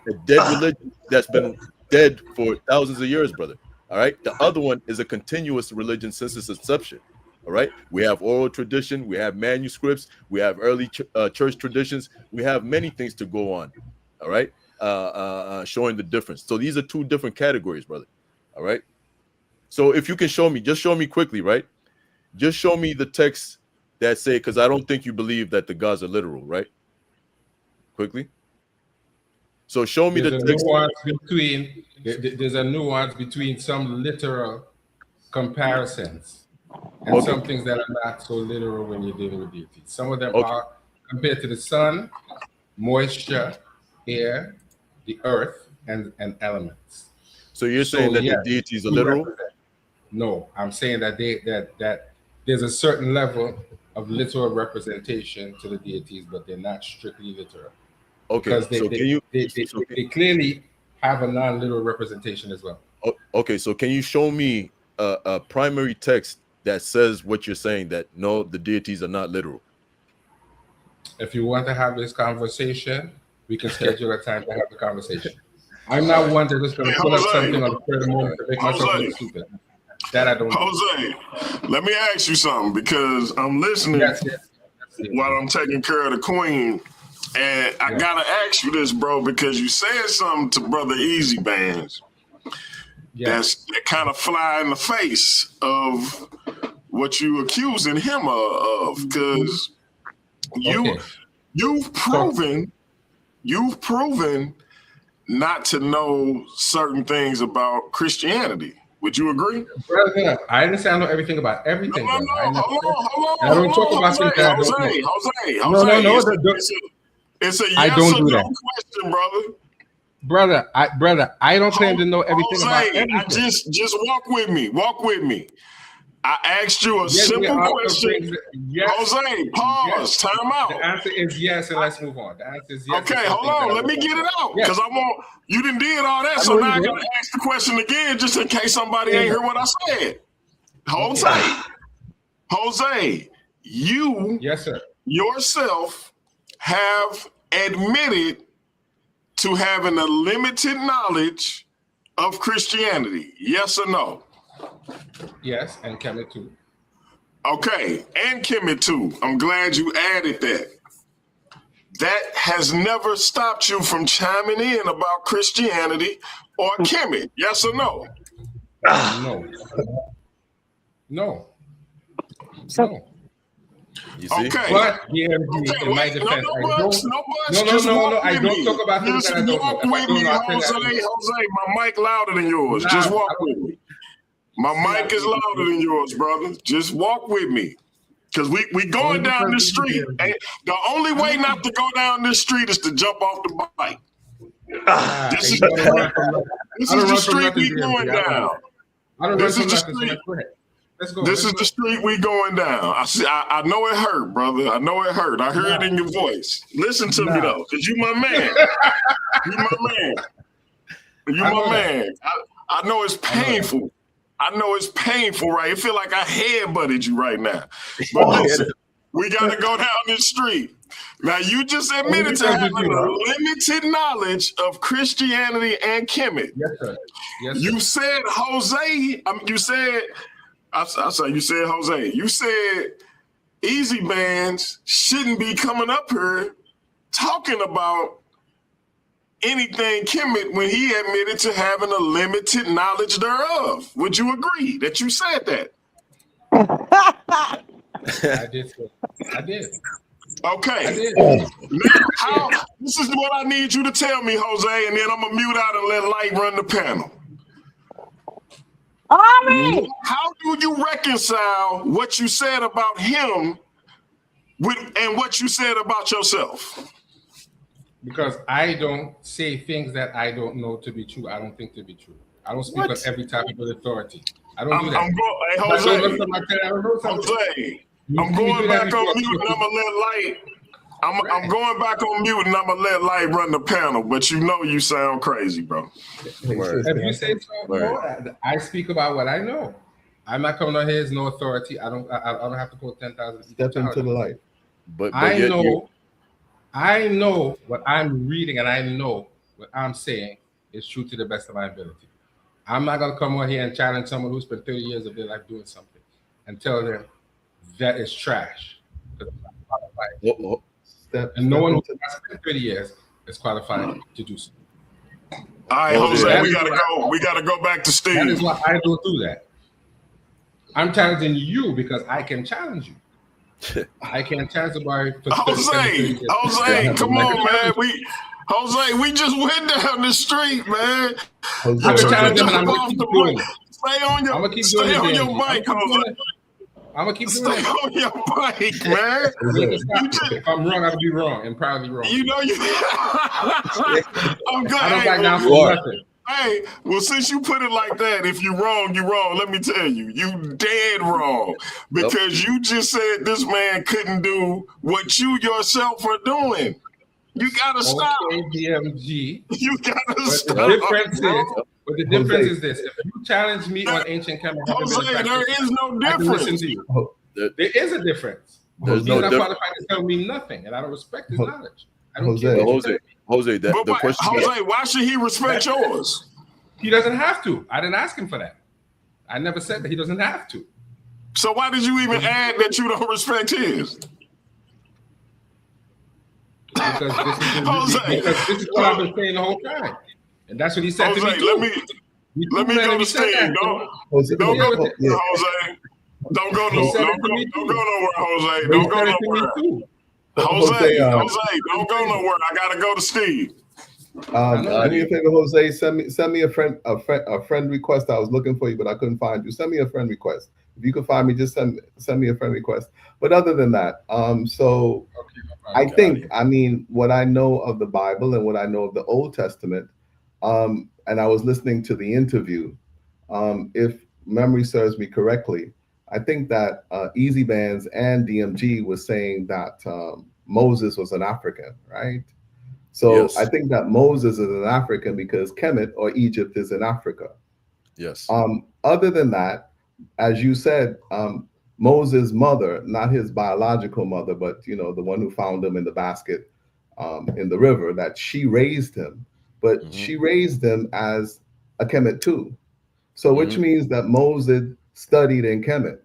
A dead religion that's been dead for thousands of years, brother. All right. The other one is a continuous religion since its inception. All right. We have oral tradition. We have manuscripts. We have early church traditions. We have many things to go on. All right. Showing the difference. So these are two different categories, brother. All right. So if you can just show me quickly, right? Just show me the text that say, because I don't think you believe that the gods are literal, right? Quickly. So show me the text. There's a nuance between some literal comparisons and some things that are not so literal when you're dealing with deities. Some of them are compared to the sun, moisture, air, the earth, and elements. So you're saying that the deities are literal? No, I'm saying that that there's a certain level of literal representation to the deities, but they're not strictly literal. Okay, because they clearly have a non-literal representation as well. Okay, so can you show me a primary text that says what you're saying, that no, the deities are not literal? If you want to have this conversation, we can schedule a time to have the conversation. I'm not one that's just going to pull up something on the third moment to make myself look stupid. That I don't know. Jose, let me ask you something, because I'm listening while I'm taking care of the queen. And I gotta ask you this, bro, because you said something to Brother Easy Bandz that kind of fly in the face of what you accusing him of, because you've proven not to know certain things about Christianity. Would you agree? Brother, I didn't say I know everything about everything. No, hold on. I don't talk about things that I don't know. No. It's a yes or no question, brother. Brother, I don't claim to know everything about everything. Just walk with me. Walk with me. I asked you a simple question. Jose, pause. Time out. The answer is yes, and let's move on. The answer is yes. Okay, hold on. Let me get it out, because I want you didn't did all that, so now I gotta ask the question again, just in case somebody ain't heard what I said. Jose, you yourself have admitted to having a limited knowledge of Christianity. Yes or no? Yes, and Kemet too. Okay, and Kemet too. I'm glad you added that. That has never stopped you from chiming in about Christianity or Kemet. Yes or no? No. You see? Okay. But in my defense, I don't talk about things that I don't know. Walk with me, Jose. My mic louder than yours. Just walk with me. My mic is louder than yours, brother. Just walk with me. Because we going down the street. And the only way not to go down this street is to jump off the bike. This is the street we going down. This is the street. This is the street we going down. I know it hurt, brother. I know it hurt. I heard it in your voice. Listen to me though, because you my man. You my man. I know it's painful. I know it's painful, right? It feel like I headbutted you right now. But listen, we got to go down this street. Now, you just admitted to having a limited knowledge of Christianity and Kemet. Yes, sir. You said Jose. You said Jose. You said Easy Bandz shouldn't be coming up here talking about anything Kemet when he admitted to having a limited knowledge thereof. Would you agree that you said that? I did. Okay. Now, this is what I need you to tell me, Jose, and then I'm gonna mute out and let Light run the panel. Ari! How do you reconcile what you said about him and what you said about yourself? Because I don't say things that I don't know to be true. I don't think to be true. I don't speak on every topic with authority. I don't do that. Jose, I'm going back on mute and I'm gonna let Light. I'm going back on mute and I'm gonna let Light run the panel. But you know you sound crazy, bro. If you say so, I speak about what I know. I'm not coming on here as no authority. I don't have to quote 10,000. Step into the light. But I know what I'm reading and I know what I'm saying is true to the best of my ability. I'm not gonna come on here and challenge someone who spent 30 years of their life doing something and tell them that is trash. And no one who has spent 30 years is qualified to do so. All right, Jose, we gotta go. We gotta go back to Steve. That is why I don't do that. I'm challenging you because I can challenge you. I can't challenge somebody. Jose, come on, man. We just went down the street, man. I'm gonna keep doing it. Stay on your mic, Jose. I'm gonna keep doing Stay on your mic, man. If I'm wrong, I'll be wrong and probably wrong. You know you. I'm good. I don't back down for nothing. Hey, well, since you put it like that, if you're wrong, you're wrong. Let me tell you, you dead wrong. Because you just said this man couldn't do what you yourself are doing. You gotta stop. DMG. You gotta stop. The difference is this: if you challenge me on ancient chemistry, there is no difference. Listen to you. There is a difference. He's not qualified to tell me nothing, and I don't respect his knowledge. I don't care. Jose, the question. Jose, why should he respect yours? He doesn't have to. I didn't ask him for that. I never said that he doesn't have to. So why did you even add that you don't respect his? Because this is what I've been saying the whole time, and that's what he said to me too. Let me go to Steve. Don't go nowhere, Jose. Don't go nowhere, Jose. Don't go nowhere. Jose, don't go nowhere. I gotta go to Steve. Do me a favor, Jose. Send me a friend request. I was looking for you, but I couldn't find you. Send me a friend request. If you can find me, just send me a friend request. But other than that, I think, what I know of the Bible and what I know of the Old Testament, and I was listening to the interview, if memory serves me correctly, I think that Easy Bandz and DMG was saying that Moses was an African, right? So yes. I think that Moses is an African because Kemet or Egypt is in Africa. Yes. Other than that, as you said, Moses' mother, not his biological mother, but the one who found him in the basket in the river, that she raised him, but she raised him as a Kemet too. So which means that Moses studied in Kemet,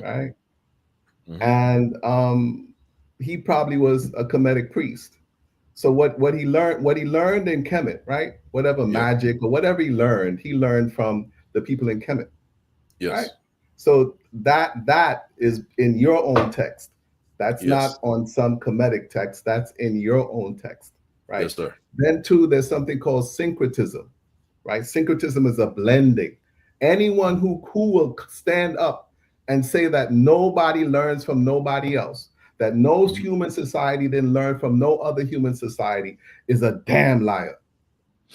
right? And he probably was a Kemetic priest. So what he learned in Kemet, right? Whatever magic or whatever he learned from the people in Kemet. Yes. Right? So that is in your own text. That's not on some Kemetic text. That's in your own text, right? Yes, sir. Then too, there's something called syncretism, right? Syncretism is a blending. Anyone who will stand up and say that nobody learns from nobody else, that no human society didn't learn from no other human society, is a damn liar,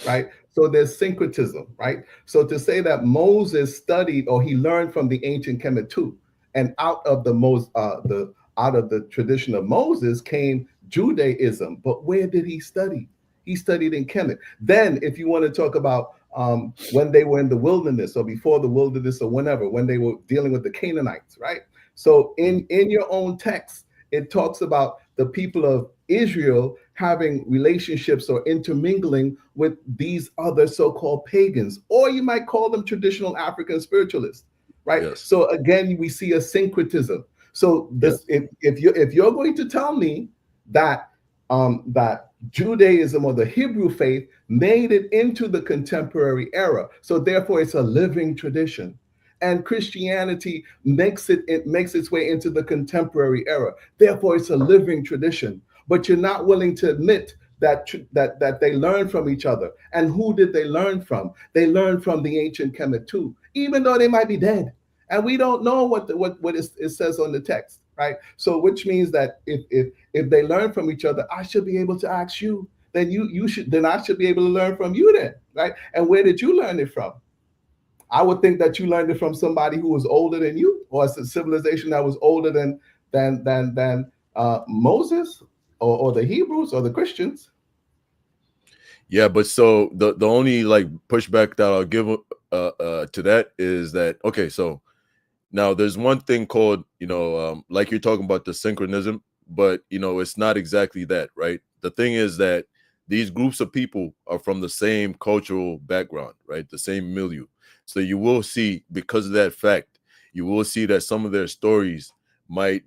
right? So there's syncretism, right? So to say that Moses studied or he learned from the ancient Kemet too, and out of the tradition of Moses came Judaism. But where did he study? He studied in Kemet. Then, if you want to talk about when they were in the wilderness or before the wilderness or whenever, when they were dealing with the Canaanites, right? So in your own text, it talks about the people of Israel having relationships or intermingling with these other so-called pagans, or you might call them traditional African spiritualists, right? Yes. So again, we see a syncretism. So this, if you're going to tell me that that Judaism or the Hebrew faith made it into the contemporary era, so therefore it's a living tradition, and Christianity makes its way into the contemporary era. Therefore, it's a living tradition. But you're not willing to admit that they learned from each other. And who did they learn from? They learned from the ancient Kemet too, even though they might be dead. And we don't know what it says on the text, right? So which means that if they learn from each other, I should be able to ask you. Then I should be able to learn from you then, right? And where did you learn it from? I would think that you learned it from somebody who was older than you, or it's a civilization that was older than Moses, or the Hebrews or the Christians. Yeah, but so the only like pushback that I'll give to that is that, okay, so now there's one thing called, like you're talking about the synchronism, but it's not exactly that, right? The thing is that these groups of people are from the same cultural background, right? The same milieu. So you will see, because of that fact, you will see that some of their stories might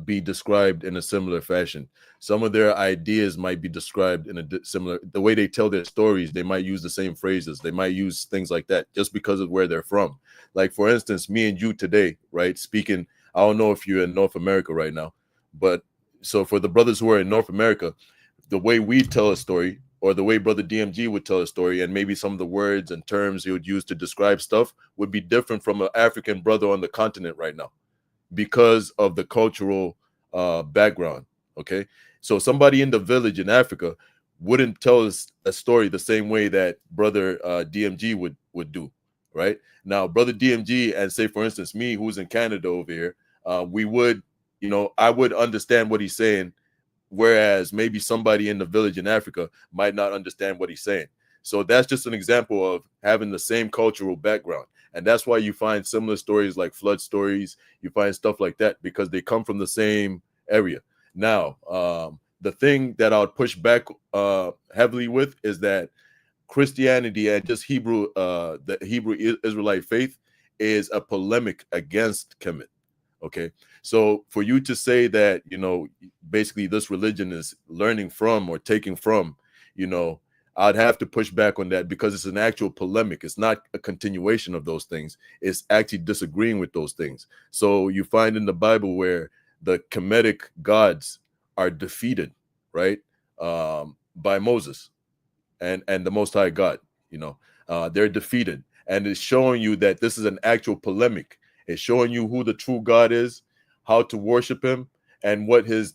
be described in a similar fashion. Some of their ideas might be described in a similar, the way they tell their stories, they might use the same phrases. They might use things like that just because of where they're from. Like, for instance, me and you today, right? Speaking, I don't know if you're in North America right now, but so for the brothers who are in North America, the way we tell a story, or the way Brother DMG would tell a story, and maybe some of the words and terms he would use to describe stuff would be different from an African brother on the continent right now, because of the cultural background. Okay, so somebody in the village in Africa wouldn't tell us a story the same way that Brother DMG would do, right? Now, Brother DMG, and say for instance me, who's in Canada over here, we would, I would understand what he's saying, whereas maybe somebody in the village in Africa might not understand what he's saying. So that's just an example of having the same cultural background. And that's why you find similar stories like flood stories. You find stuff like that because they come from the same area. Now, the thing that I would push back heavily with is that Christianity and just the Hebrew Israelite faith is a polemic against Kemet. Okay, so for you to say that, basically this religion is learning from or taking from, I'd have to push back on that, because it's an actual polemic. It's not a continuation of those things. It's actually disagreeing with those things. So you find in the Bible where the Kemetic gods are defeated, right, by Moses and the Most High God. They're defeated, and it's showing you that this is an actual polemic. It's showing you who the true God is, how to worship him, and what his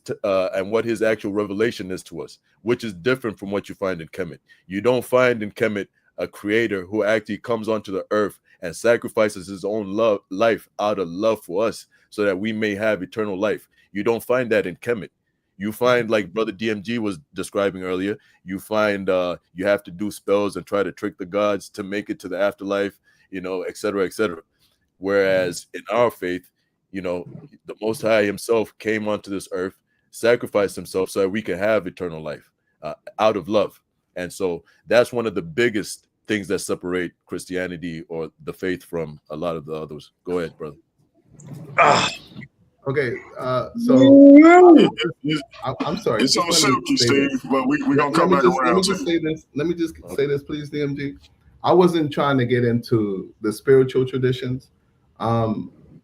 actual revelation is to us, which is different from what you find in Kemet. You don't find in Kemet a creator who actually comes onto the earth and sacrifices his own life out of love for us so that we may have eternal life. You don't find that in Kemet. You find, like Brother DMG was describing earlier, you find you have to do spells and try to trick the gods to make it to the afterlife, et cetera, et cetera. Whereas in our faith, the Most High himself came onto this earth, sacrificed himself so that we can have eternal life out of love. And so that's one of the biggest things that separate Christianity or the faith from a lot of the others. Go ahead, brother. Okay, so I'm sorry. It's on silky, Steve, but we're going to come back around. Let me just say this, please, DMG. I wasn't trying to get into the spiritual traditions.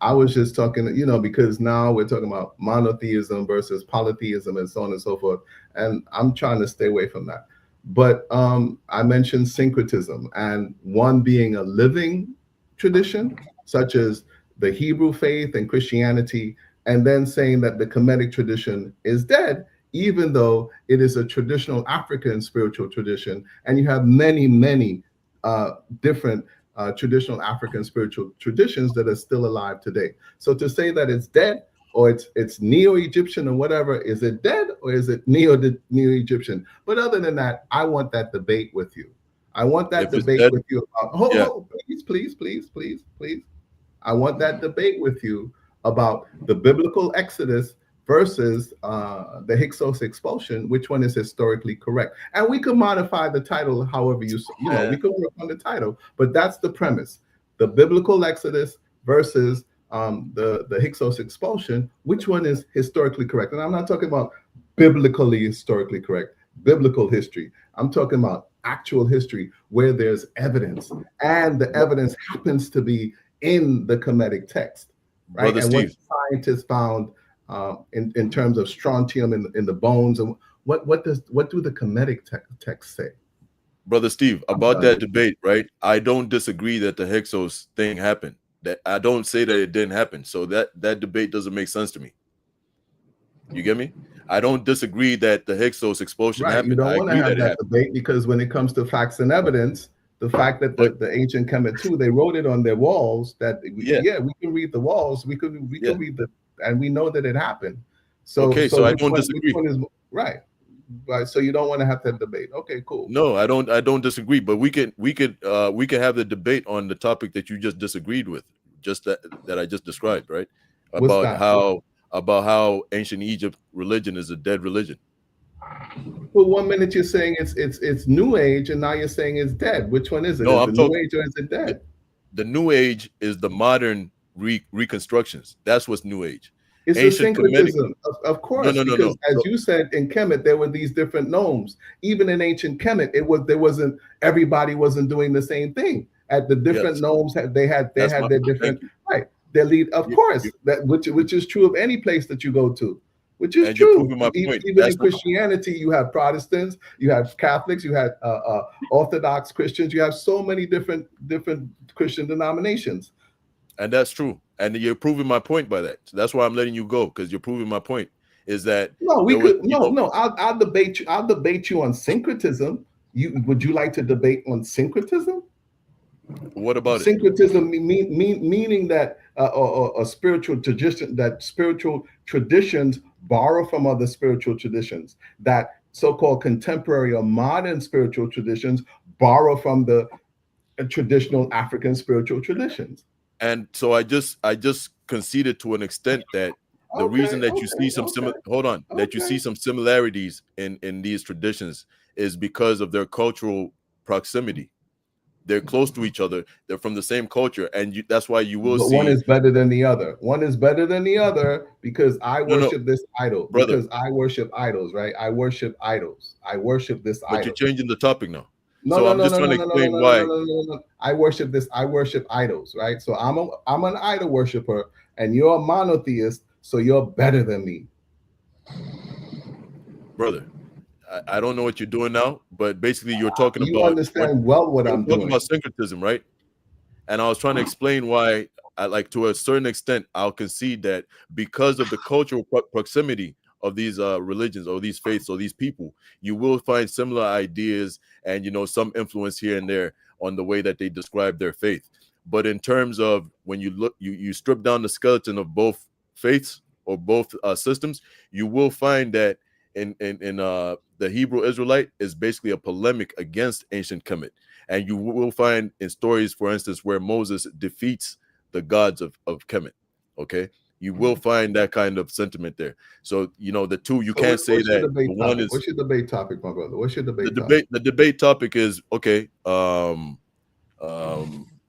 I was just talking, because now we're talking about monotheism versus polytheism and so on and so forth. And I'm trying to stay away from that. But I mentioned syncretism, and one being a living tradition, such as the Hebrew faith and Christianity, and then saying that the Kemetic tradition is dead, even though it is a traditional African spiritual tradition. And you have many, many different traditional African spiritual traditions that are still alive today. So to say that it's dead, or it's Neo-Egyptian or whatever, is it dead or is it Neo-Egyptian? But other than that, I want that debate with you. I want that debate with you about, please. I want that debate with you about the biblical Exodus versus the Hyksos expulsion. Which one is historically correct? And we could modify the title however we could work on the title, but that's the premise. The biblical Exodus versus the Hyksos expulsion. Which one is historically correct? And I'm not talking about biblically historically correct, biblical history. I'm talking about actual history where there's evidence, and the evidence happens to be in the Kemetic text, right? Brother And Steve. what scientists found in terms of strontium in the bones, and what do the Kemetic texts say? Brother Steve, about that debate, right? I don't disagree that the Hyksos thing happened. That I don't say that it didn't happen. So that debate doesn't make sense to me. You get me? I don't disagree that the Hyksos explosion Right. happened. You don't I want to agree have that it that happened. debate because when it comes to facts and evidence, the fact that the ancient Kemet too, they wrote it on their walls that we can read the walls, we can read the, and we know that it happened. So okay, so I don't disagree. Which one is right? Right. So you don't want to have that debate. Okay, cool. No, I don't disagree, but we could have the debate on the topic that you just disagreed with, just that I just described, right? About how ancient Egypt religion is a dead religion. Well, 1 minute you're saying it's New Age, and now you're saying it's dead. Which one is it? No, is I'm it talking New Age or is it dead? The New Age is the modern reconstructions. That's what's New Age. It's Ancient a syncretism, of course. No. Because as you said, in Kemet there were these different gnomes. Even in ancient Kemet, everybody wasn't doing the same thing. At the different gnomes, they had their different their lead. Of course, which is true of any place that you go to. Which is true. Even in Christianity, you have Protestants, you have Catholics, you have Orthodox Christians. You have so many different Christian denominations. And that's true. And you're proving my point by that. So that's why I'm letting you go, because you're proving my point. Is that I'll debate you. I'll debate you on syncretism. Would you like to debate on syncretism? What about syncretism? Meaning that a spiritual tradition, that spiritual traditions borrow from other spiritual traditions, that so-called contemporary or modern spiritual traditions borrow from the traditional African spiritual traditions. And so I just conceded to an extent that the reason that you see some you see some similarities in these traditions is because of their cultural proximity. They're close to each other. They're from the same culture, and that's why you will see one is better than the other. One is better than the other because I worship this idol. Brother. Because I worship idols, right? I worship idols. I worship this idol. But you're changing the topic now. I'm just trying to explain why. I worship this. I worship idols, right? So I'm an idol worshiper, and you're a monotheist, so you're better than me, brother. I don't know what you're doing now, but basically you're talking about. You understand well what I'm doing. Talking about syncretism, right? And I was trying to explain why, to a certain extent, I'll concede that because of the cultural proximity of these religions or these faiths or these people, you will find similar ideas and some influence here and there on the way that they describe their faith. But in terms of when you look, you strip down the skeleton of both faiths or both systems, you will find that in the Hebrew Israelite is basically a polemic against ancient Kemet. And you will find in stories, for instance, where Moses defeats the gods of Kemet. Okay, you will find that kind of sentiment there. So the two, you can't say that one is. What's your debate topic, my brother? What's your debate topic? The debate topic is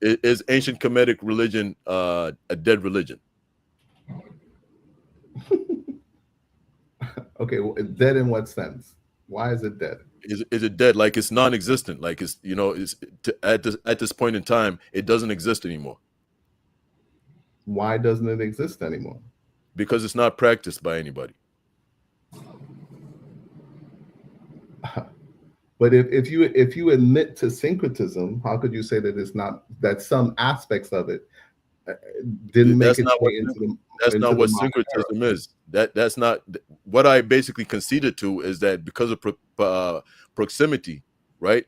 is ancient Kemetic religion a dead religion? Okay, dead in what sense? Why is it dead? Is it dead? Like it's non-existent. Like it's at this point in time, it doesn't exist anymore. Why doesn't it exist anymore? Because it's not practiced by anybody. But if you admit to syncretism, how could you say that it's not, that some aspects of it didn't make its way into the? That's not what syncretism is. That's not what I basically conceded to, is that because of proximity, right,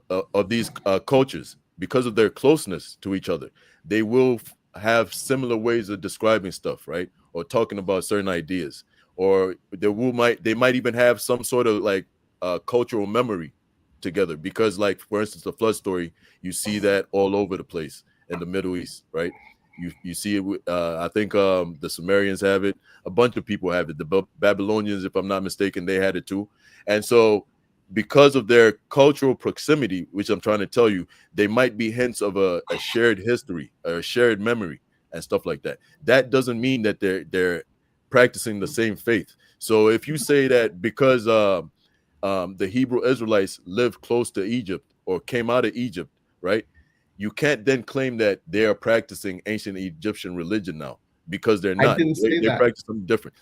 of these cultures, because of their closeness to each other, they will have similar ways of describing stuff, right, or talking about certain ideas, or they might even have some sort of like cultural memory together. Because, like, for instance, the flood story, you see that all over the place in the Middle East, right? You see it. I think the Sumerians have it. A bunch of people have it. The Babylonians, if I'm not mistaken, they had it too. And so, because of their cultural proximity, which I'm trying to tell you, they might be hints of a shared history, a shared memory, and stuff like that. That doesn't mean that they're practicing the same faith. So if you say that because the Hebrew Israelites lived close to Egypt or came out of Egypt, right, you can't then claim that they are practicing ancient Egyptian religion now, because they're not. I didn't say They that. practice something different.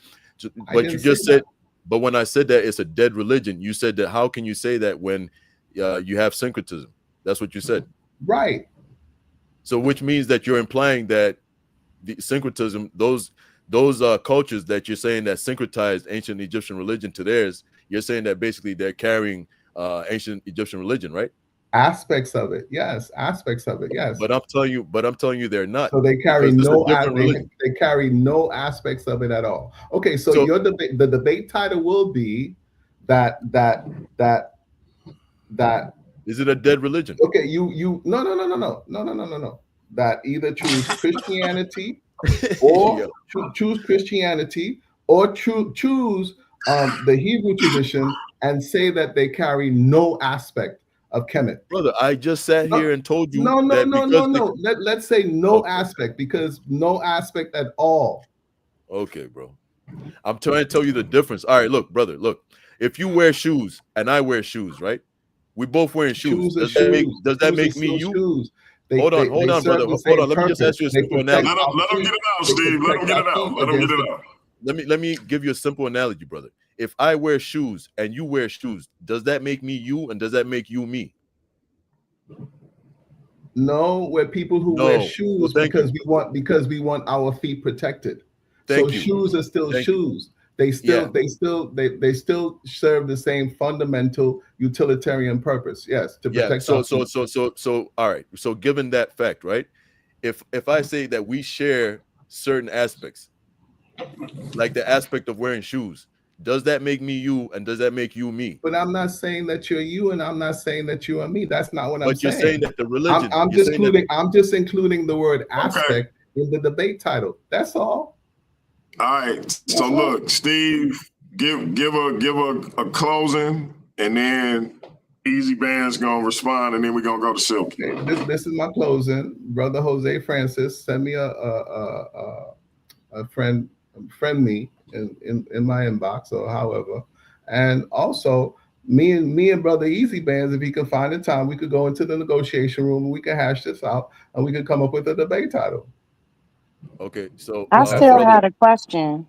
I But didn't you say just said, that. but when I said that it's a dead religion, you said that how can you say that when you have syncretism? That's what you said. Right. So which means that you're implying that the syncretism, those cultures that you're saying that syncretized ancient Egyptian religion to theirs, you're saying that basically they're carrying ancient Egyptian religion, right? Aspects of it, yes. Aspects of it, yes. But I'm telling you, they're not. So they carry because it's a no different religion. they carry no aspects of it at all. Okay, so So- your debate, the debate title will be that Is it a dead religion? okay, you no. That either choose Christianity or Yeah. choose Christianity or choose the Hebrew tradition and say that they carry no aspect of Kemet. Brother, I just sat here and told you No. that Let's say no Okay. aspect, because no aspect at all. Okay, bro. I'm trying to tell you the difference. All right, look, brother, look. If you wear shoes and I wear shoes, right? We both wearing shoes. Shoes are Does that make shoes. does that Shoes are make me still you? shoes. Hold on, they serve brother. the Hold same on. Let me just purpose. ask you a They simple protect analogy. Let him get it out, They Steve. Let him protect get it our out. feet Let him get against it out. Let me give you a simple analogy, brother. If I wear shoes and you wear shoes, does that make me you and does that make you me? No, we're people who No. wear Well, shoes thank because we want our feet protected. Thank So you. shoes are still Thank you. shoes. They still Yeah. they still serve the same fundamental utilitarian purpose. Yes, to Yeah. protect So our feet. all right. So given that fact, right? If I say that we share certain aspects, like the aspect of wearing shoes, does that make me you and does that make you me? But I'm not saying that you're you, and I'm not saying that you are me. That's not what I'm But you're saying. saying that the religion. I'm you're just saying that including. I'm just including the word Okay. aspect in the debate title. That's all. All right. So look, Steve, give a closing, and then Easy Band's gonna respond, and then we're gonna go to Silky. Okay, this is my closing. Brother Jose Francis, send me a friend me in my inbox or however. And also me and Brother Easy Bands, if he can find the time, we could go into the negotiation room and we can hash this out and we could come up with a debate title. Okay, so I still brother, had a question.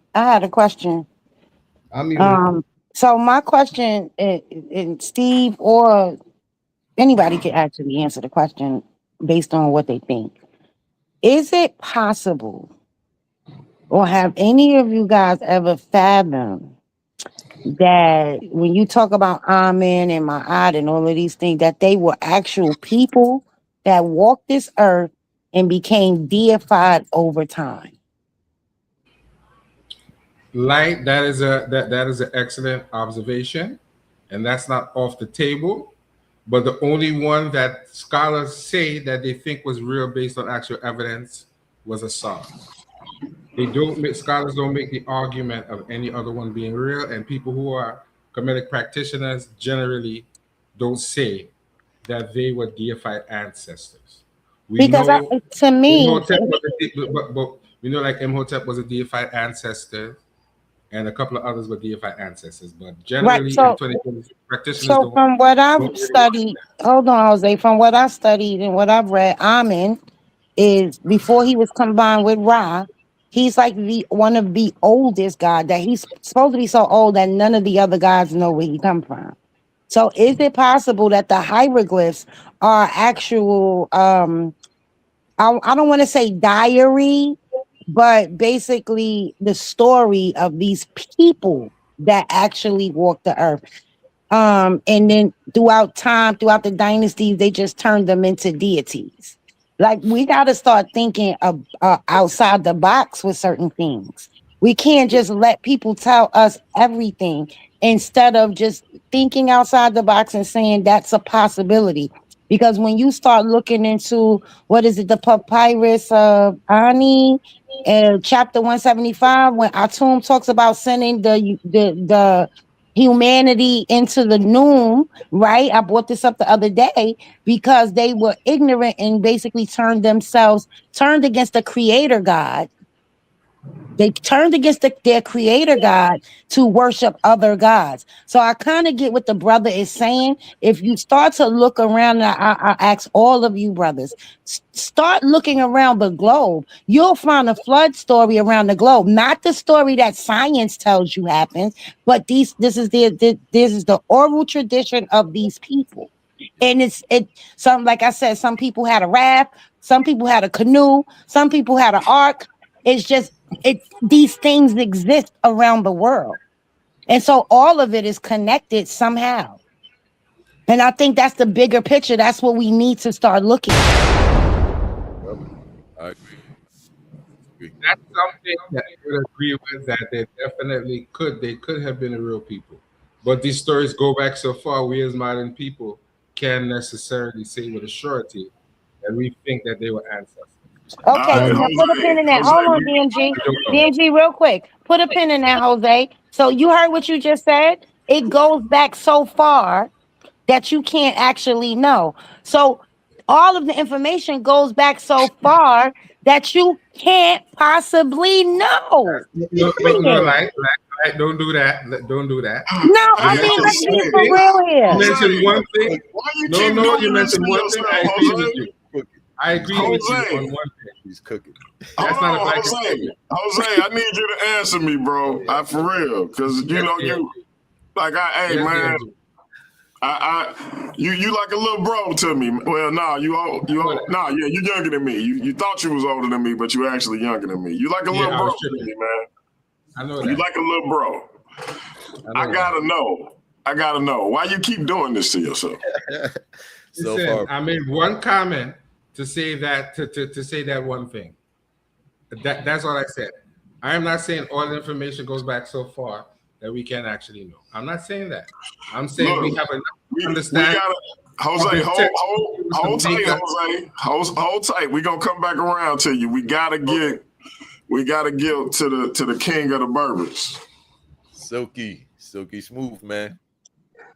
I'm muted. So my question, and Steve or anybody can actually answer the question based on what they think. Is it possible, or have any of you guys ever fathomed that when you talk about Amen and Ma'at and all of these things, that they were actual people that walked this earth and became deified over time? Light, that is an excellent observation, and that's not off the table. But the only one that scholars say that they think was real based on actual evidence was a song. Scholars don't make the argument of any other one being real, and people who are Kemetic practitioners generally don't say that they were deified ancestors. Because to me, Imhotep was but we know like Imhotep was a deified ancestor, and a couple of others were deified ancestors. But generally, so- in 2020, practitioners so don't. from what I've really studied, hold on, Jose, from what I studied and what I've read, Amen is before he was combined with Ra, he's like one of the oldest gods, that he's supposed to be so old that none of the other gods know where he come from. So is it possible that the hieroglyphs are actual I don't want to say diary, but basically the story of these people that actually walked the earth? And then throughout the dynasties, they just turned them into deities. Like, we got to start thinking of outside the box with certain things. We can't just let people tell us everything instead of just thinking outside the box and saying that's a possibility. Because when you start looking into the papyrus of Ani, chapter 175, when Atum talks about sending the humanity into the Noom, right? I brought this up the other day because they were ignorant and basically turned against the creator God They turned against their creator God to worship other gods. So I kind of get what the brother is saying. If you start to look around, I ask all of you brothers, start looking around the globe. You'll find a flood story around the globe, not the story that science tells you happens, but this is the oral tradition of these people. And some, like I said, some people had a raft, some people had a canoe, some people had an ark. It's just these things exist around the world. And so all of it is connected somehow. And I think that's the bigger picture. That's what we need to start looking at. I agree. That's something that I would agree with, that they definitely could. They could have been the real people. But these stories go back so far, we as modern people can't necessarily say with a surety that we think that they were ancestors. Okay, now put a pin in that. Hold on, DMG. DMG, real quick. Put a pin in that, Jose. So you heard what you just said? It goes back so far that you can't actually know. So all of the information goes back so far that you can't possibly know. No, don't do that. Don't do that. No, I mean, let's be for real here. You mentioned one thing. You mentioned one thing. I agree with you. I agree with you on one thing. He's cooking. That's not a blanket Jose, statement. Jose, I need you to answer me, bro. For real, because you know you like hey man. You like a little bro to me. Well, you're younger than me. You thought you was older than me, but you actually younger than me. You like a little bro to me, man. I know that. You like a little bro. I gotta know why you keep doing this to yourself. Listen, I made one comment to say that to say that one thing. That's all I said. I am not saying all the information goes back so far that we can't actually know. I'm not saying that. I'm saying we have enough to understand. Jose, hold tight, Jose. Hold tight. We're gonna come back around to you. We gotta get to the king of the Berbers. Silky smooth, man.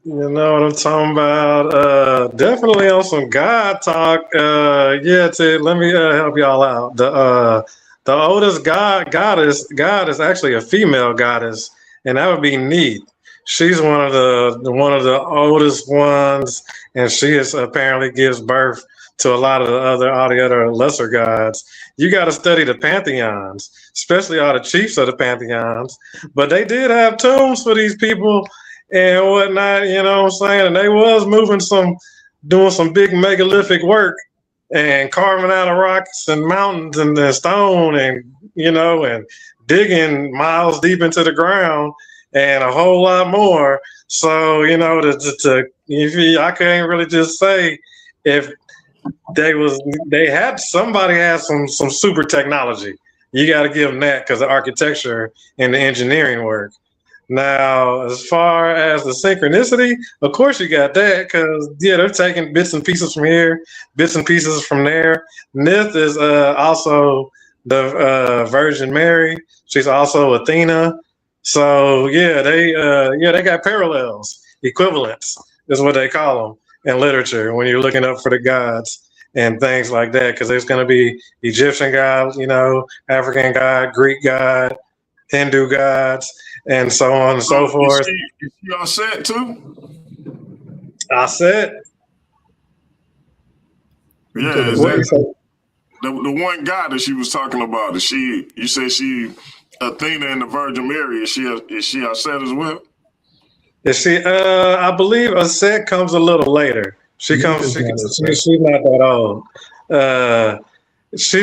You know what I'm talking about? Definitely on some God talk. Let me help y'all out. The oldest goddess actually a female goddess, and that would be Neith. She's one of the oldest ones, and she apparently gives birth to a lot of all the other lesser gods. You got to study the pantheons, especially all the chiefs of the pantheons. But they did have tombs for these people and whatnot, you know what I'm saying? And they was doing some big megalithic work and carving out of rocks and mountains and the stone and digging miles deep into the ground and a whole lot more. So, I can't really just say if somebody had some super technology. You got to give them that because the architecture and the engineering work. Now, as far as the synchronicity, of course you got that because, they're taking bits and pieces from here, bits and pieces from there. Neith is also the Virgin Mary. She's also Athena. So, they got parallels, equivalents is what they call them in literature when you're looking up for the gods and things like that because there's going to be Egyptian gods, African god, Greek god, Hindu gods, and so on and so forth. Is she all set too? I said. Yeah, the one god that she was talking about, you said she Athena and the Virgin Mary, is she all set as well? Is she I believe a set comes a little later. She's not that old. It's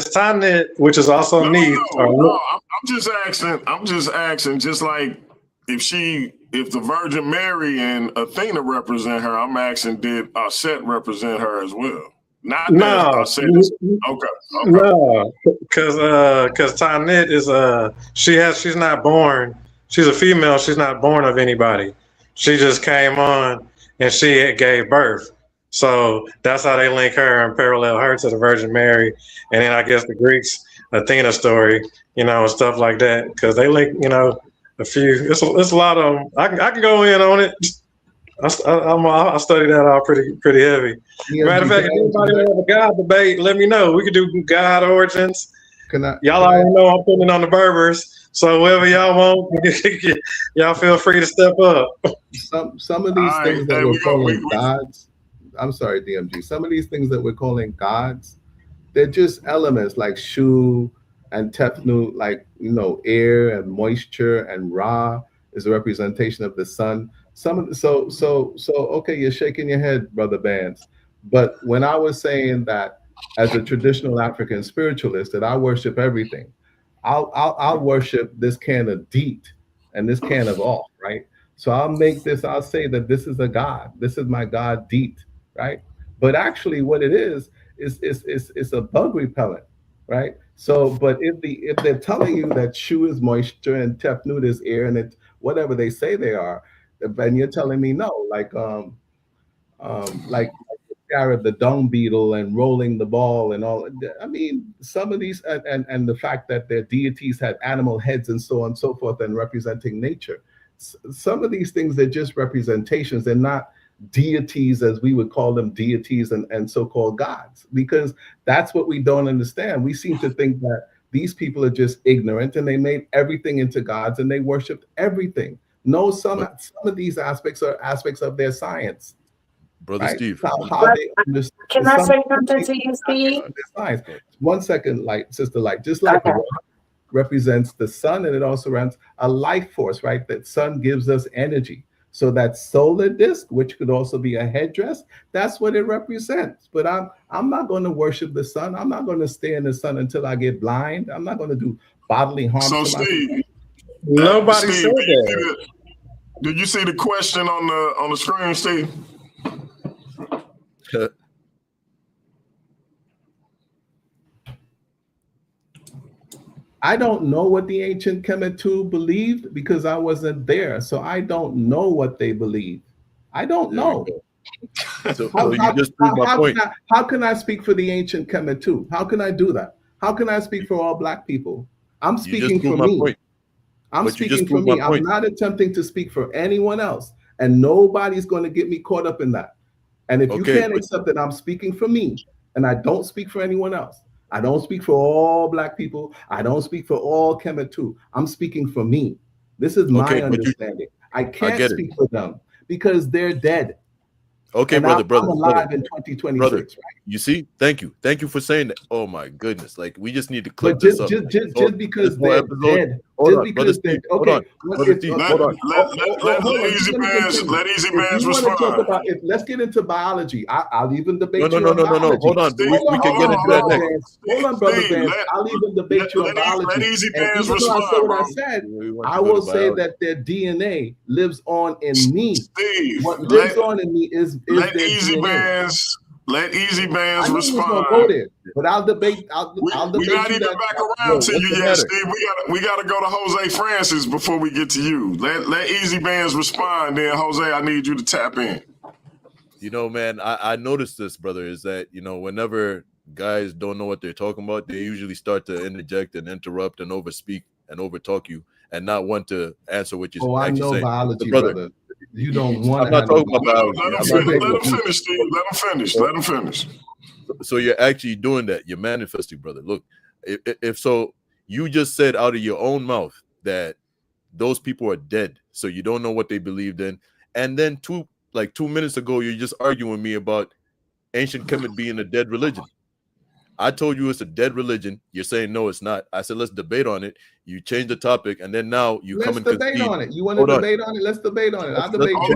Tanit, which is also Neith. I'm just asking, just like if the Virgin Mary and Athena represent her, I'm asking, did Set represent her as well? No. Okay. No, because Tanit is she's not born. She's a female. She's not born of anybody. She just came on and she gave birth. So that's how they link her and parallel her to the Virgin Mary. And then I guess the Greeks, Athena story, and stuff like that. Because they link, a few. It's a lot of them. I can go in on it. I study that all pretty heavy. Matter of fact, if anybody have a God debate, let me know. We could do God origins Y'all already know I'm putting it on the Berbers. So whoever y'all want, y'all feel free to step up. Some of these things that we're calling gods. I'm sorry, DMG. Some of these things that we're calling gods, they're just elements like Shu and Tefnut, like air and moisture, and Ra is a representation of the sun. So okay, you're shaking your head, Brother Bandz. But when I was saying that as a traditional African spiritualist, that I worship everything, I'll worship this can of Deet and this can of off, right? So I'll say that this is a god. This is my god Deet, right? But actually what it is a bug repellent, right? So, but if they're telling you that Shu is moisture and Tefnut is air and it's whatever they say they are, then you're telling me no, like Jared the dung beetle and rolling the ball and all. I mean, some of these and the fact that their deities had animal heads and so on and so forth and representing nature. Some of these things, they're just representations. They're not deities as we would call them, deities and so-called gods, because that's what we don't understand. We seem to think that these people are just ignorant and they made everything into gods and they worshiped everything. No, some of these aspects are aspects of their science. Brother right? Steve. Can I say something to you, Steve? One second, Sister Light. Just like the rock represents the sun, and it also represents a life force, right? That sun gives us energy. So that solar disc, which could also be a headdress, that's what it represents. But I'm not going to worship the sun. I'm not going to stay in the sun until I get blind. I'm not going to do bodily harm. So to Steve, myself. Nobody said that. Did you see the question on the screen, Steve? I don't know what the ancient Kemetu believed because I wasn't there. So I don't know what they believe. I don't know. So you just proved my point. How can I speak for the ancient Kemetu? How can I do that? How can I speak for all Black people? I'm speaking for me. I'm speaking for me. I'm not attempting to speak for anyone else. And nobody's going to get me caught up in that. And if you can't accept that I'm speaking for me and I don't speak for anyone else, I don't speak for all Black people. I don't speak for all Kemetu. I'm speaking for me. This is my understanding. I can't speak for them because they're dead. Okay, and brother. I'm alive in 2026. Brother, right? You see? Thank you for saying that. Oh my goodness! Like we just need to clip this up. Just because they're dead. Just because they're okay. Let Easy Bandz respond. Let's get into biology. I'll even debate you on biology. No. Hold on. We can get into that next. Hold on, brother Bandz. I'll even debate you on biology. Let Easy Bandz respond. I say what I said, I will say biology. that their DNA lives on in me. Steve, what lives on in me is let their Easy DNA. Let Easy Bandz respond. Go there, but I'll debate. I'll debate. We're not even back around to you yet, Steve. We got to go to Jose Francis before we get to you. Let Easy Bandz respond. Then Jose, I need you to tap in. You know, man, I noticed this, brother, is that whenever guys don't know what they're talking about, they usually start to interject and interrupt and overspeak and overtalk you and not want to answer what you're actually saying. I know biology, brother. You don't want. I'm not talking about biology. Let him finish, Steve. Let him finish. So you're actually doing that. You're manifesting, brother. Look, if so, you just said out of your own mouth that those people are dead. So you don't know what they believed in. And then 2 minutes ago, you're just arguing with me about ancient Kemet being a dead religion. I told you it's a dead religion. You're saying no, it's not. I said let's debate on it. You change the topic, and then now you come and concede. Let's debate on it. You want to debate on it? Let's debate on it. I'll debate you.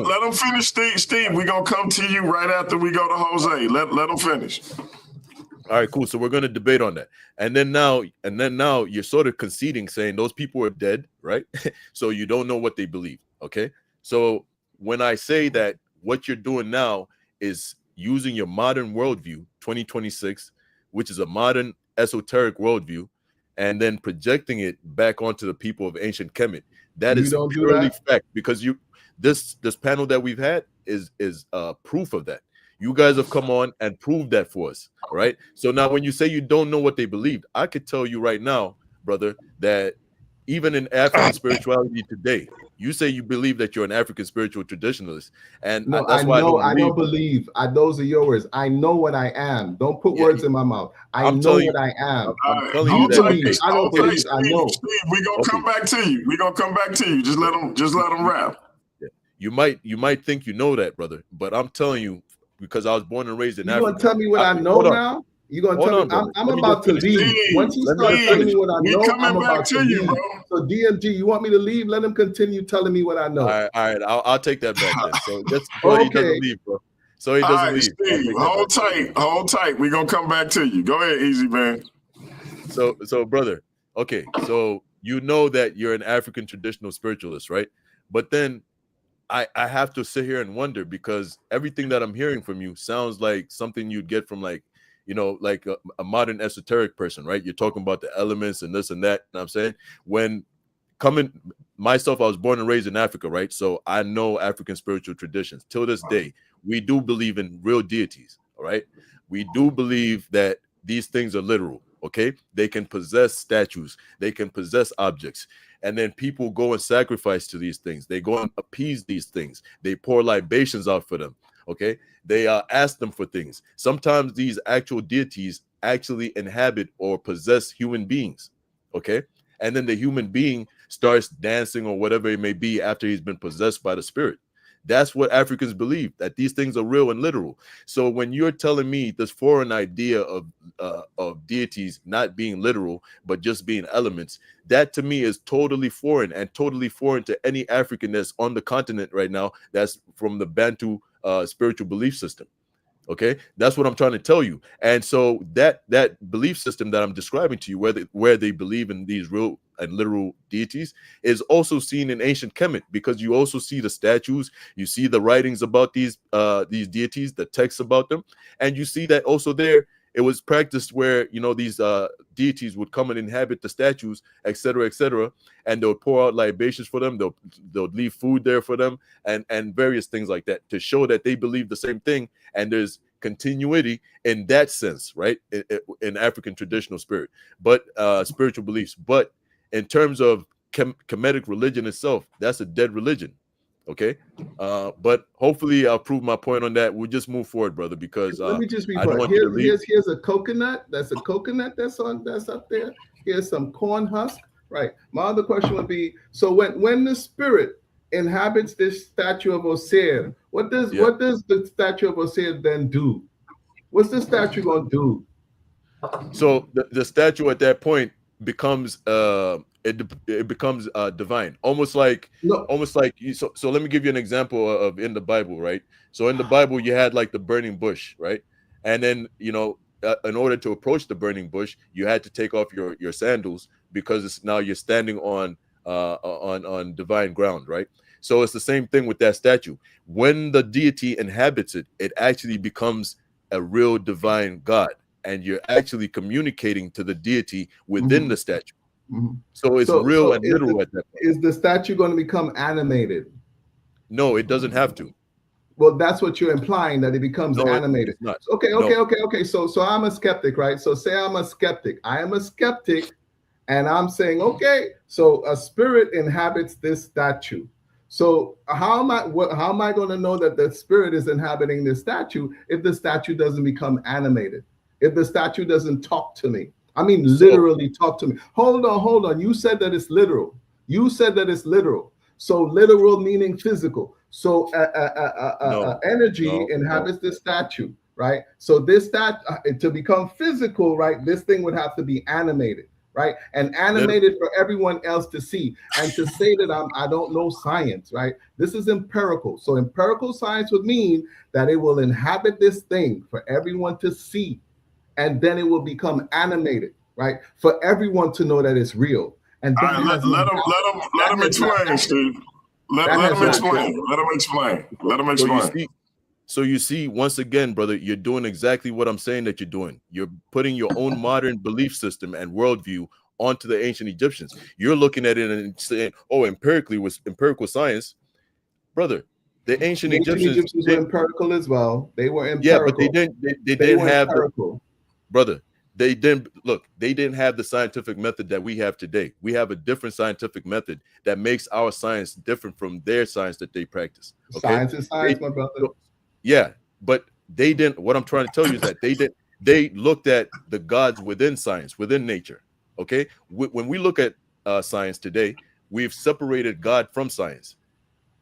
Let him finish, Steve. We're gonna come to you right after we go to Jose. Let him finish. All right, cool. So we're gonna debate on that, and then now you're sort of conceding, saying those people are dead, right? So you don't know what they believe. Okay. So when I say that, what you're doing now is using your modern worldview, 2026, which is a modern esoteric worldview, and then projecting it back onto the people of ancient Kemet. That is purely fact, because this panel that we've had is proof of that. You guys have come on and proved that for us, right? So now when you say you don't know what they believed, I could tell you right now, brother, that even in African spirituality today, You say you believe that you're an African spiritual traditionalist, and No, that's I why know. I I don't believe. Those are your words. I know what I am. Don't put words in my mouth. I know telling you, what I am. I'm telling You you that. believe. Okay, I don't believe. I know. Steve, we gonna Okay. come back to you. We gonna come back to you. Just let them rap. You might think you know that, brother, but I'm telling you, because I was born and raised in You Africa. gonna tell me what I know now? You gonna tell me? I'm about to leave. Once you start telling me what I know, I'm about to leave. So DMG, you want me to leave? Let him continue telling me what I know. All right. I'll take that back then. So just so he doesn't leave, bro. So he doesn't leave. Steve, hold tight. We're gonna come back to you. Go ahead, Easy Man. So brother, okay, so you know that you're an African traditional spiritualist, right? But then I have to sit here and wonder, because everything that I'm hearing from you sounds like something you'd get from, like, you know, like a modern esoteric person, right? You're talking about the elements and this and that. You know what I'm saying? When coming myself, I was born and raised in Africa, right? So I know African spiritual traditions. Till this day, we do believe in real deities, all right? We do believe that these things are literal, okay? They can possess statues, they can possess objects, and then people go and sacrifice to these things. They go and appease these things. They pour libations out for them, okay? They ask them for things. Sometimes these actual deities actually inhabit or possess human beings, okay? And then the human being starts dancing or whatever it may be after he's been possessed by the spirit. That's what Africans believe, that these things are real and literal. So when you're telling me this foreign idea of deities not being literal, but just being elements, that to me is totally foreign, and totally foreign to any African that's on the continent right now that's from the Bantu spiritual belief system. Okay, that's what I'm trying to tell you. And so that belief system that I'm describing to you, where they believe in these real and literal deities, is also seen in ancient Kemet, because you also see the statues, you see the writings about these deities, the texts about them, and you see that also there it was practiced where, you know, these deities would come and inhabit the statues, etc., and they'll pour out libations for them. They'll leave food there for them, and various things like that, to show that they believe the same thing, and there's continuity in that sense, right? In African traditional spirit, but spiritual beliefs. But in terms of Kemetic religion itself, that's a dead religion. Okay, but hopefully I'll prove my point on that. We'll just move forward, brother, because let me just be I don't want you to leave. Here's a coconut. That's a coconut that's up there. Here's some corn husk. Right. My other question would be: so when the spirit inhabits this statue of Osir, what does the statue of Osir then do? What's the statue gonna do? So the statue at that point becomes it becomes divine, almost like so let me give you an example of in the Bible, right? So in the Bible you had like the burning bush, right? And then, you know, in order to approach the burning bush, you had to take off your sandals, because now you're standing on divine ground, right? So it's the same thing with that statue. When the deity inhabits it, it actually becomes a real divine God, and you're actually communicating to the deity within the statue. So it's real and literal at that point. Is the statue going to become animated? No, it doesn't have to. Well, that's what you're implying, that it becomes animated. It's not. Okay. So I'm a skeptic, right? So say I'm a skeptic. I am a skeptic, and I'm saying, okay, so a spirit inhabits this statue. So how am I going to know that the spirit is inhabiting this statue if the statue doesn't become animated? If the statue doesn't talk to me? I mean, literally talk to me. Hold on. You said that it's literal. So literal meaning physical. So energy inhabits this statue, right? So this to become physical, right? This thing would have to be animated, right? And animated for everyone else to see. And to say that I don't know science, right? This is empirical. So empirical science would mean that it will inhabit this thing for everyone to see. And then it will become animated, right? For everyone to know that it's real. And let him explain, Steve. Let him explain. So you see, once again, brother, you're doing exactly what I'm saying that you're doing. You're putting your own modern belief system and worldview onto the ancient Egyptians. You're looking at it and saying, "Oh, empirically, with empirical science, brother." The ancient Egyptians were empirical as well. They were empirical. Yeah, but they didn't have empirical. Brother, they didn't have the scientific method that we have today. We have a different scientific method that makes our science different from their science that they practice. Okay? Science is science, my brother. Yeah, but they didn't. What I'm trying to tell you is that they looked at the gods within science, within nature. Okay, when we look at science today, we've separated God from science.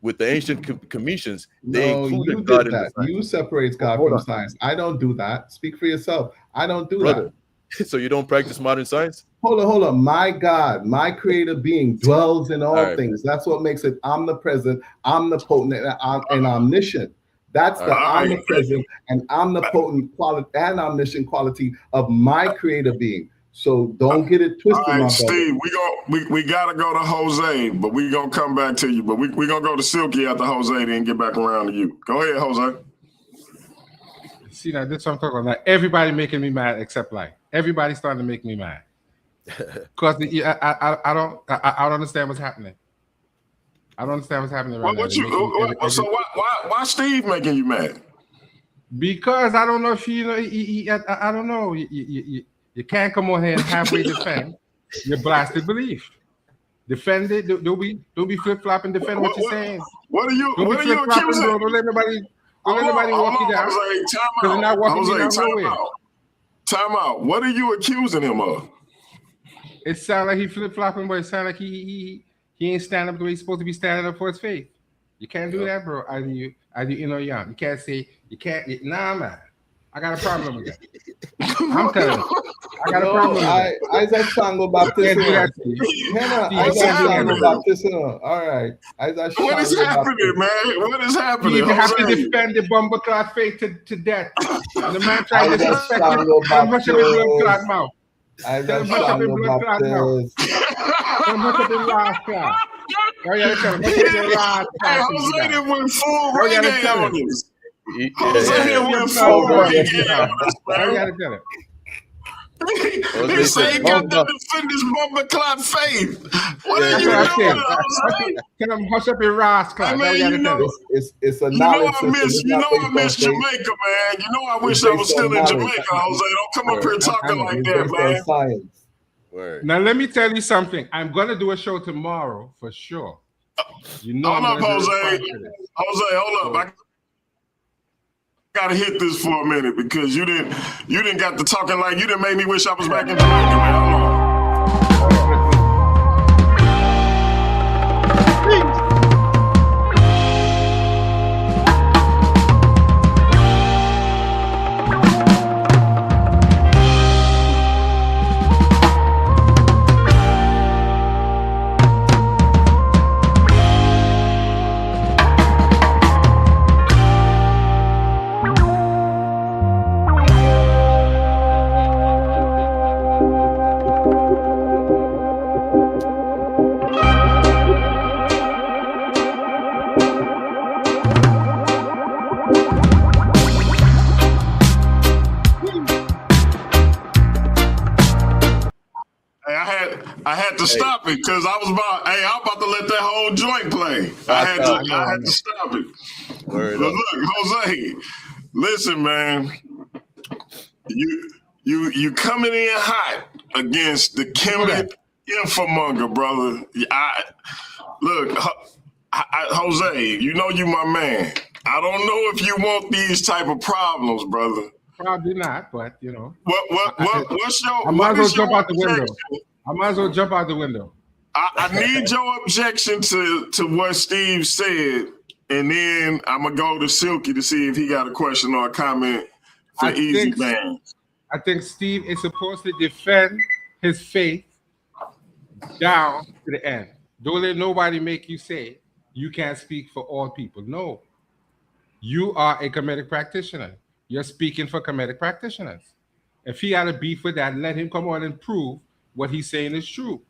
With the ancient Cometians, they included God in the science. You separate God from science. I don't do that. Speak for yourself. I don't do that. So you don't practice modern science? Hold on. My God, my creator being dwells in all things. That's what makes it omnipresent, omnipotent, and omniscient. That's the omnipresent and omnipotent quality and omniscient quality of my creator being. So don't get it twisted, my brother. Steve, we gotta go to Jose, but we gonna come back to you. But we gonna go to Silky after Jose, then get back around to you. Go ahead, Jose. See, now this is what I'm talking about. Everybody making me mad except like everybody's starting to make me mad because I don't understand what's happening. I don't understand what's happening right now. So why Steve making you mad? Because I don't know if I don't know. You can't come on here and halfway defend your blasted belief. Defend it. Don't be flip flopping. Defend what you're saying. What are you accusing? Bro. Don't let nobody walk you down. Time out. What are you accusing him of? It sounds like he flip flopping, but it sounds like he ain't standing up the way he's supposed to be standing up for his faith. You can't do that, bro. Either you or young. You can't say you can't. Nah, man. I got a problem with that. I'm telling you. I got a problem with that. Isaac Shango Baptist. All right. What is happening, man? What is happening? You have to defend the bomber class faith to death. And the man trying to disrespect him. Much of his blood clot mouth. Tell him much of his blood clot mouth. Tell him much of his last class. Jose didn't went full reggae on this. Jose went full reggae on this, man. He said he got to defend his bomber clot faith. What are you doing, Jose? Tell him hush up your Ross class. It's a I miss Jamaica, man. You know I wish I was still in Jamaica, Jose. Don't come up here talking like that, man. Now let me tell you something. I'm gonna do a show tomorrow for sure. You know, hold up, Jose. Hold up. I gotta hit this for a minute because you didn't got to talking like you didn't make me wish I was back in Jamaica, man. Hold on. I had to stop it because I'm about to let that whole joint play. I had to stop it. But look, Jose, listen, man. You coming in hot against the Kemet infomonger, brother. Jose, you know you my man. I don't know if you want these type of problems, brother. Probably not, but you know. What's your? I might as well jump out the window. I might as well jump out the window. I need your objection to what Steve said, and then I'm gonna go to Silky to see if he got a question or a comment for Easy Bandz. I think Steve is supposed to defend his faith down to the end. Don't let nobody make you say you can't speak for all people. No, you are a Kemetic practitioner. You're speaking for Kemetic practitioners. If he had a beef with that, let him come on and prove what he's saying is true.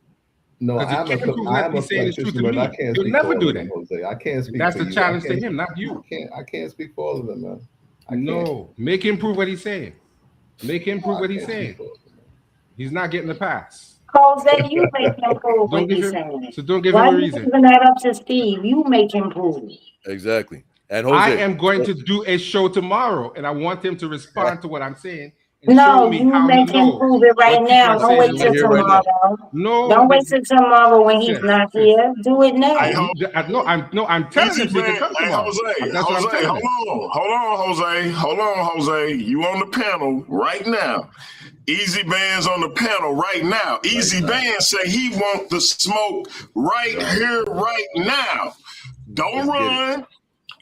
No, I'm a practitioner, but I can't You'll never do that. Jose. I can't speak. That's the challenge to him, not you. I can't speak for all of them, man. No, make him prove what he's saying. Make him prove what he's saying. He's not getting the pass. Jose, you make him prove what he's saying. So don't give him a reason. Why are you giving that up to Steve? You make him prove. Exactly. And Jose, I am going to do a show tomorrow, and I want him to respond to what I'm saying and No, show me you how make he him knows prove it right what people now. are Don't saying wait in till my here right now. tomorrow. No, Don't wait till tomorrow when he's not here. Do it now. Hey, I'm telling Easy him so he can man. come Hey, tomorrow. Jose, That's what I'm telling him. hold on, Jose. You on the panel right now. Easy Bandz on the panel right now. Easy Bandz say he want the smoke right here, right now. Don't run.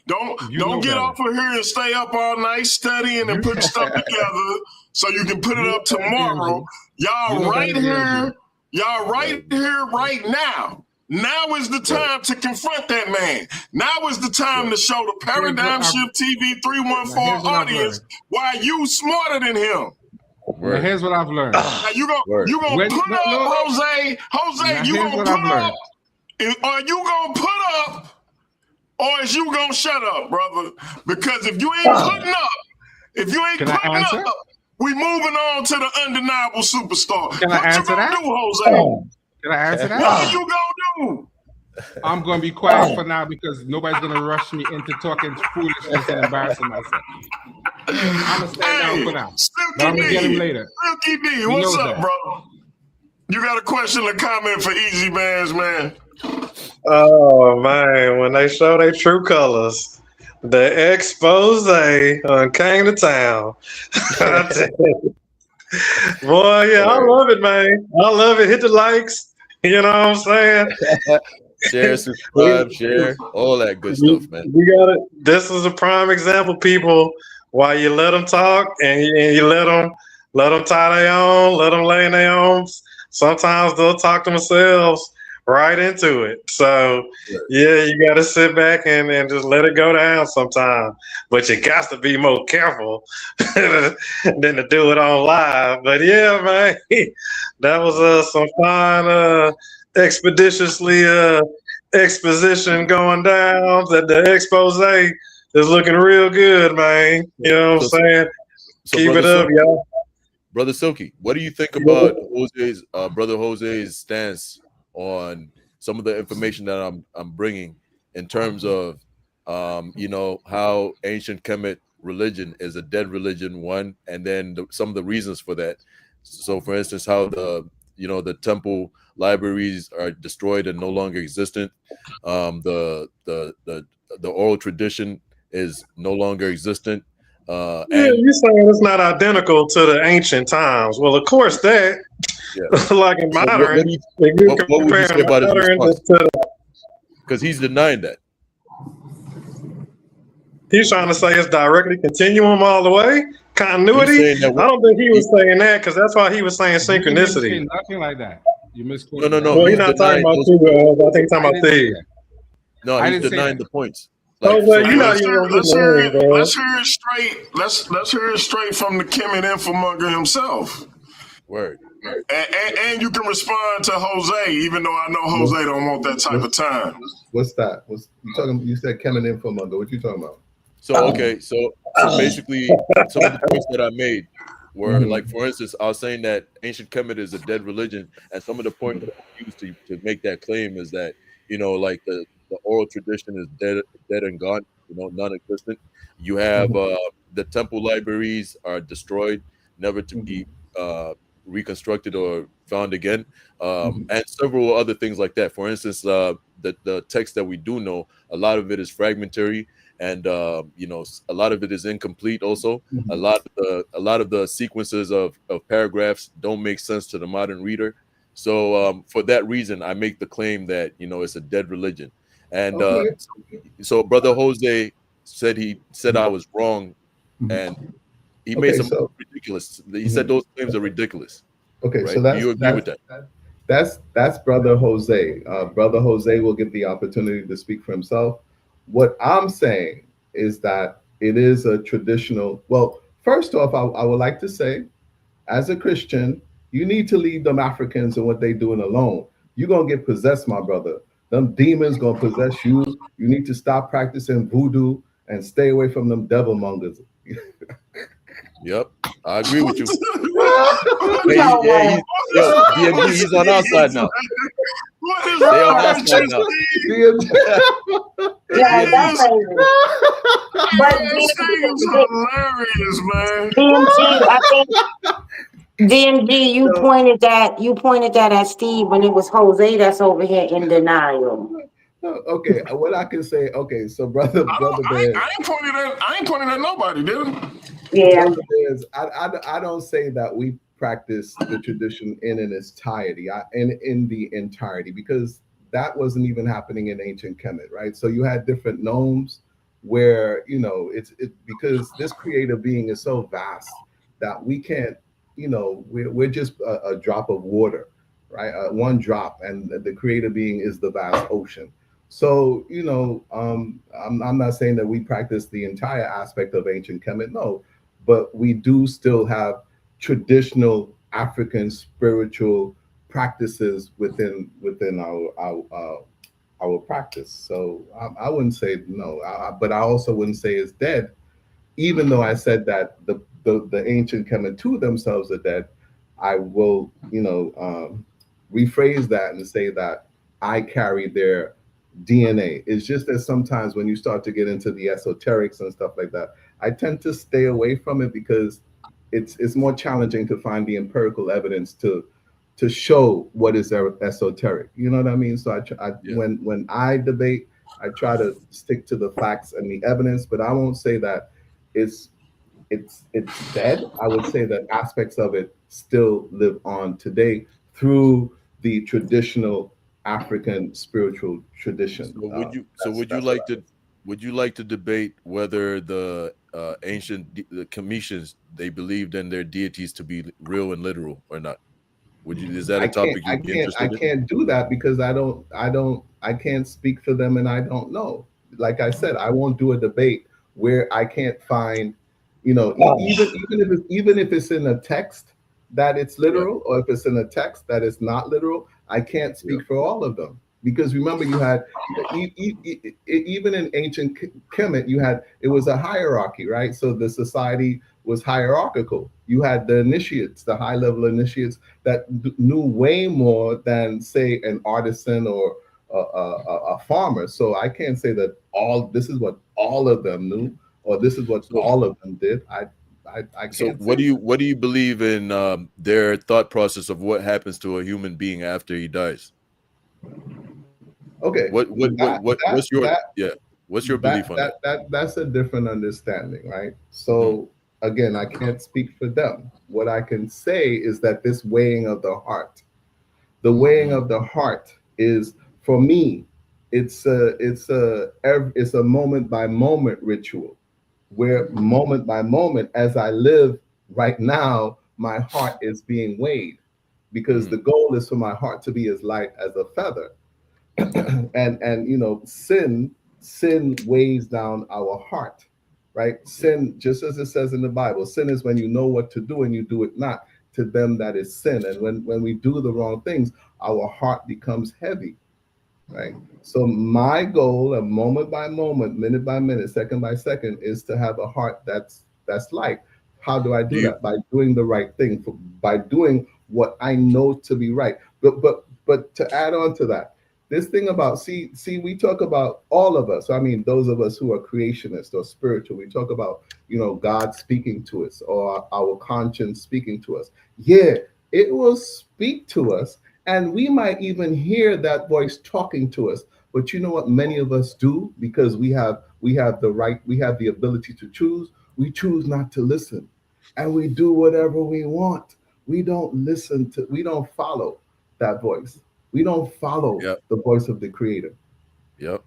Don't get off of here and stay up all night studying and putting stuff together so you can put it up tomorrow. Y'all right here, right now. Now is the time to confront that man. Now is the time to show the Paradigm Shift TV 314 audience why you smarter than him. Now here's what I've learned. Now you gonna put up, Jose. Now You here's gonna what put I've learned. up. Are you gonna put up, or is you gonna shut up, brother? Because if you ain't putting up, we moving on to the undeniable superstar. Can I answer that? Do, Jose? Can I answer that? What are you gonna do? I'm going to be quiet for now because nobody's going to rush me into talking foolishness and embarrassing myself. I'm going to stay down for now. But I'm going to get him later. Silky D, what's up, bro? You got a question or comment for Easy Bandz, man? Oh man, when they show their true colors, the expose came to town. I tell you. Boy, yeah, I love it, man. I love it. Hit the likes. You know what I'm saying? Share, subscribe, share, all that good stuff, man. You got it. This is a prime example, people. Why you let them talk and you let them tie their own, let them lay in their own. Sometimes they'll talk to themselves right into it. So yeah, you got to sit back and just let it go down sometime. But you got to be more careful than to do it on live. But yeah, man, that was some fine exposition going down. That the expose is looking real good, man. You know what I'm saying? Keep it up, y'all. Brother Silky, what do you think about Jose's brother Jose's stance on some of the information that I'm bringing in terms of you know, how ancient Kemet religion is a dead religion, one, and then some of the reasons for that. So for instance, how the temple libraries are destroyed and no longer existent. The oral tradition is no longer existent. Yeah, you're saying it's not identical to the ancient times. Well, of course that. Yeah. Like in modern, what would you say about his response? Because he's denying that. He's trying to say it's directly continuum all the way, continuity. I don't think he was saying that because that's why he was saying synchronicity. Nothing like that. You misquoted. No. Well, he's not talking about two. I think he's talking about three. No, he's denying the points. Like, let's hear it straight. Let's hear it straight from the Kemet infomonger himself. Word. And you can respond to Jose, even though I know Jose don't want that type of time. What's that? You said Kemet infomonger. What you talking about? So okay, so basically some of the points that I made were like, for instance, I was saying that ancient Kemet is a dead religion, and some of the points that I used to make that claim is that, you know, like the oral tradition is dead and gone, you know, non-existent. You have the temple libraries are destroyed, never to be reconstructed or found again, and several other things like that. For instance, the text that we do know, a lot of it is fragmentary, and you know, a lot of it is incomplete. Also, a lot of the sequences of paragraphs don't make sense to the modern reader. So for that reason, I make the claim that, you know, it's a dead religion. And so Brother Jose said I was wrong, and he made some ridiculous. He said those claims are ridiculous. Okay, right? so that's, do you agree with that? That's Brother Jose. Brother Jose will get the opportunity to speak for himself. What I'm saying is that it is a traditional. Well, first off, I would like to say, as a Christian, you need to leave them Africans and what they doing alone. You're gonna get possessed, my brother. Them demons gonna possess you. You need to stop practicing voodoo and stay away from them devil mongers. Yep, I agree with you. DMG, he's on our side now. What is they on our side now. Yeah, that's crazy. But Steve's hilarious, man. DMG, I think DMG, you pointed that at Steve when it was Jose that's over here in denial. Okay, what I can say. Okay, so brother Bandz. I ain't pointing at nobody, dude. Yeah. Brother Bandz, I don't say that we practice the tradition in its entirety. In the entirety, because that wasn't even happening in ancient Kemet, right? So you had different gnomes where it's because this creative being is so vast that we can't, we're just a drop of water, right? One drop, and the creative being is the vast ocean. So I'm not saying that we practice the entire aspect of ancient Kemet, no, but we do still have traditional African spiritual practices within our practice. So I wouldn't say no, but I also wouldn't say it's dead, even though I said that the ancient Kemetu themselves are dead. I will rephrase that and say that I carry their DNA. It's just that sometimes when you start to get into the esoterics and stuff like that, I tend to stay away from it because it's more challenging to find the empirical evidence to show what is esoteric. You know what I mean? So when I debate, I try to stick to the facts and the evidence, but I won't say that it's dead. I would say that aspects of it still live on today through the traditional African spiritual tradition. So would you like to debate whether the ancient the Cometians, they believed in their deities to be real and literal or not? Is that a topic you'd be interested in? I can't do that because I can't speak for them and I don't know. Like I said, I won't do a debate where I can't find, even if it's in a text that it's literal, or if it's in a text that is not literal, I can't speak for all of them. Because remember, you had even in ancient Kemet, it was a hierarchy, right? So the society was hierarchical. You had the initiates, the high level initiates that knew way more than, say, an artisan or a farmer. So I can't say that this is what all of them knew, or this is what all of them did. I can't. So what do you believe in their thought process of what happens to a human being after he dies? Okay. What's your belief on that? That's a different understanding, right? So again, I can't speak for them. What I can say is that this weighing of the heart is, for me, it's a moment by moment ritual, where moment by moment, as I live right now, my heart is being weighed, because the goal is for my heart to be as light as a feather. and sin weighs down our heart, right? Sin, just as it says in the Bible, sin is when you know what to do and you do it not. To them that is sin. And when we do the wrong things, our heart becomes heavy, right? So my goal, a moment by moment, minute by minute, second by second, is to have a heart that's light. How do I do that? By doing the right thing, by doing what I know to be right. But to add on to that, this thing about, see, we talk about all of us. I mean, those of us who are creationists or spiritual, we talk about, God speaking to us, or our conscience speaking to us. Yeah, it will speak to us, and we might even hear that voice talking to us. But you know what many of us do, because we have the ability to choose. We choose not to listen, and we do whatever we want. We don't follow that voice. We don't follow the voice of the Creator. Yep.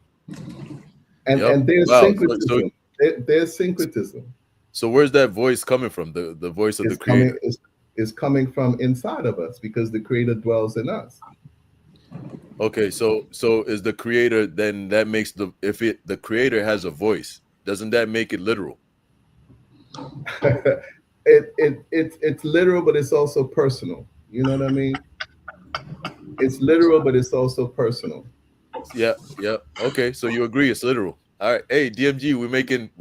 And there's syncretism. There's syncretism. So where's that voice coming from? The voice of the Creator is coming from inside of us, because the Creator dwells in us. Okay, so is the Creator, then that makes the Creator has a voice, doesn't that make it literal? It's literal, but it's also personal. You know what I mean? It's literal, but it's also personal. Yeah. Okay, so you agree it's literal. All right. Hey, DMG, we're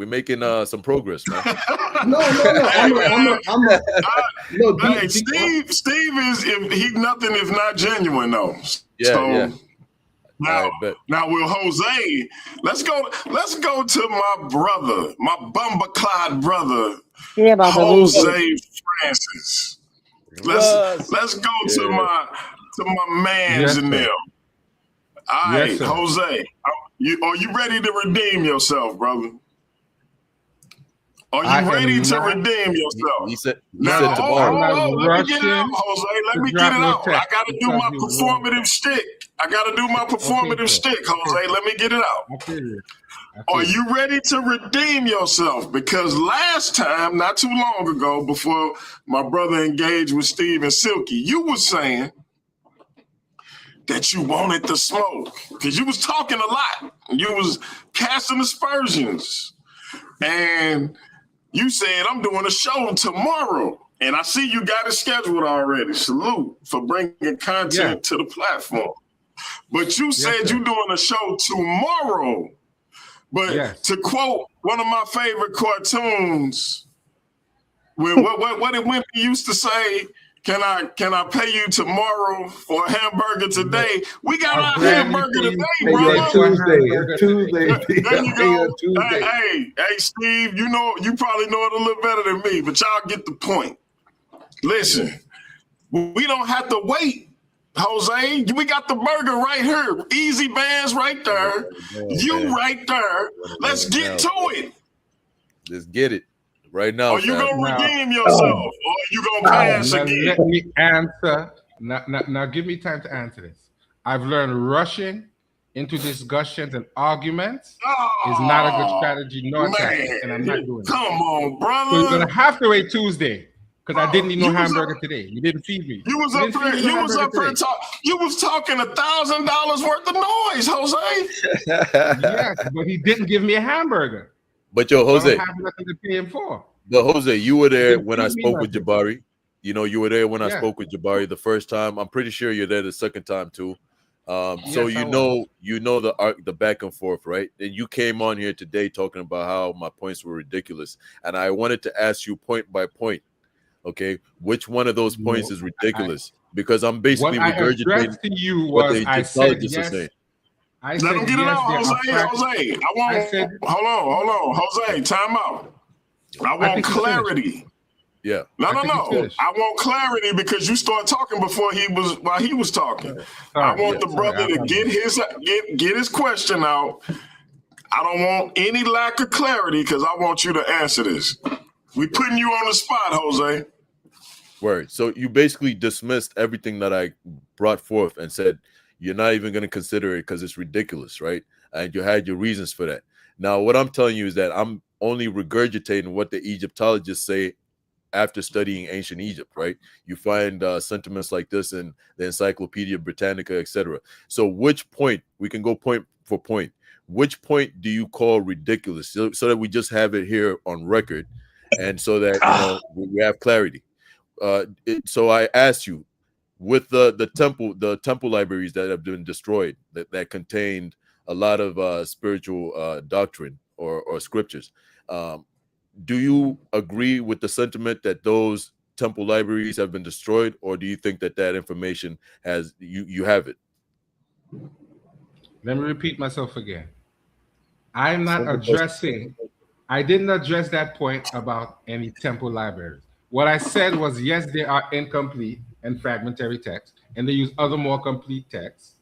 making some progress, man. No. Hey, Steve is, if he nothing if not genuine though. Yeah. Now, bet. now with Jose, let's go to my brother, my Bumbaclad brother, Yeah, about the Jose losers. Francis. Russ. Let's go to Yeah. my mans Yes, in sir. them. All Yes, right, sir. Jose, are you ready to redeem yourself, brother? Are I you am ready to not- redeem He yourself? said Now, tomorrow. I'm not let me get it out, rushing Jose. Let to me get drop it no out. I text got to do because my you want performative stick. I got to do my performative sir. stick, Jose. Let me get it out. I feel you. Are you ready to redeem yourself? Because last time, not too long ago, before my brother engaged with Steve and Silky, you were saying that you wanted the smoke because you was talking a lot. You was casting aspersions. And you said, I'm doing a show tomorrow. And I see you got it scheduled already. Salute for bringing content to the platform. But you said you're doing a show tomorrow. But to quote one of my favorite cartoons, what did Wimpy used to say? Can I pay you tomorrow for a hamburger today? We got our hamburger today, brother. Tuesday. There you go. Hey, Steve, you probably know it a little better than me, but y'all get the point. Listen, we don't have to wait, Jose. We got the burger right here. Easy Bandz right there. You right there. Let's get to it. Let's get it right now. Are you fam. gonna redeem yourself, or are you gonna pass Now, again? let me answer. Now, give me time to answer this. I've learned rushing into discussions and arguments is not a good strategy nor tactic, and I'm not doing it. Come on, brother. So you're gonna have to wait Tuesday because I didn't eat no hamburger today. You didn't feed me. You was up here. You was talking $1,000 worth of noise, Jose. Yes, but he didn't give me a hamburger. But yo, Jose. I don't have nothing to pay him for. But Jose, you were there Didn't when I feed me spoke with nothing. Jabari. You were there when I Yeah. spoke with Jabari the first time. I'm pretty sure you're there the second time too. So Yes, I you know the back and forth, right? And you came on here today talking about how my points were ridiculous, and I wanted to ask you point by point, okay, which one of those points is ridiculous? Because I'm basically what I regurgitating addressed to you what was the I said Egyptologists are yes. saying. I Let said him get it yes, out, there are Jose. facts. Jose, I want. I said- hold on, Jose. Time out. I want think he's clarity. Yeah. No. think he's finished. I want clarity because you started talking before while he was talking. I want the brother to get his question out. I don't want any lack of clarity because I want you to answer this. We putting you on the spot, Jose. Word. So you basically dismissed everything that I brought forth and said you're not even going to consider it because it's ridiculous, right? And you had your reasons for that. Now, what I'm telling you is that I'm only regurgitating what the Egyptologists say after studying ancient Egypt, right? You find sentiments like this in the Encyclopedia Britannica, etc. So which point, we can go point for point, which point do you call ridiculous so that we just have it here on record and so that we have clarity? So I asked you, with the temple libraries that have been destroyed that contained a lot of spiritual doctrine or scriptures, do you agree with the sentiment that those temple libraries have been destroyed, or do you think that information has you have it? Let me repeat myself again. I'm not addressing. I didn't address that point about any temple libraries. What I said was, yes, they are incomplete and fragmentary texts, and they use other more complete texts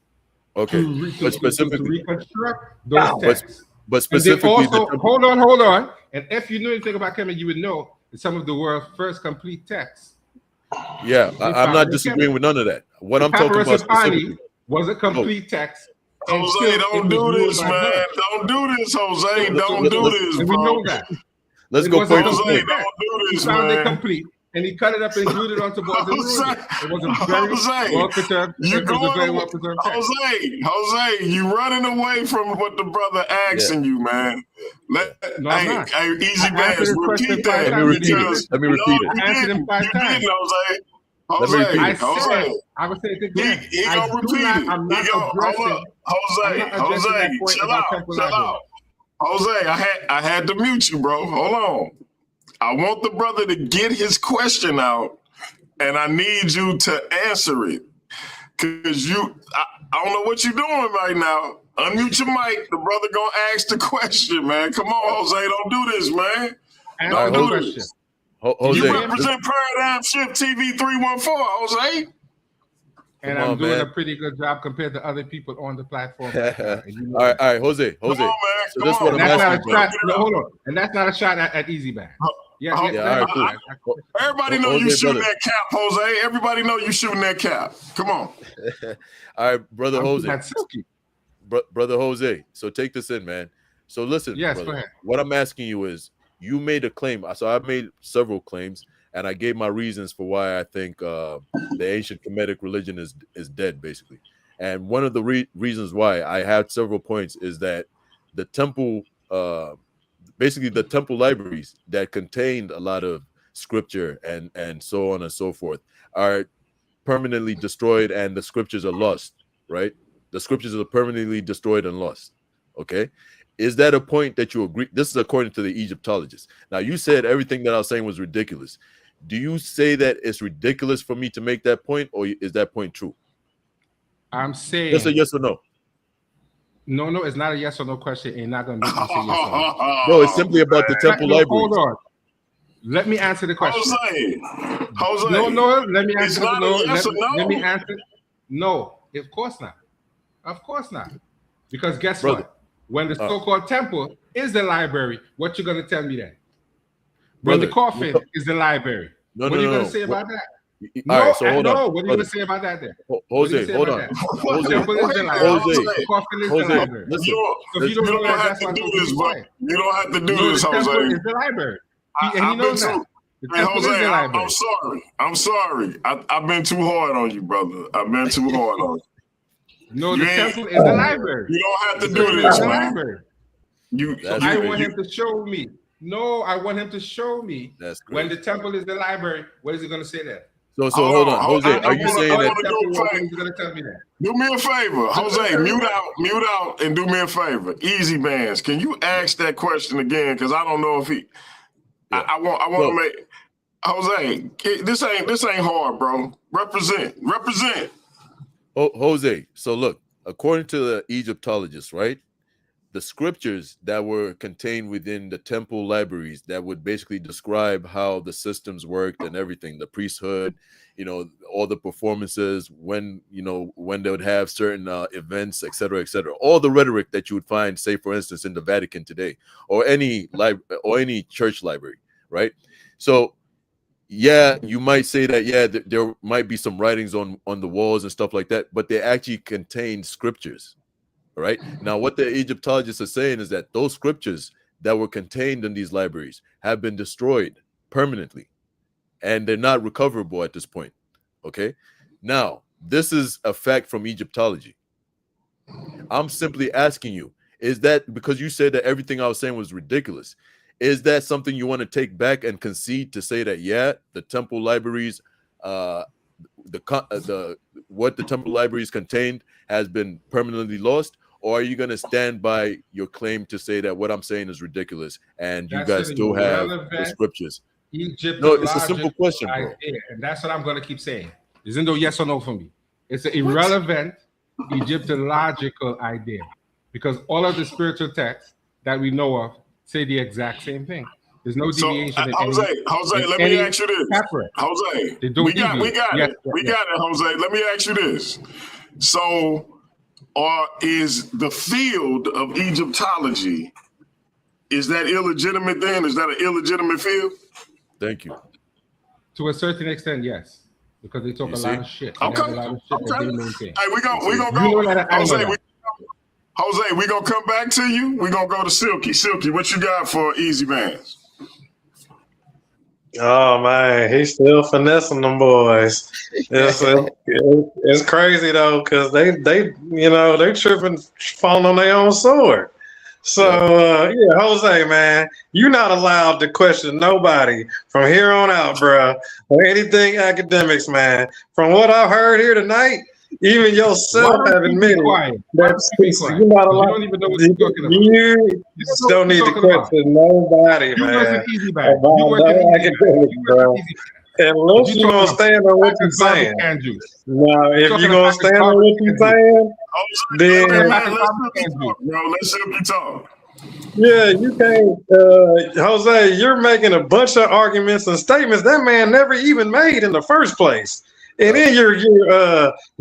Okay, but to specifically, reconstruct those texts. but And they specifically, also, hold on. And if you knew anything about Kemet, you would know that some of the world's first complete texts. yeah, I'm not disagreeing with none of that. What I'm talking about specifically was a complete text. Jose, don't do this, man. Don't do this, Jose. Don't do this, and bro. we know that. Let's It go wasn't point for Jose, point. don't do He this, found it man. complete, and he cut it up and glued it onto boards and ruined it. It was a very Jose, well preserved. you It was a very going well preserved text. Jose, you running away from what the brother asking you, man. No, I'm not. Hey, Easy I answered Bandz, his repeat question that. 5 times. Let me repeat it. I answered him 5 You times. did, Jose. Let me repeat it. Jose. I would say it again. He gonna repeat it. I'm not addressing. Jose, chill out. Jose, I had to mute you, bro. Hold on. I want the brother to get his question out, and I need you to answer it. Cause I don't know what you're doing right now. Unmute your mic. The brother gonna ask the question, man. Come on, Jose, don't do this, man. Don't do this. Jose, you represent Paradigm Shift TV 314, Jose. And I'm doing a pretty good job compared to other people on the platform. All right, Jose. Come on, man. So this is what I'm asking. Hold on. And that's not a shot at Easy Bang. All right, cool. Everybody know you shooting that cap, Jose. Everybody know you shooting that cap. Come on. All right, brother Jose. Brother Jose. So take this in, man. So listen, yes, brother, go ahead. what I'm asking you is, you made a claim. So I made several claims, and I gave my reasons for why I think the ancient Kemetic religion is dead, basically. And one of the reasons why I had several points is that the temple, basically the temple libraries that contained a lot of scripture and so on and so forth are permanently destroyed, and the scriptures are lost, right? The scriptures are permanently destroyed and lost. Okay. Is that a point that you agree? This is according to the Egyptologists. Now, you said everything that I was saying was ridiculous. Do you say that it's ridiculous for me to make that point, or is that point true? I'm saying just a yes or no. No, it's not a yes or no question. It's not going to make me say yes or no. No, it's simply about the temple library. Hold on. Let me answer the question. Jose. No. Let me answer. Yes let me answer. No, of course not. Of course not. Because guess what? When the so-called temple is the library, what you going to tell me then? When the coffin is the library, what are you going to say about that? All right, so hold on. What are you going to say about that then? Jose, hold on. Jose, listen. You don't have to do this, bro. You don't have to do this, Jose. The temple is the library. And he knows that. Hey, Jose, I'm sorry. I've been too hard on you, brother. I've been too hard on you. No, the temple is the library. You don't have to do this, man. I want him to show me. No, I want him to show me when the temple is the library. What is he going to say there? So hold on, Jose. Are you saying that? He's going to tell me that. Do me a favor, Jose. Mute out, and do me a favor. Easy Bandz. Can you ask that question again? Because I don't know if he. Yeah. I want to make Jose. This ain't hard, bro. Represent. Oh, Jose. So look, according to the Egyptologists, right? The scriptures that were contained within the temple libraries that would basically describe how the systems worked and everything, the priesthood, all the performances, when they would have certain events, et cetera, all the rhetoric that you would find, say, for instance, in the Vatican today, or any church library, right? So, yeah, you might say that, there might be some writings on the walls and stuff like that, but they actually contain scriptures. All right. Now, what the Egyptologists are saying is that those scriptures that were contained in these libraries have been destroyed permanently, and they're not recoverable at this point. Okay. Now, this is a fact from Egyptology. I'm simply asking you, is that because you said that everything I was saying was ridiculous? Is that something you want to take back and concede to say that, the temple libraries, what the temple libraries contained has been permanently lost? Or are you going to stand by your claim to say that what I'm saying is ridiculous and you guys still have the scriptures? No, it's a simple question, bro. And that's what I'm going to keep saying. Isn't no yes or no for me. It's an irrelevant Egyptological idea, because all of the spiritual texts that we know of say the exact same thing. There's no deviation. Jose, let me ask you this. Jose, we got it. We got it, Jose. Let me ask you this. So, is the field of Egyptology, is that illegitimate then? Is that an illegitimate field? Thank you. To a certain extent, yes. Because they talk a lot of shit. Okay. Hey, we gonna go. Jose, we gonna come back to you. We gonna go to Silky. Silky, what you got for Easy Bandz? Oh man, he's still finessing them boys. It's crazy though, because they tripping, falling on their own sword. So Jose, man, you're not allowed to question nobody from here on out, bro, or anything academics, man. From what I heard here tonight, even yourself have admitted that you're not allowed. You don't need to question nobody, man. You work in Easy Bandz. Unless you're gonna stand on what you're saying. Now, if you're gonna stand on what you're saying, then bro, let's simply talk. Yeah, you can't, Jose. You're making a bunch of arguments and statements that man never even made in the first place, and then you're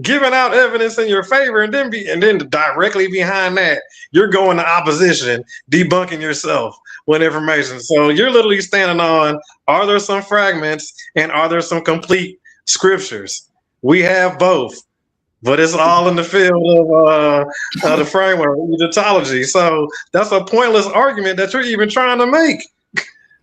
giving out evidence in your favor, and then directly behind that, you're going to opposition, debunking yourself with information. So you're literally standing on: are there some fragments, and are there some complete scriptures? We have both. But it's all in the field of the framework of Egyptology. So that's a pointless argument that you're even trying to make.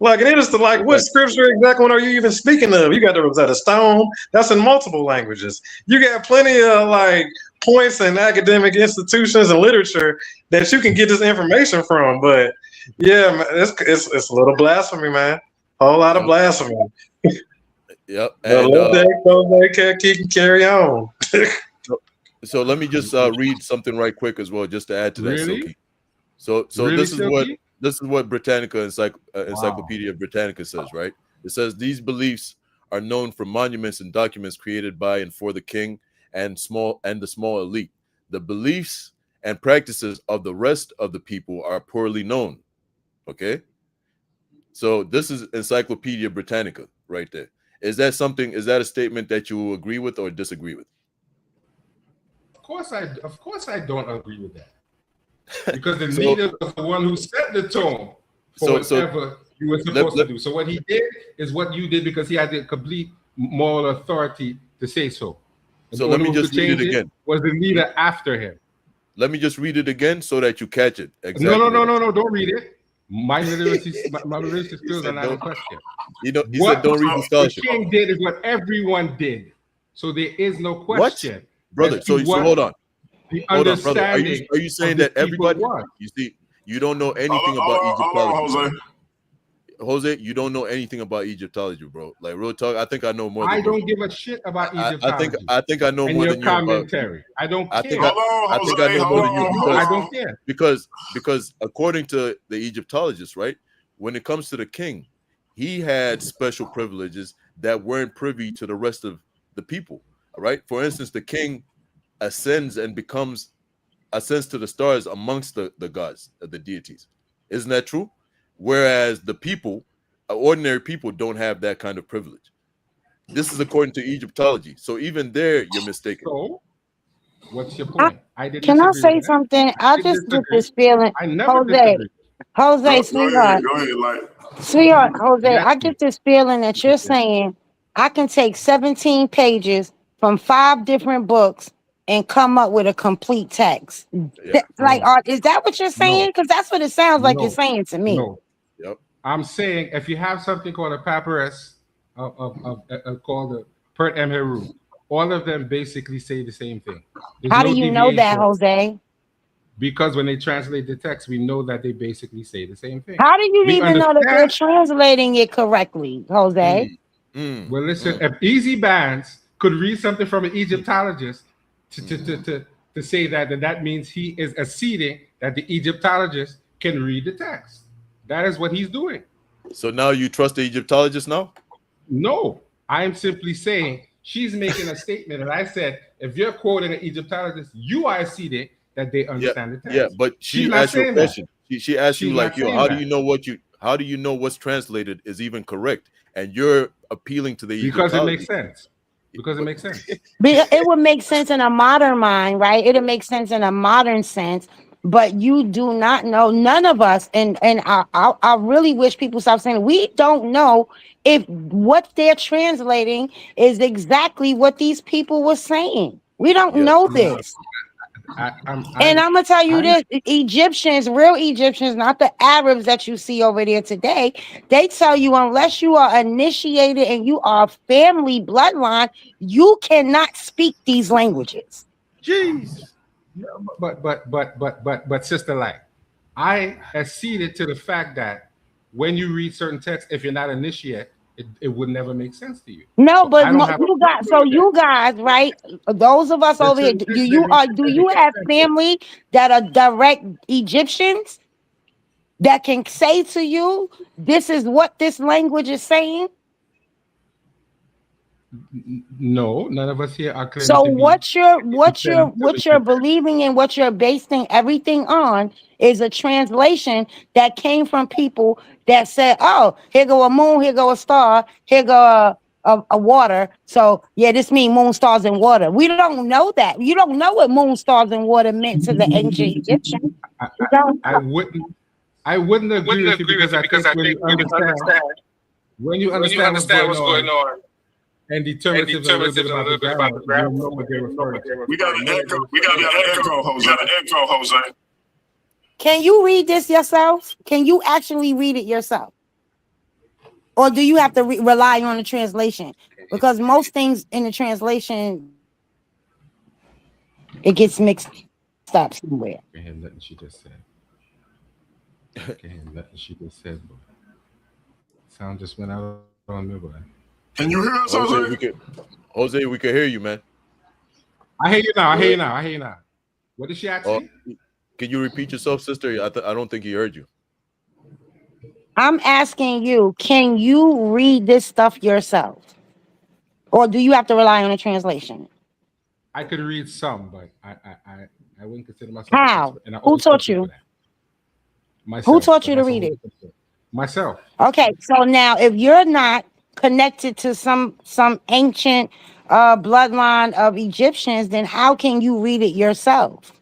Like, and it is like, what scripture exactly are you even speaking of? You got the Rosetta Stone. That's in multiple languages. You got plenty of like points in academic institutions and literature that you can get this information from. But yeah, man, it's a little blasphemy, man. A whole lot of blasphemy. Yep. And let that carry on. So let me just read something right quick as well, just to add to that, Silky. So Really, this is Silky? what Britannica Encyclopedia Britannica says, right? It says these beliefs are known from monuments and documents created by and for the king and the small elite. The beliefs and practices of the rest of the people are poorly known. Okay, so this is Encyclopedia Britannica right there. Is that a statement that you agree with or disagree with? Of course I don't agree with that. Because the leader was the one who set the tone for whatever you were supposed to do. So what he did is what you did because he had the complete moral authority to say so. And so let me just read it again. Was the leader after him. Let me just read it again so that you catch it. Exactly. No, don't read it. My literacy skills are not in question. He said don't read the scholarship. What the king did is what everyone did. So there is no question. What? Brother, so hold on. Hold on, brother. Are you saying that everybody, you see, you don't know anything about Egyptology? Jose, you don't know anything about Egyptology, bro. Like, real talk, I think I know more than I don't give a shit about Egyptology. I think I know more than you. Commentary. I don't care. I think I know more than you. I don't care. Because according to the Egyptologists, right, when it comes to the king, he had special privileges that weren't privy to the rest of the people. All right. For instance, the king ascends to the stars amongst the gods, the deities. Isn't that true? Whereas the people, ordinary people, don't have that kind of privilege. This is according to Egyptology. So even there, you're mistaken. So, what's your point? Can I say something? I just get this feeling, Jose, sweetheart. Go ahead, Sweetheart, Jose, I get this feeling that you're saying I can take 17 pages from 5 different books and come up with a complete text. Is that what you're saying? Because that's what it sounds like you're saying to me. No. Yep. I'm saying if you have something called a papyrus called the Pert Emheru, all of them basically say the same thing. How do you know that, Jose? Because when they translate the text, we know that they basically say the same thing. How do you even know that they're translating it correctly, Jose? Well, listen, if Easy Bandz could read something from an Egyptologist to say that, then that means he is acceding that the Egyptologist can read the text. That is what he's doing. So now you trust the Egyptologist now? No, I am simply saying she's making a statement, and I said, if you're quoting an Egyptologist, you are acceding that they understand the text. Yeah, but she asked you a question. She asked you like, how do you know what's translated is even correct? And you're appealing to the because it makes sense. Because it makes sense. It would make sense in a modern mind, right? It'll make sense in a modern sense, but you do not know, none of us, and I really wish people stop saying we don't know if what they're translating is exactly what these people were saying. We don't know this. And I'm gonna tell you this: Egyptians, real Egyptians, not the Arabs that you see over there today, they tell you unless you are initiated and you are family bloodline, you cannot speak these languages. Jeez. Yeah, but sister, like, I acceded to the fact that when you read certain texts, if you're not initiated, it would never make sense to you. No, but you guys, right? Those of us over here, do you have family that are direct Egyptians that can say to you, this is what this language is saying? No, none of us here are claiming So to be. what you're believing and what you're basing everything on is a translation that came from people that said, "Oh, here go a moon, here go a star, here go a water." So yeah, this means moon, stars, and water. We don't know that. You don't know what moon, stars, and water meant to the ancient Egyptians. You don't I know. wouldn't agree with you because I think when you understand what's going on and determinatives a little bit about the grammar, you know what they're referring to. We got an echo, Jose. Can you read this yourself? Can you actually read it yourself? Or do you have to rely on the translation? Because most things in the translation, it gets mixed up somewhere. Can't hear nothing she just said. Can't hear nothing she just said, boy. Sound just went out on me, boy. Can you hear us, Jose? Jose, we can hear you, man. I hear you now. What did she ask me? Can you repeat yourself, sister? I don't think he heard you. I'm asking you, can you read this stuff yourself? Or do you have to rely on a translation? I could read some, but I wouldn't consider myself. How? Who taught you? Myself. Who taught you to read it? Myself. Okay, so now if you're not connected to some ancient bloodline of Egyptians, then how can you read it yourself?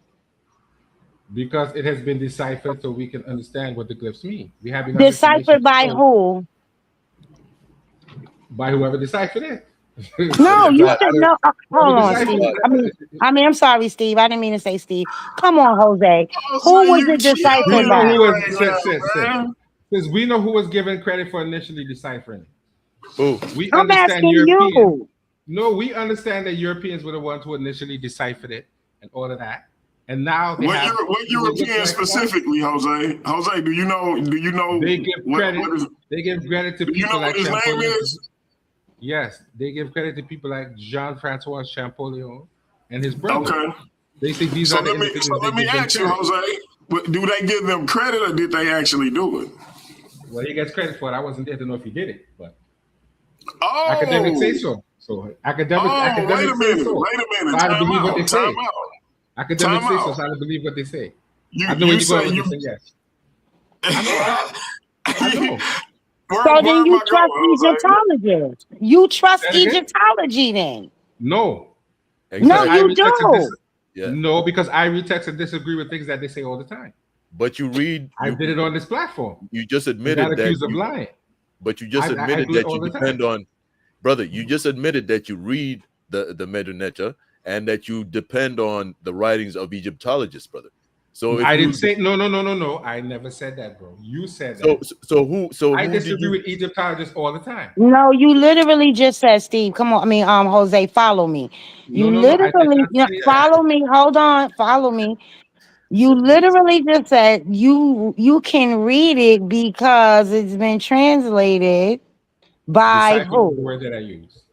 Because it has been deciphered so we can understand what the glyphs mean. We have Deciphered by who? By whoever deciphered it. No, you should know. Hold on, Steve. I mean, I'm sorry, Steve. I didn't mean to say Steve. Come on, Jose. Who was it deciphered by? Because we know who was given credit for initially deciphering it. Who? I'm asking you. No, we understand that Europeans were the ones who initially deciphered it and all of that. And now what Europeans specifically, Jose? Jose, do you know? They give credit. They give credit to people like his name is? Yes, they give credit to people like Jean-Francois Champollion and his brother. Okay. They think these are the individuals. So let me ask you, Jose, do they give them credit or did they actually do it? Well, he gets credit for it. I wasn't there to know if he did it, but academics say so. So academics say so. Wait a minute. I believe what they say. Time out. Academics say so. So I believe what they say. I know you say yes. I know. So then you trust Egyptologists. You trust Egyptology then? No. No, you do. No, because I read text and disagree with things that they say all the time. But you read. I did it on this platform. You just admitted that. Accused of lying. But you just admitted that you depend on, brother. You just admitted that you read the Medu and that you depend on the writings of Egyptologists, brother. So I didn't say no. I never said that, bro. You said that. So I disagree with Egyptologists all the time. No, you literally just said, Steve. Come on, I mean, Jose, follow me. Follow me. Hold on, follow me. You literally just said you can read it because it's been translated by who? The word that I use.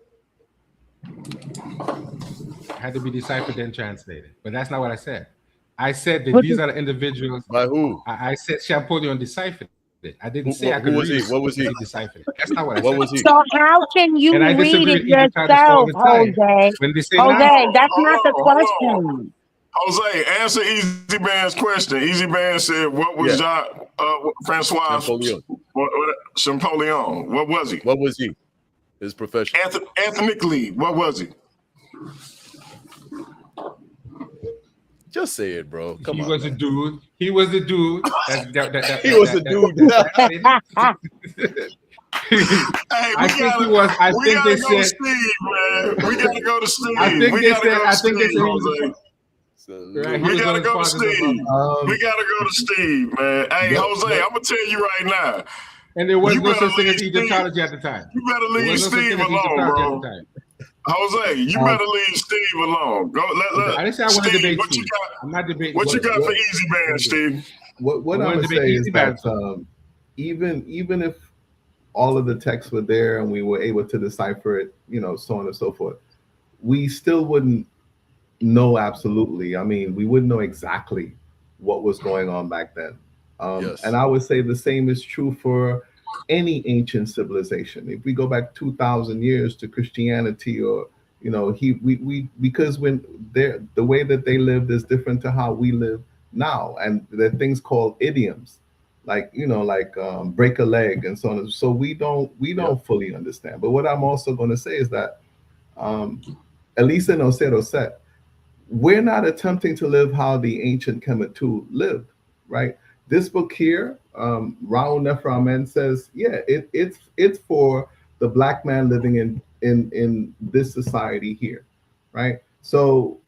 It had to be deciphered then translated, but that's not what I said. I said that these are the individuals. By who? I said Champollion deciphered it. I didn't say I could read it. What was he? Deciphered it. That's not what I said. Was he? So how can you read it yourself, Jose? When they say Jose, that's not the question. Jose, answer Easy Band's question. Easy Band said, "What was Francois Champollion? What was he? What was he? His profession? Ethnically, what was he?" Just say it, bro. Come on. He was a dude. He was a dude. He was a dude. I think he was. I think they said, Steve, man. We gotta go to Steve. I think they said. We gotta go to Steve. We gotta go to Steve, man. Hey, Jose, I'm gonna tell you right now. And there was no such thing as Egyptology at the time. You better leave Steve alone, bro. Jose, you better leave Steve alone. Go. I didn't say I want to debate Steve. I'm not debating. What you got for Easy Band, Steve? What I would say is that even if all of the texts were there and we were able to decipher it, so on and so forth, we still wouldn't know absolutely. I mean, we wouldn't know exactly what was going on back then. And I would say the same is true for any ancient civilization. If we go back 2,000 years to Christianity, or we because when the way that they lived is different to how we live now, and there are things called idioms, like break a leg and so on. So we don't fully understand. But what I'm also going to say is that at least in Osero Set, we're not attempting to live how the ancient Kemetu lived, right? This book here, Raul Neframen says, yeah, it's for the black man living in this society here, right? So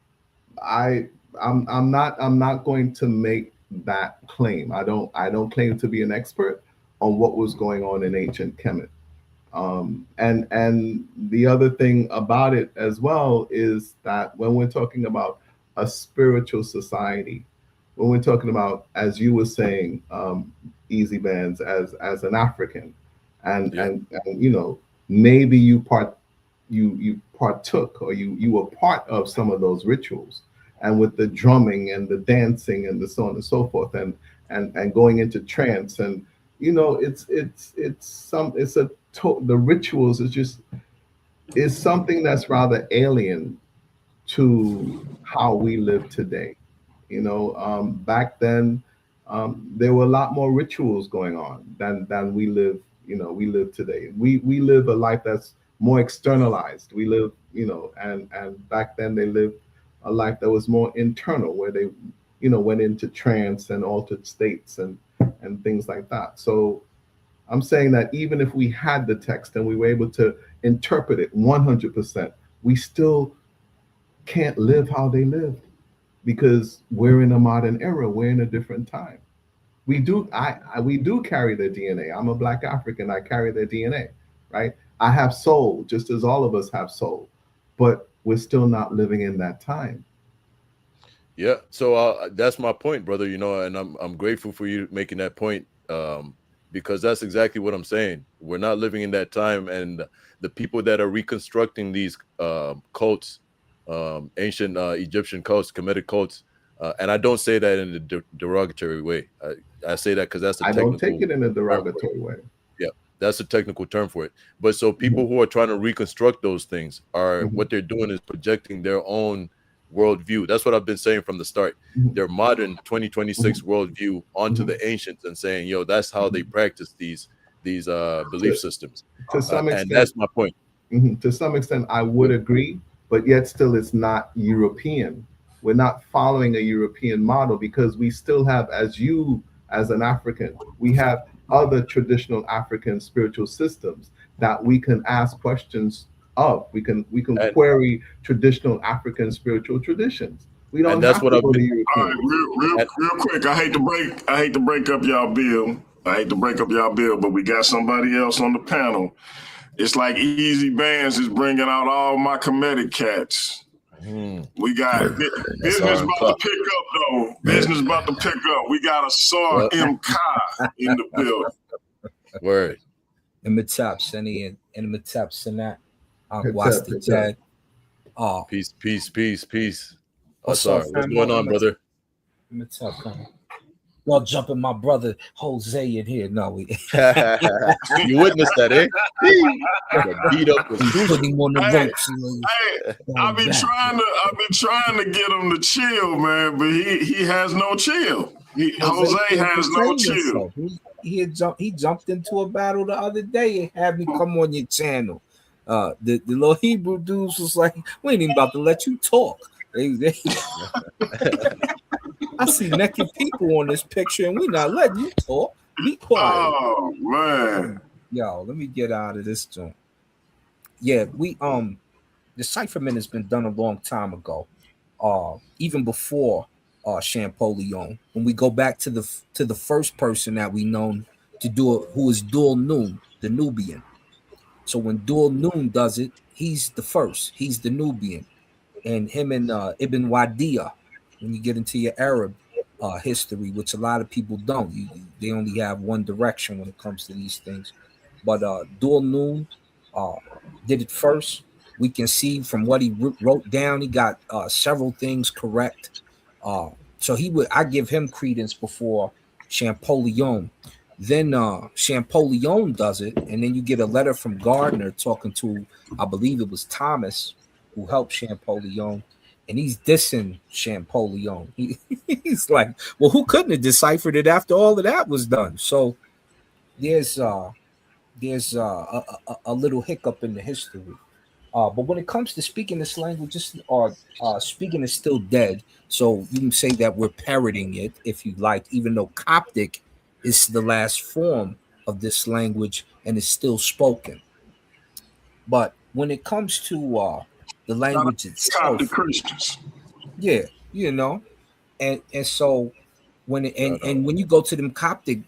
I'm not going to make that claim. I don't claim to be an expert on what was going on in ancient Kemet. And the other thing about it as well is that when we're talking about a spiritual society, when we're talking about, as you were saying, Easy Bandz, as an African, and maybe you partook, or you were part of some of those rituals, and with the drumming and the dancing and the so on and so forth, and going into trance, and the rituals is something that's rather alien to how we live today. Back then, there were a lot more rituals going on than we live. We live today. We live a life that's more externalized. We live, and back then they lived a life that was more internal, where they, went into trance and altered states and things like that. So I'm saying that even if we had the text and we were able to interpret it 100%, we still can't live how they lived, because we're in a modern era. We're in a different time. We do carry their DNA. I'm a Black African. I carry their DNA, right? I have soul, just as all of us have soul, but we're still not living in that time. Yeah. So that's my point, brother. And I'm grateful for you making that point. Because that's exactly what I'm saying. We're not living in that time, and the people that are reconstructing these cults, ancient Egyptian cults, Kemetic cults, and I don't say that in a derogatory way. I say that because that's I don't take it in a derogatory way. Yeah, that's a technical term for it. But so people who are trying to reconstruct those things are what they're doing is projecting their own worldview. That's what I've been saying from the start. Their modern 2026 worldview onto the ancients, and saying, yo, that's how they practice these belief systems. To some extent, and that's my point. To some extent, I would agree, but yet still it's not European. We're not following a European model, because we still have, as an African, we have other traditional African spiritual systems that we can ask questions of. We can query traditional African spiritual traditions. We don't have to go to European. All right, real quick. I hate to break up y'all bill. But we got somebody else on the panel. It's like Easy Bandz is bringing out all my Kemetic cats. We got business about to pick up, though. Business about to pick up. We got a Sar M. Kai in the building. Word. Imitap Seni and Imitap Senat. Wasti Ted. Oh, peace. Oh, sorry. What's going on, brother? Y'all jumping my brother Jose in here. No, we you witnessed that, eh? Beat up was putting him on the ropes. I've been trying to get him to chill, man, but he has no chill. Jose has no chill. He jumped into a battle the other day and had me come on your channel. The little Hebrew dudes was like, we ain't even about to let you talk. I see naked people on this picture, and we not letting you talk. Be quiet. Oh man, yo, let me get out of this joint. Yeah, we the Cypherman has been done a long time ago. Even before Champollion. When we go back to the first person that we known to do it, who is Dul Noon, the Nubian. So when Dul Noon does it, he's the first. He's the Nubian, and him and Ibn Wadiya. When you get into your Arab history, which a lot of people don't, they only have one direction when it comes to these things. But Dul Noon did it first. We can see from what he wrote down, he got several things correct. So I give him credence before Champollion. Then Champollion does it, and then you get a letter from Gardner talking to, I believe it was Thomas, who helped Champollion, and he's dissing Champollion. He's like, well, who couldn't have deciphered it after all of that was done? So there's a little hiccup in the history. But when it comes to speaking this language, speaking is still dead. So you can say that we're parroting it if you like, even though Coptic is the last form of this language and is still spoken. But when it comes to the language itself, Coptic Christians. yeah, and so when you go to them Coptic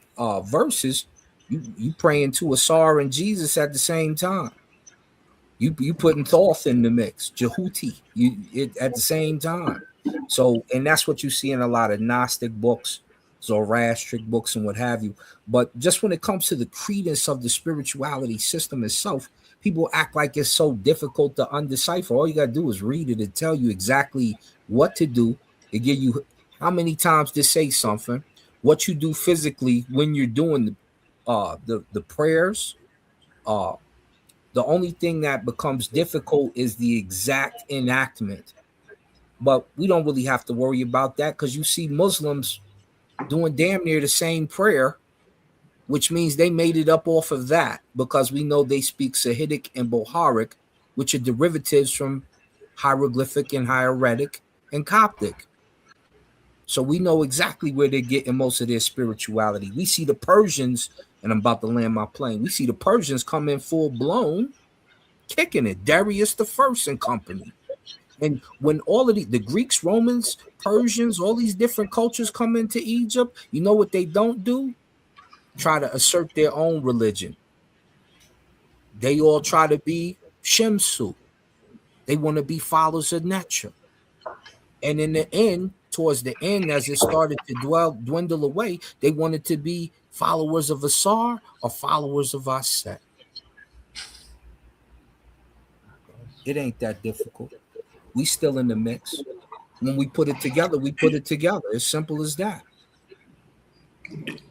verses, you praying to Asar and Jesus at the same time. You putting Thoth in the mix, Jehuti, at the same time. So, and that's what you see in a lot of Gnostic books, Zoroastric books, and what have you. But just when it comes to the credence of the spirituality system itself, people act like it's so difficult to undecipher. All you gotta do is read it and tell you exactly what to do. It give you how many times to say something, what you do physically when you're doing the prayers. The only thing that becomes difficult is the exact enactment. But we don't really have to worry about that because you see Muslims doing damn near the same prayer, which means they made it up off of that because we know they speak Sahidic and Boharic, which are derivatives from hieroglyphic and hieratic and Coptic. So we know exactly where they're getting most of their spirituality. We see the Persians, and I'm about to land my plane. We see the Persians come in full blown, kicking it. Darius the First and company. And when all of the Greeks, Romans, Persians, all these different cultures come into Egypt, you know what they don't do? Try to assert their own religion. They all try to be Shemsu. They want to be followers of Necha. And in the end, towards the end, as it started to dwindle away, they wanted to be followers of Asar or followers of Aset. It ain't that difficult. We still in the mix. When we put it together, we put it together. As simple as that.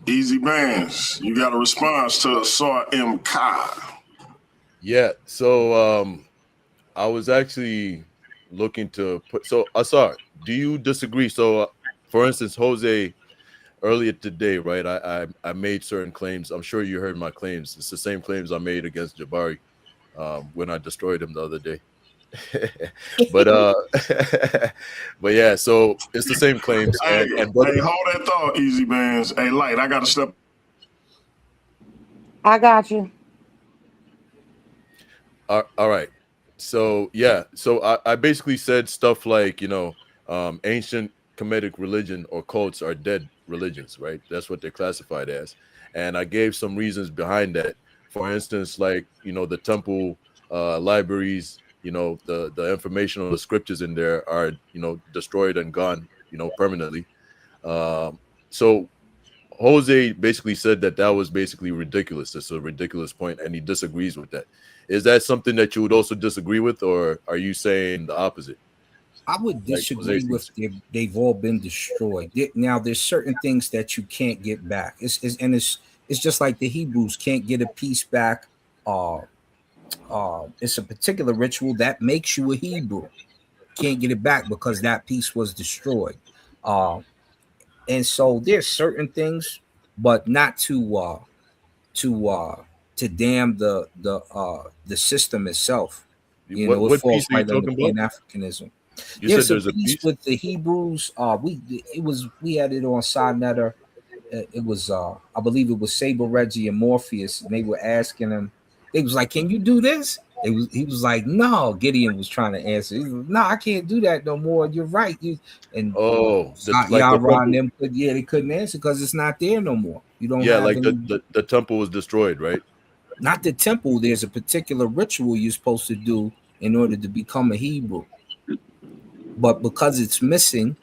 Easy Bandz, you got a response to Asar M. Ka. Yeah, so I was actually looking to put, so Asar, do you disagree? So for instance, Jose, earlier today, right, I made certain claims. I'm sure you heard my claims. It's the same claims I made against Jabari when I destroyed him the other day. but but yeah, so it's the same claims. Hey, and hold that thought, Easy Bandz. Hey, Light, I got to step. I got you. All right. So yeah, so I basically said stuff like, ancient Kemetic religion or cults are dead religions, right? That's what they're classified as. And I gave some reasons behind that. For instance, like, the temple libraries, the information on the scriptures in there are, destroyed and gone, permanently. So Jose basically said that was basically ridiculous. That's a ridiculous point, and he disagrees with that. Is that something that you would also disagree with, or are you saying the opposite? I would disagree with they've all been destroyed. Now, there's certain things that you can't get back. It's just like the Hebrews can't get a piece back. It's a particular ritual that makes you a Hebrew. Can't get it back because that piece was destroyed. And so there's certain things, but not to damn the system itself. It falls right under Pan-Africanism. There's a piece with the Hebrews. We had it on Sinetter. It was I believe it was Saber, Reggie, and Morpheus, and they were asking him. They was like, "Can you do this?" He was like, "No." Gideon was trying to answer. He was like, "No, I can't do that no more. You're right." They couldn't answer because it's not there no more. You don't. Yeah, like the temple was destroyed, right? Not the temple. There's a particular ritual you're supposed to do in order to become a Hebrew, but because it's missing,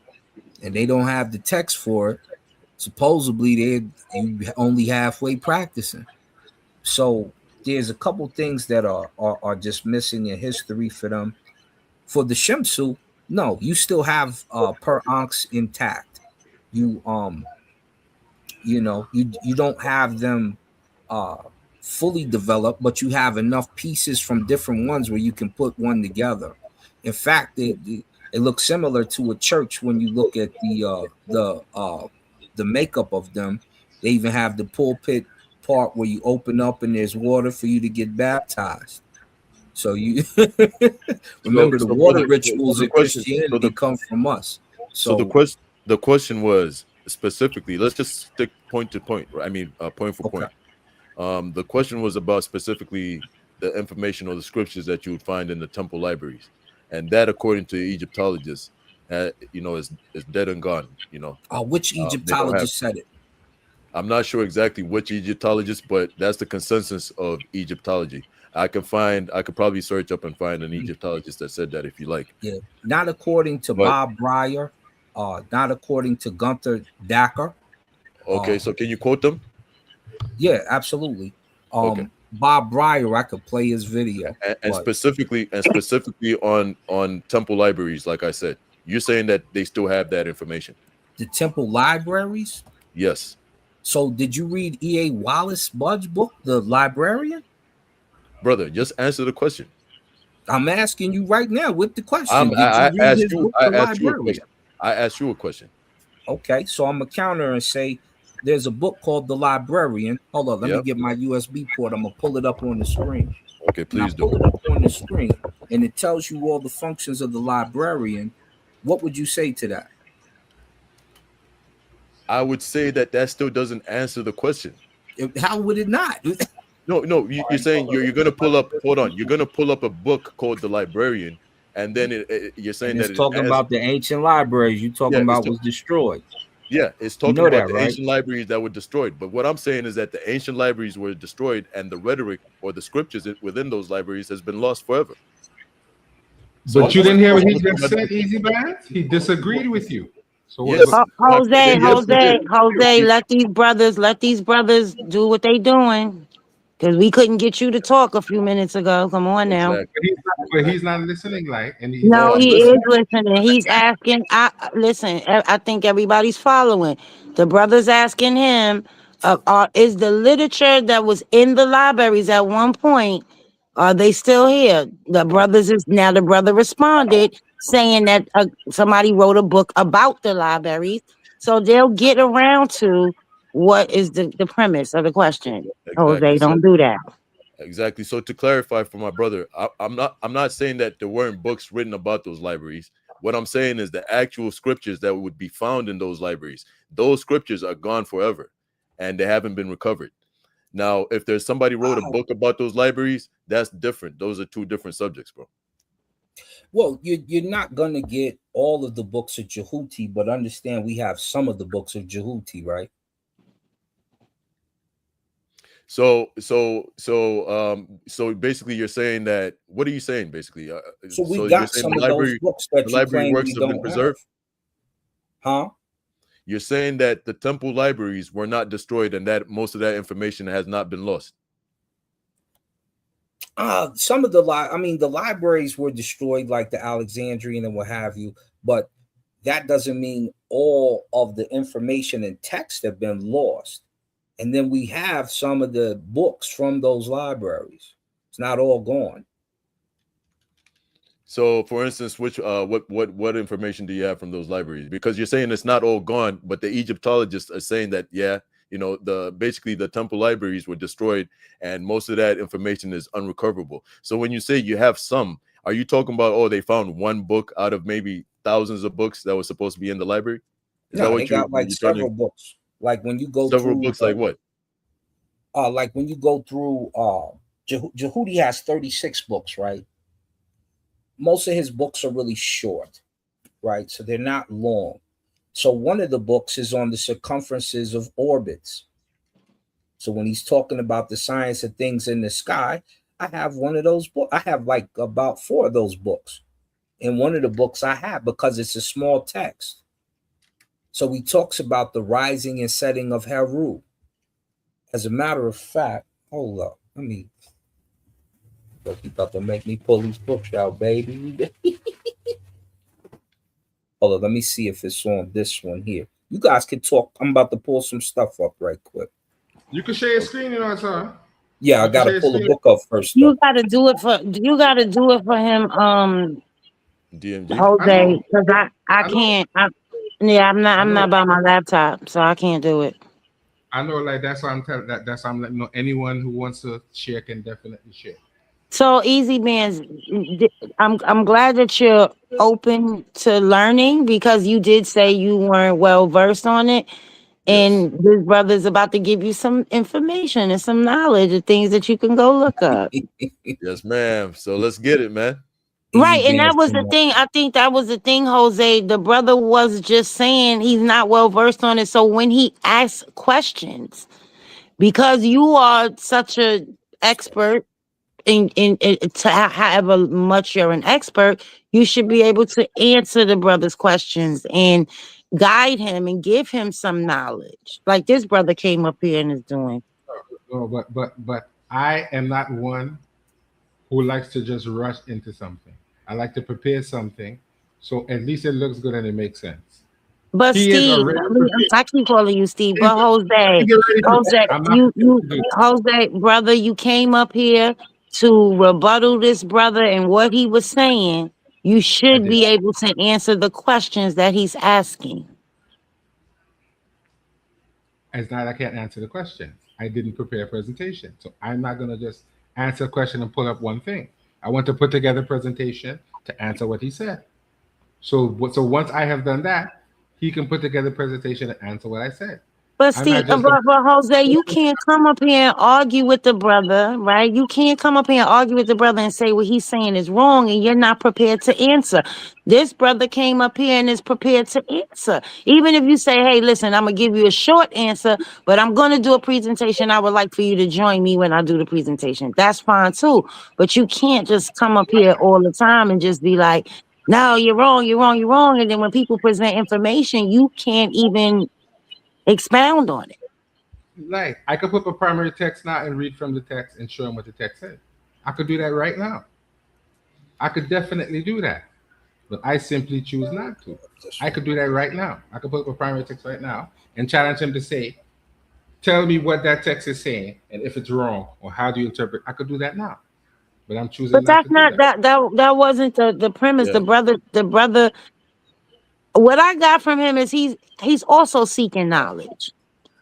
and they don't have the text for it, supposedly you only halfway practicing. So there's a couple things that are just missing in history for them. For the Shemsu, no, you still have per onx intact. You You know, you don't have them fully developed, but you have enough pieces from different ones where you can put one together. In fact, it looks similar to a church when you look at the makeup of them. They even have the pulpit part where you open up and there's water for you to get baptized. So you remember the water brother, rituals in Christianity come from us. So the question was specifically. Let's just stick point to point. Right? I mean, point for point. The question was about specifically the information or the scriptures that you would find in the temple libraries, and that, according to Egyptologists, you know, is dead and gone. You know, which Egyptologist said it? I'm not sure exactly which Egyptologist, but that's the consensus of Egyptology. I could probably search up and find an Egyptologist that said that if you like. Yeah, not according to Bob Breyer, not according to Gunther Dacker. Okay, so can you quote them? Yeah, absolutely. Okay. Bob Breyer, I could play his video. And specifically on temple libraries, like I said, you're saying that they still have that information. The temple libraries? Yes. So did you read E.A. Wallace Bud's book, The Librarian? Brother, just answer the question. I'm asking you right now with the question. I asked you a question. Okay, so I'm gonna counter and say there's a book called The Librarian. Hold on, let me get my USB port. I'm gonna pull it up on the screen. Okay, please do. Pull it up on the screen, and it tells you all the functions of the librarian. What would you say to that? I would say that still doesn't answer the question. How would it not? No, you're saying you're going to pull up. Hold on, you're going to pull up a book called The Librarian, and then you're saying and that it's talking about the ancient libraries you talking about was destroyed. Yeah, it's talking about the ancient libraries that were destroyed. But what I'm saying is that the ancient libraries were destroyed, and the rhetoric or the scriptures within those libraries has been lost forever. But you didn't hear what he just said, Easy Bandz? He disagreed with you. So Jose, let these brothers do what they doing. Because we couldn't get you to talk a few minutes ago. Come on now. Exactly. But he's not listening, like. And he is listening. He's asking. Listen. I think everybody's following. The brother's asking him, is the literature that was in the libraries at one point, are they still here? The brother responded saying that somebody wrote a book about the libraries, so they'll get around to what is the premise of the question. Exactly. Jose, don't do that. Exactly. So to clarify for my brother, I'm not saying that there weren't books written about those libraries. What I'm saying is the actual scriptures that would be found in those libraries, those scriptures are gone forever, and they haven't been recovered. Now, if there's somebody wrote a book about those libraries, that's different. Those are two different subjects, bro. Well, you're not gonna get all of the books of Jehuti, but understand we have some of the books of Jehuti, right? So basically, you're saying that. What are you saying, basically? So we got some of those books that the library works have been preserved. Huh? You're saying that the temple libraries were not destroyed, and that most of that information has not been lost. Some of the libraries were destroyed, like the Alexandrian and what have you, but that doesn't mean all of the information and text have been lost. And then we have some of the books from those libraries. It's not all gone. So, for instance, what information do you have from those libraries? Because you're saying it's not all gone, but the Egyptologists are saying that, basically the temple libraries were destroyed, and most of that information is unrecoverable. So when you say you have some, are you talking about, they found one book out of maybe thousands of books that was supposed to be in the library? They got like several books. Like when you go several books, like what? Like when you go through, Jehuti has 36 books, right? Most of his books are really short, right? So they're not long. So one of the books is on the circumferences of orbits. So when he's talking about the science of things in the sky, I have one of those books. I have like about 4 of those books. And one of the books I have, because it's a small text. So he talks about the rising and setting of Heru. As a matter of fact, hold up. He's about to make me pull these books out, baby. Hold on, let me see if it's on this one here. You guys can talk. I'm about to pull some stuff up right quick. You can share your screen, you know, sir. Yeah, I gotta pull the book up first. You gotta do it for him, DMG. Jose, because I can't. I'm not by my laptop, so I can't do it. I know, like that's why I'm telling that's why I'm letting know anyone who wants to share can definitely share. So Easy Bandz, I'm glad that you're open to learning, because you did say you weren't well versed on it. And this brother's about to give you some information and some knowledge of things that you can go look up. Yes, ma'am. So let's get it, man. Right, and that was the thing. I think that was the thing, Jose. The brother was just saying he's not well versed on it. So when he asks questions, because you are such an expert in to however much you're an expert, you should be able to answer the brother's questions and guide him and give him some knowledge, like this brother came up here and is doing. Oh, but I am not one who likes to just rush into something. I like to prepare something, so at least it looks good and it makes sense. But Steve, I keep calling you Steve, but Jose, brother, you came up here to rebuttal this brother and what he was saying. You should be able to answer the questions that he's asking. It's not I can't answer the question. I didn't prepare a presentation, so I'm not gonna just answer a question and pull up one thing. I want to put together a presentation to answer what he said. So once I have done that, he can put together a presentation and answer what I said. But Steve, but Jose, you can't come up here and argue with the brother, right? You can't come up here and argue with the brother and say what he's saying is wrong, and you're not prepared to answer. This brother came up here and is prepared to answer. Even if you say, hey, listen, I'm going to give you a short answer, but I'm going to do a presentation. I would like for you to join me when I do the presentation. That's fine too. But you can't just come up here all the time and just be like, no, you're wrong, you're wrong, you're wrong. And then when people present information, you can't even expound on it. Like, I could put up a primary text now and read from the text and show him what the text said. I could do that right now. I could definitely do that, but I simply choose not to. I could do that right now. I could put up a primary text right now and challenge him to say, tell me what that text is saying and if it's wrong, or how do you interpret. I could do that now, but I'm choosing. But that's not that wasn't the premise. Yeah. The brother. What I got from him is he's also seeking knowledge.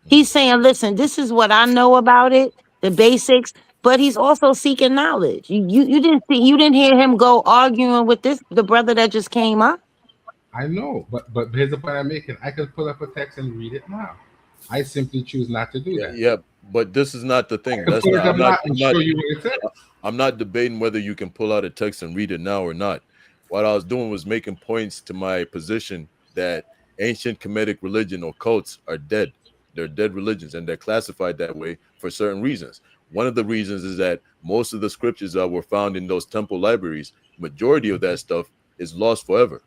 He's saying, listen, this is what I know about it, the basics, but he's also seeking knowledge. You didn't hear him go arguing with the brother that just came up. I know, but here's the point I'm making. I could pull up a text and read it now. I simply choose not to do that. Yeah, but this is not the thing. That's I'm not debating whether you can pull out a text and read it now or not. What I was doing was making points to my position that ancient Kemetic religion or cults are dead. They're dead religions, and they're classified that way for certain reasons. One of the reasons is that most of the scriptures that were found in those temple libraries, majority of that stuff is lost forever.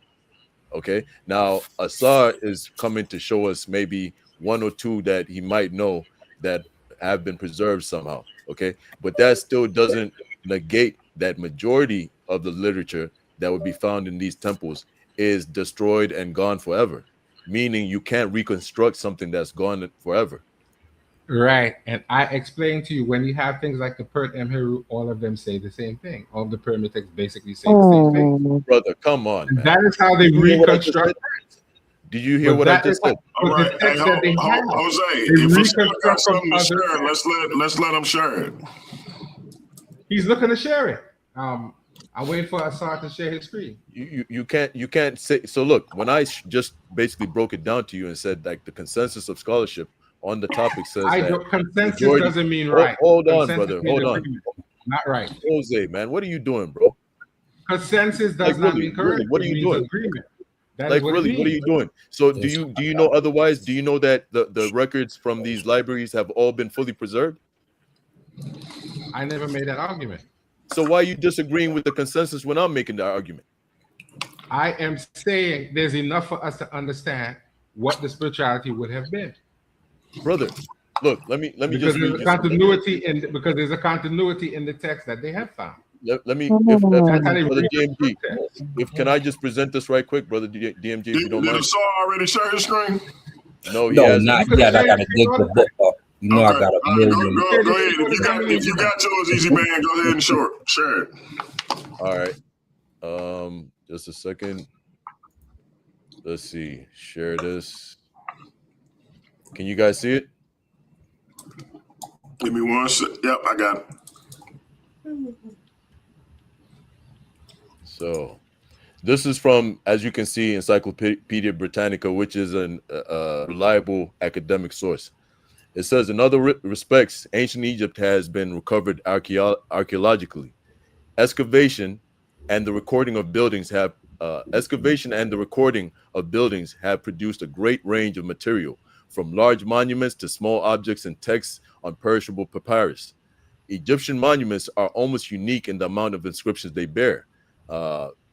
Okay, now Asar is coming to show us maybe one or two that he might know that have been preserved somehow. Okay, but that still doesn't negate that majority of the literature that would be found in these temples is destroyed and gone forever, meaning you can't reconstruct something that's gone forever. Right, and I explained to you, when you have things like the Pert Emheru, all of them say the same thing. All the pyramid texts basically say the same thing. Brother, come on, man. That is how they reconstruct. Did you hear what I just said? All right, Jose, if he's got something to share, let's let him share it. He's looking to share it. I'm waiting for Asar to share his screen. You can't say so. Look, when I just basically broke it down to you and said like the consensus of scholarship on the topic says consensus doesn't mean right. Hold on, brother. Hold on. Not right. Jose, man, what are you doing, bro? Consensus does not mean correct. What are you doing? Agreement. Like really, what are you doing? So do you know otherwise? Do you know that the records from these libraries have all been fully preserved? I never made that argument. So why are you disagreeing with the consensus when I'm making that argument? I am saying there's enough for us to understand what the spirituality would have been. Brother, look, let me just read there's a continuity because there's a continuity in the text that they have found. Let me, if brother DMG, can I just present this right quick, brother DMG, if you don't mind? Did Asar already share his screen? No, he No, hasn't. not yet. I gotta dig the book up. You know, I got a million. Go ahead. If you got yours, Easy Man, go ahead and share it. All right. Just a second. Let's see. Share this. Can you guys see it? Give me one second. Yep, I got it. So, this is from, as you can see, Encyclopedia Britannica, which is a reliable academic source. It says, in other respects, ancient Egypt has been recovered archaeologically. Excavation and the recording of buildings have produced a great range of material, from large monuments to small objects and texts on perishable papyrus. Egyptian monuments are almost unique in the amount of inscriptions they bear.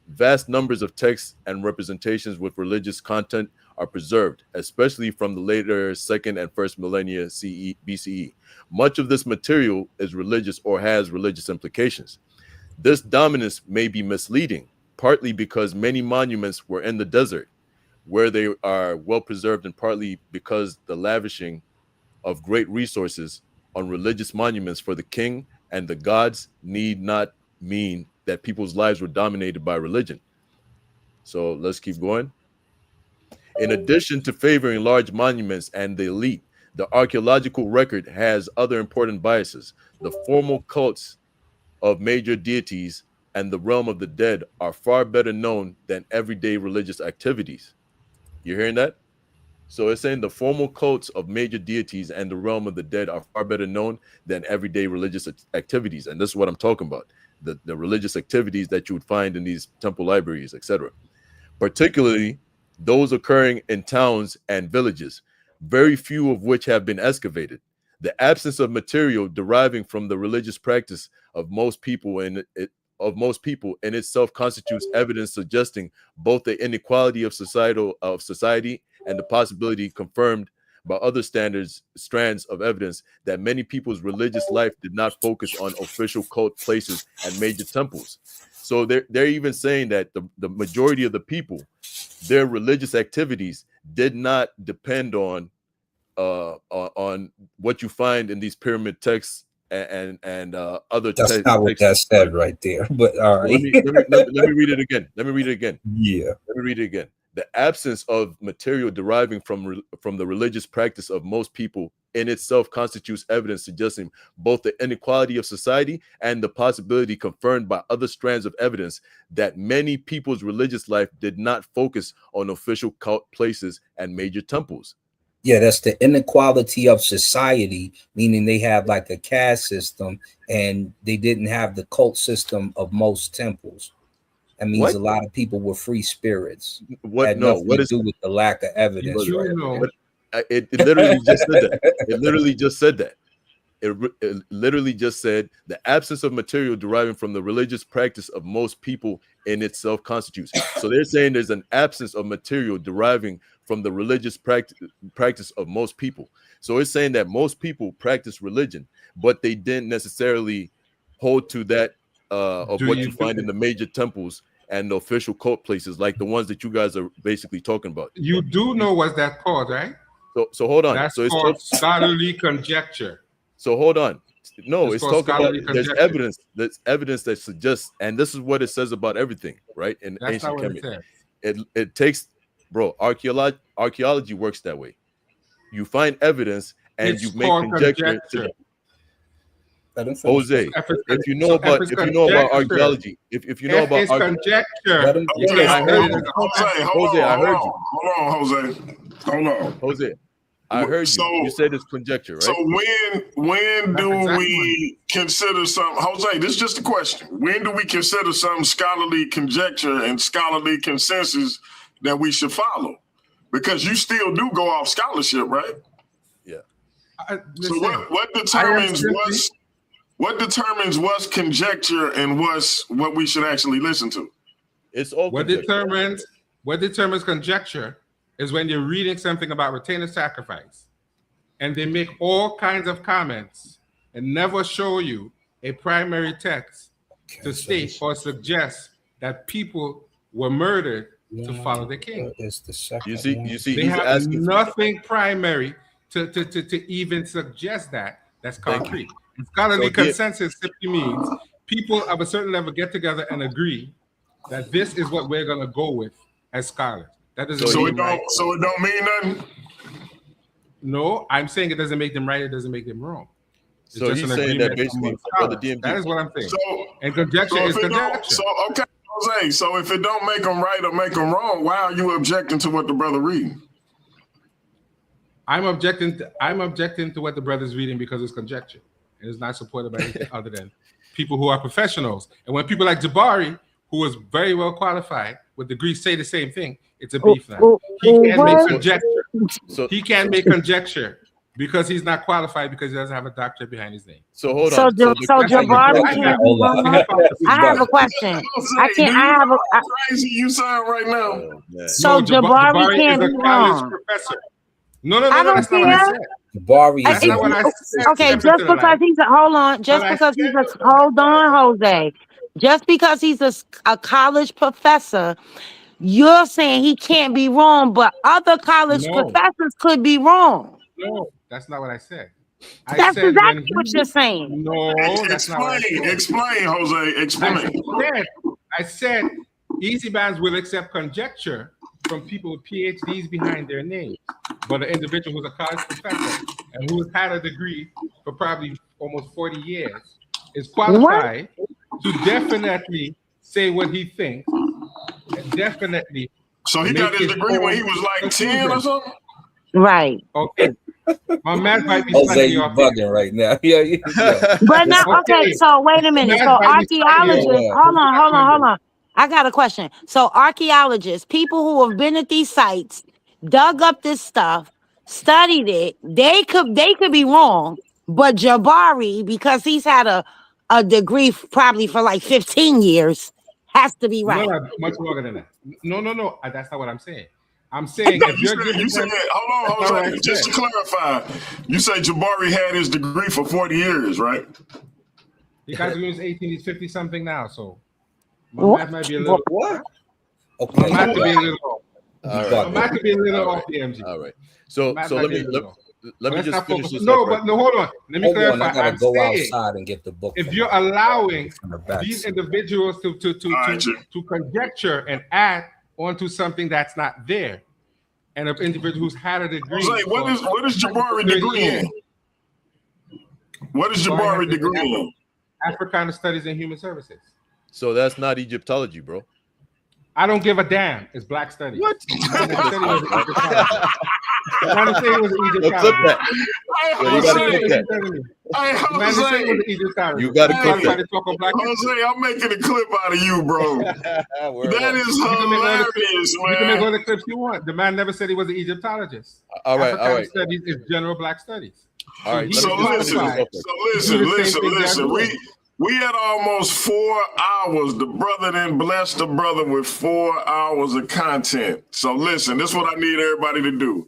Vast numbers of texts and representations with religious content are preserved, especially from the later 2nd and 1st millennia BCE. Much of this material is religious or has religious implications. This dominance may be misleading, partly because many monuments were in the desert, where they are well preserved, and partly because the lavishing of great resources on religious monuments for the king and the gods need not mean that people's lives were dominated by religion. So let's keep going. In addition to favoring large monuments and the elite, the archaeological record has other important biases. The formal cults of major deities and the realm of the dead are far better known than everyday religious activities. You're hearing that? So it's saying the formal cults of major deities and the realm of the dead are far better known than everyday religious activities. And this is what I'm talking about. The religious activities that you would find in these temple libraries, etc. Particularly those occurring in towns and villages, very few of which have been excavated. The absence of material deriving from the religious practice of most people in itself constitutes evidence suggesting both the inequality of society and the possibility confirmed by other strands of evidence that many people's religious life did not focus on official cult places and major temples. So they're even saying that the majority of the people, their religious activities did not depend on what you find in these pyramid texts and other That's texts. not what that said right there. But all right. Let me read it again. Yeah. Let me read it again. The absence of material deriving from the religious practice of most people in itself constitutes evidence suggesting both the inequality of society and the possibility confirmed by other strands of evidence that many people's religious life did not focus on official cult places and major temples. Yeah, that's the inequality of society, meaning they have like a caste system and they didn't have the cult system of most temples. That means a lot of people were free spirits. What to do with the lack of evidence? It literally just said that. It literally just said that. It literally just said the absence of material deriving from the religious practice of most people in itself constitutes. So they're saying there's an absence of material deriving from the religious practice of most people. So it's saying that most people practice religion, but they didn't necessarily hold to that of what you find in the major temples and the official cult places, like the ones that you guys are basically talking about. You do know what that's called, right? So hold on. That's so it's called scholarly conjecture. So hold on. No, it's talking about there's conjecture. evidence that suggests, and this is what it says about everything, right? In That's ancient not what Kemet. It takes, bro, archaeology works that way. You find evidence and you make conjecture. Jose, if you know about archaeology, if you know about conjecture, Jose, I heard you. Hold on. Jose, I heard you. You said it's conjecture, right? So when do we consider something, Jose, this is just a question. When do we consider some scholarly conjecture and scholarly consensus that we should follow? Because you still do go off scholarship, right? Yeah. So what determines what's conjecture and what's what we should actually listen to? It's all what determines conjecture is when you're reading something about retainer sacrifice and they make all kinds of comments and never show you a primary text to state or suggest that people were murdered to follow the king. Is the second You see, They he's have asking nothing primary to even suggest that's Thank concrete. And scholarly So, consensus simply means people of a certain level get together and agree that this is what we're gonna go with as scholars. That doesn't So mean it don't. So it don't mean nothing. No, I'm saying it doesn't make them right. It doesn't make them wrong. It's So just he's an saying that agreement basically, among Brother scholars. DMG. That is what I'm saying. So And conjecture is if it don't, conjecture. so okay, Jose. So if it don't make them right or make them wrong, why are you objecting to what the brother reading? I'm objecting to what the brother's reading because it's conjecture. It is not supported by anything other than people who are professionals. And when people like Jabari, who is very well qualified with degrees, say the same thing, it's a beef now. He can't make conjecture. He can't make conjecture because he's not qualified because he doesn't have a doctorate behind his name. So hold So, on. Jabari can't be wrong. I have a question. I can't. I have a. Crazy you sound right now. So Jabari can't is be a college wrong. professor. No, I don't that's not what I care. said. Jabari That's is not what I said. Okay, just because he's a hold on, just because he's a hold on, Jose. Just because he's a college professor, you're saying he can't be wrong, but other college professors could be wrong. No, that's not what I said. That's exactly what you're saying. No, that's not what I said. Explain, Jose. Explain. I said Easy Bandz will accept conjecture from people with PhDs behind their names, but an individual who's a college professor and who has had a degree for probably almost 40 years is qualified to definitely say what he thinks and definitely. So he got his degree when he was like 10 or something? Right. Okay. My math might be Jose, slightly you off. bugging right now. Yeah. But now, okay, so wait a minute. So archaeologists, hold on. I got a question. So archaeologists, people who have been at these sites, dug up this stuff, studied it, they could be wrong, but Jabari, because he's had a degree probably for like 15 years, has to be right. No, much longer than that. No. That's not what I'm saying. I'm saying if you're giving them, hold on, Jose. Just to clarify, you say Jabari had his degree for 40 years, right? He got to use 18, he's 50 something now, so my math might be a little Okay. My math could be a little off. All right. My math could be a little off, DMG. All right. So let me just finish this. No, but hold on. Let me clarify. I gotta I'm go saying, outside and get the book. if you're allowing these individuals to conjecture and add onto something that's not there, and an individual who's had a degree. Jose, what is Jabari degree in? What is Jabari degree in? Africana Studies and Human Services. So that's not Egyptology, bro. I don't give a damn. It's Black Studies. What? Man said it was Egyptology. You got to clip that. Jose, I'm making a clip out of you, bro. That is hilarious, man. You can make all the clips you want. The man never said he was an Egyptologist. All right. Studies is general Black studies. All right. So listen. We had almost 4 hours. The brother then blessed the brother with 4 hours of content. So listen, this is what I need everybody to do.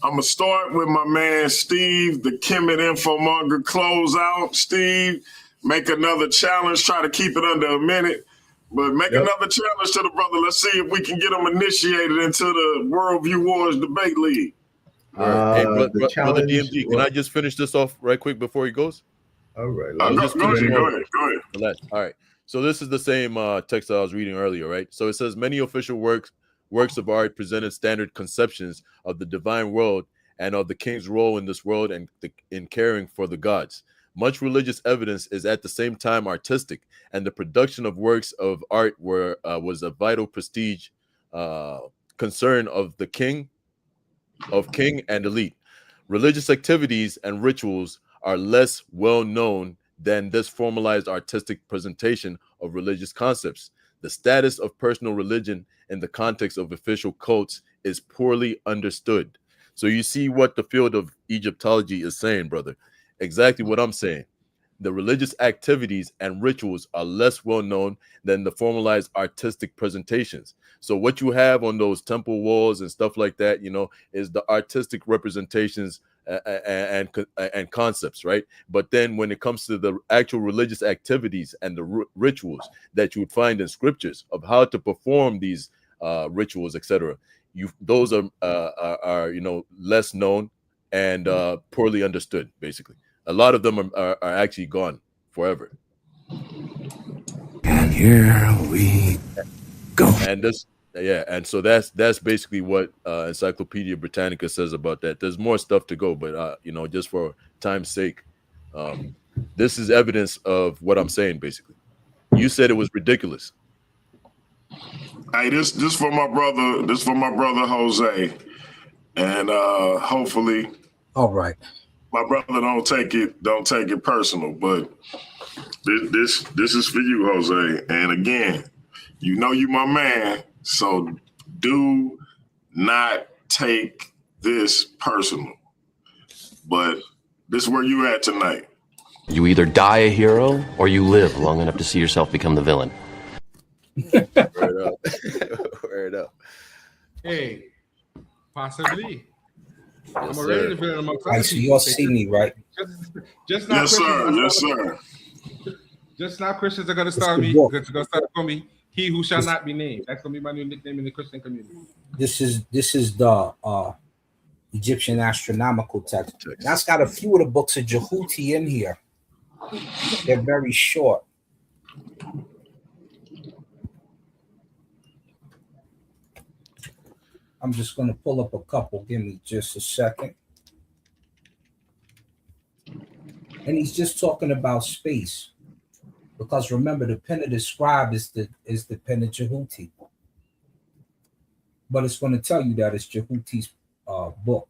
I'm going to start with my man, Steve, the Kemet Infomonger. Close out. Steve, make another challenge. Try to keep it under a minute. But make another challenge to the brother. Let's see if we can get him initiated into the Worldview Wars Debate League. Hey, brother DMG, can I just finish this off right quick before he goes? All right. Go ahead. All right. So this is the same text I was reading earlier, right? So it says many official works of art presented standard conceptions of the divine world and of the king's role in this world and in caring for the gods. Much religious evidence is at the same time artistic, and the production of works of art was a vital prestige concern of the king and elite. Religious activities and rituals are less well known than this formalized artistic presentation of religious concepts. The status of personal religion in the context of official cults is poorly understood. So you see what the field of Egyptology is saying, brother. Exactly what I'm saying. The religious activities and rituals are less well known than the formalized artistic presentations. So what you have on those temple walls and stuff like that, is the artistic representations and concepts, right? But then when it comes to the actual religious activities and the rituals that you would find in scriptures of how to perform these rituals, etc. Those are less known and poorly understood. Basically, a lot of them are actually gone forever. And here we go. And and so that's basically what Encyclopedia Britannica says about that. There's more stuff to go, but just for time's sake, this is evidence of what I'm saying. Basically, you said it was ridiculous. Hey, this for my brother. This for my brother Jose, and hopefully, all right, my brother don't take it personal, but this is for you, Jose. And again, you my man, so do not take this personal. But this is where you at tonight. You either die a hero or you live long enough to see yourself become the villain. Word up. Word up. Hey, possibly. Yes, I'm already the villain amongst other I see people. y'all see me, right? Just now, Yes, sir. Yes, sir. Just now, Christians are going to start me. Going to start calling me "He who shall not be named." That's going to be my new nickname in the Christian community. This is the Egyptian astronomical text. That's got a few of the books of Jehuti in here. They're very short. I'm just going to pull up a couple. Give me just a second. And he's just talking about space. Because remember, the pen of the scribe is the pen of Jehuti. But it's going to tell you that it's Jehuti's book.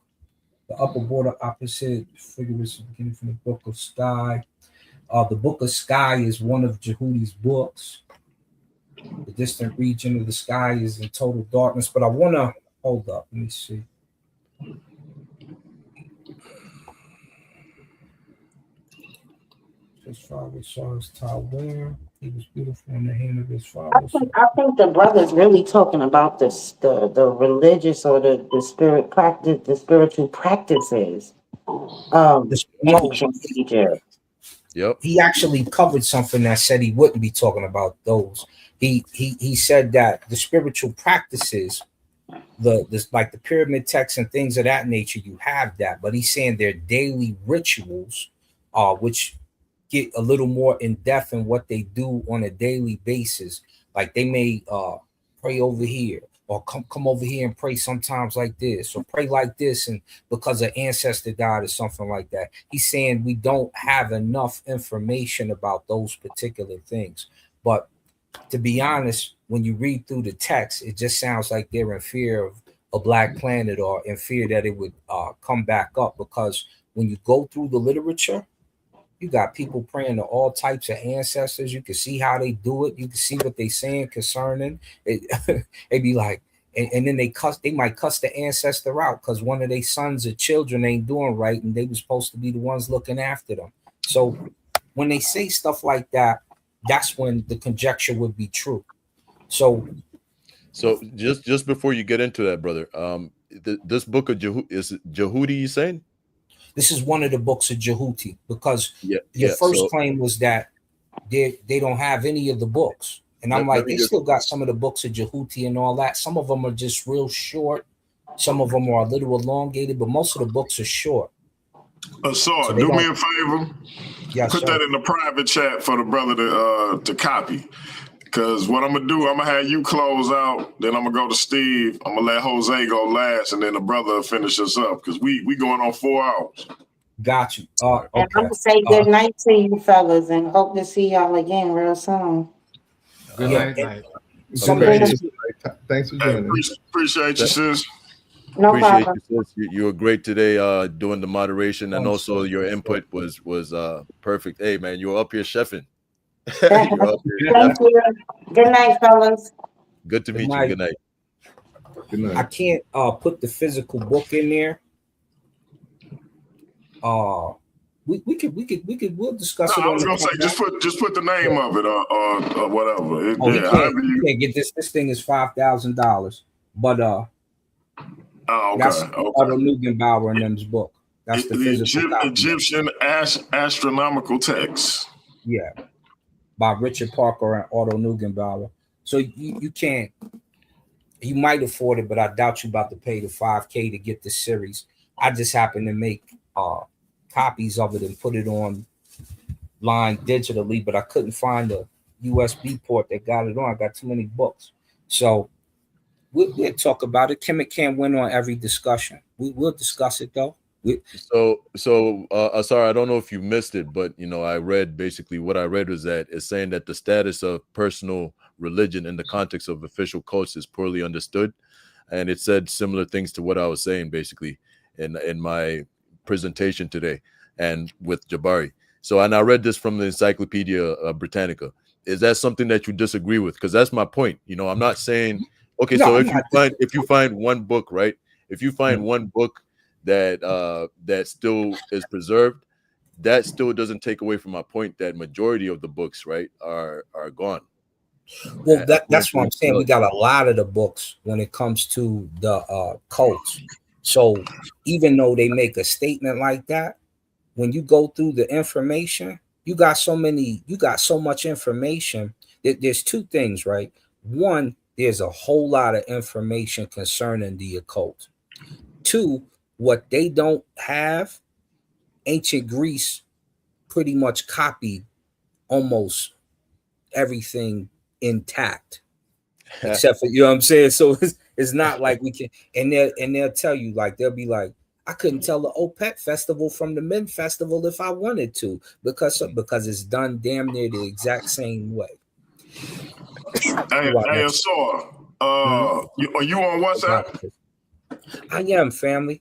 The upper border opposite figure is beginning from the book of Sky. The book of Sky is one of Jehuti's books. The distant region of the sky is in total darkness. But I want to hold up. Let me see. His father saw his tower. He was beautiful in the hand of his father. I think the brother's really talking about this, the religious or the spirit practice, the spiritual practices. Ancient Egypt. Yep. He actually covered something that said he wouldn't be talking about those. He said that the spiritual practices, like the pyramid texts and things of that nature, you have that, but he's saying they're daily rituals, which get a little more in depth in what they do on a daily basis. Like they may pray over here, or come over here and pray sometimes like this, or pray like this, and because an ancestor died or something like that. He's saying we don't have enough information about those particular things. But to be honest, when you read through the text, it just sounds like they're in fear of a black planet, or in fear that it would come back up. Because when you go through the literature, you got people praying to all types of ancestors. You can see how they do it. You can see what they saying concerning it. They be like, and then they might cuss the ancestor out because one of their sons or children ain't doing right, and they were supposed to be the ones looking after them. So when they say stuff like that, that's when the conjecture would be true. So just before you get into that, brother, this book of Jehudi, you saying? This is one of the books of Jehuti, because your first claim was that they don't have any of the books. And I'm like, they still got some of the books of Jehuti and all that. Some of them are just real short. Some of them are a little elongated, but most of the books are short. So do me a favor. Yes, put that in the private chat for the brother to copy. Because what I'm going to do, I'm going to have you close out. Then I'm going to go to Steve. I'm going to let Jose go last. And then the brother will finish us up. Because we going on 4 hours. Got you. Okay. And I'm going to say good night to you fellas. And hope to see y'all again real soon. Good night. Thanks for joining. Appreciate you, sis. No Appreciate problem. you, sis. You were great today doing the moderation. And also your input was perfect. Hey, man, you were up here chefing. Thank you. Good night, fellas. Good to meet you. Good night. Good night. I can't put the physical book in there. We'll discuss it. I was gonna say just put the name of it or whatever. You can't get this. This thing is $5,000, but that's Otto Neugebauer and them's book. That's the physical Egyptian astronomical text. Yeah, by Richard Parker and Otto Neugebauer. So you can't. You might afford it, but I doubt you about to pay the $5K to get the series. I just happen to make copies of it and put it online digitally, but I couldn't find a USB port that got it on. I got too many books. So we'll talk about it. Kemet can't win on every discussion. We will discuss it though. Sorry, I don't know if you missed it, but I read basically what I read was that it's saying that the status of personal religion in the context of official cults is poorly understood, and it said similar things to what I was saying basically in my presentation today and with Jabari. So, and I read this from the Encyclopedia Britannica. Is that something that you disagree with? Because that's my point. I'm not saying okay. No, so if you find one book, right? If you find one book that still is preserved, that still doesn't take away from my point that majority of the books, right, are gone. Well, that's what I'm saying. We got a lot of the books when it comes to the cults. So even though they make a statement like that, when you go through the information, you got so much information. There's two things, right? One, there's a whole lot of information concerning the occult. Two, what they don't have, ancient Greece pretty much copied almost everything intact, except for, you know what I'm saying? So it's not like we can, and they'll tell you, like, they'll be like, I couldn't tell the OPEC festival from the Men festival if I wanted to, because it's done damn near the exact same way. Hey, so are you on WhatsApp? I am, family.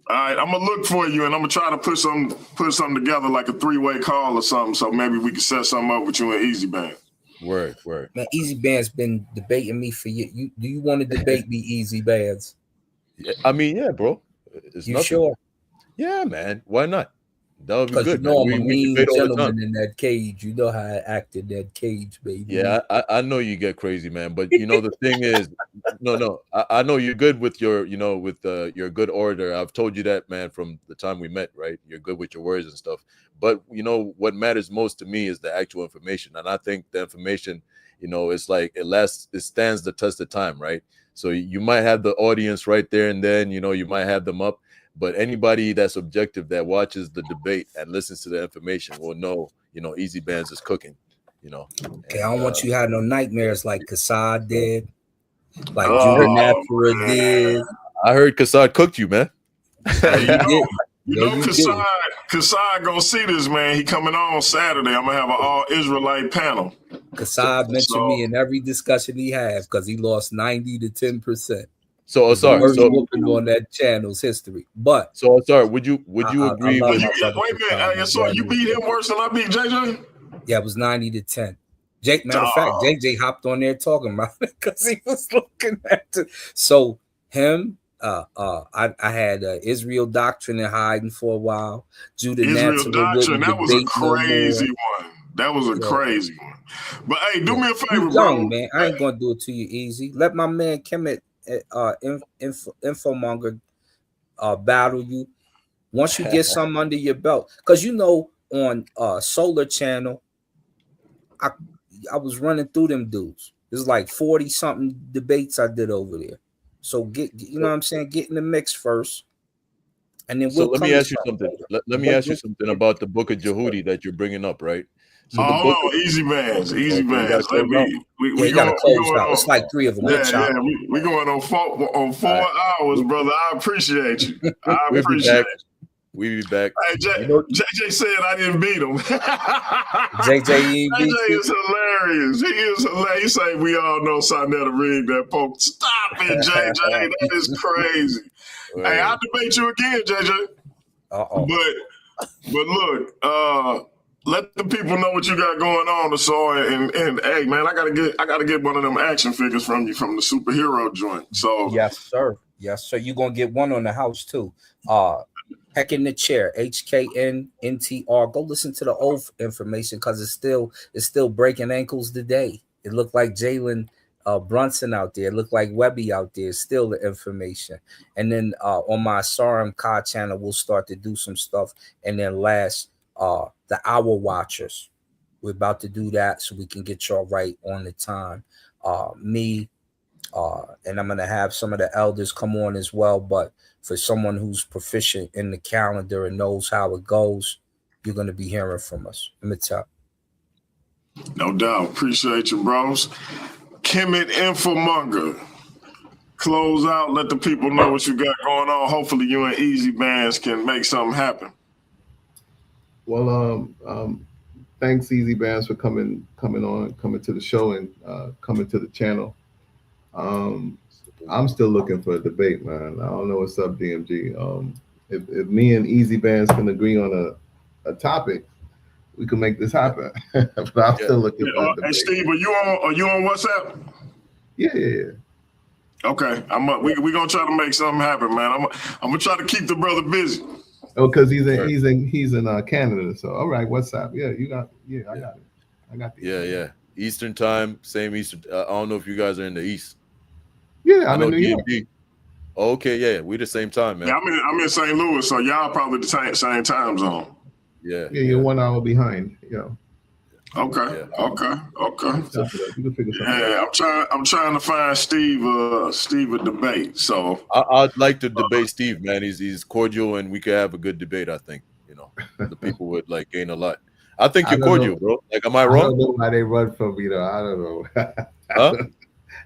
All right, I'm gonna look for you, and I'm gonna try to put something together, like a 3-way call or something, so maybe we can set something up with you and Easy Bandz. Word. Man, Easy Bandz been debating me for you. Do you want to debate me, Easy Bandz? I mean, yeah, bro. It's you nothing. Sure? Yeah, man. Why not? That would be good. Because you know man. I'm a mean gentleman in that cage. You know how I act in that cage, baby. Yeah, I know you get crazy, man. But the thing is, no, I know you're good with your, with your good order. I've told you that, man, from the time we met, right? You're good with your words and stuff. But what matters most to me is the actual information, and I think the information, it's like it stands the test of time, right? So you might have the audience right there, and then you might have them up. But anybody that's objective that watches the debate and listens to the information will know, Easy Bandz is cooking, Okay, I don't want you to have no nightmares like Kassad did, like Judah Napra did. I heard Kassad cooked you, man. Kassad gonna see this, man. He coming on Saturday. I'm gonna have an all Israelite panel. Kassad mentioned me in every discussion he had because he lost 90 to 10%. So sorry, whooping on that channel's history. But sorry, would you agree with? Wait a minute, so you beat him worse than I beat JJ? Yeah, it was 90 to 10. Matter of fact, JJ hopped on there talking about it because he was looking at it. So him, I had Israel Doctrine in hiding for a while. Judah Israel Doctrine, that was a crazy one. That was a crazy one. But hey, do me a favor, bro. Man, I ain't gonna do it to you easy. Let my man Kemet Infomonger battle you once you get something under your belt, because on Solar Channel I was running through them dudes. There's like 40 something debates I did over there. So get what I'm saying, get in the mix first, and then let me ask you something. Let me ask you something about the Book of Jehudi that you're bringing up, right? So Easy Bandz. We gotta close out. It's like 3 of them. We going on 4 hours, brother. I appreciate you. We'll be back. Hey, JJ said I didn't beat him. JJ is hilarious. He is hilarious. He say we all know Sonetta rigged that poke. Stop it, JJ. That is crazy. Hey, I'll debate you again, JJ. But look, let the people know what you got going on, so and hey, man, I gotta get one of them action figures from you from the superhero joint. So yes, sir. You're gonna get one on the house too. Heck in the chair, HKNNTR. Go listen to the old information because it's still breaking ankles today. It looked like Jalen Brunson out there. It looked like Webby out there. Still the information. And then on my Sarum Ka channel, we'll start to do some stuff. And then last, the Hour Watchers. We're about to do that so we can get y'all right on the time. Me, And I'm gonna have some of the elders come on as well. But for someone who's proficient in the calendar and knows how it goes, you're gonna be hearing from us. Let me tell. No doubt. Appreciate you, bros. Kemet Infomonger. Close out. Let the people know what you got going on. Hopefully you and Easy Bandz can make something happen. Well, thanks Easy Bandz for coming to the show and coming to the channel. I'm still looking for a debate, man. I don't know what's up, DMG. If me and Easy Bandz can agree on a topic, we can make this happen. But I'm still looking for a debate. Hey Steve, are you on WhatsApp? Yeah. Okay, we gonna try to make something happen, man. I'm gonna try to keep the brother busy. Oh, because he's in Canada. So all right, WhatsApp. Yeah, I got it. I got the Yeah. Eastern time, same Eastern. I don't know if you guys are in the East. Yeah, I'm in New York. Okay, yeah, we the same time, man. Yeah, I'm in St. Louis, so y'all probably the same time zone. Yeah, you're 1 hour behind. Okay. You can figure something out. Yeah, I'm trying to find Steve a debate. So I'd like to debate Steve, man. He's cordial, and we could have a good debate. I think the people would gain a lot. I think you're cordial, bro. Am I wrong? I don't know why they run from me though. I don't know. Huh?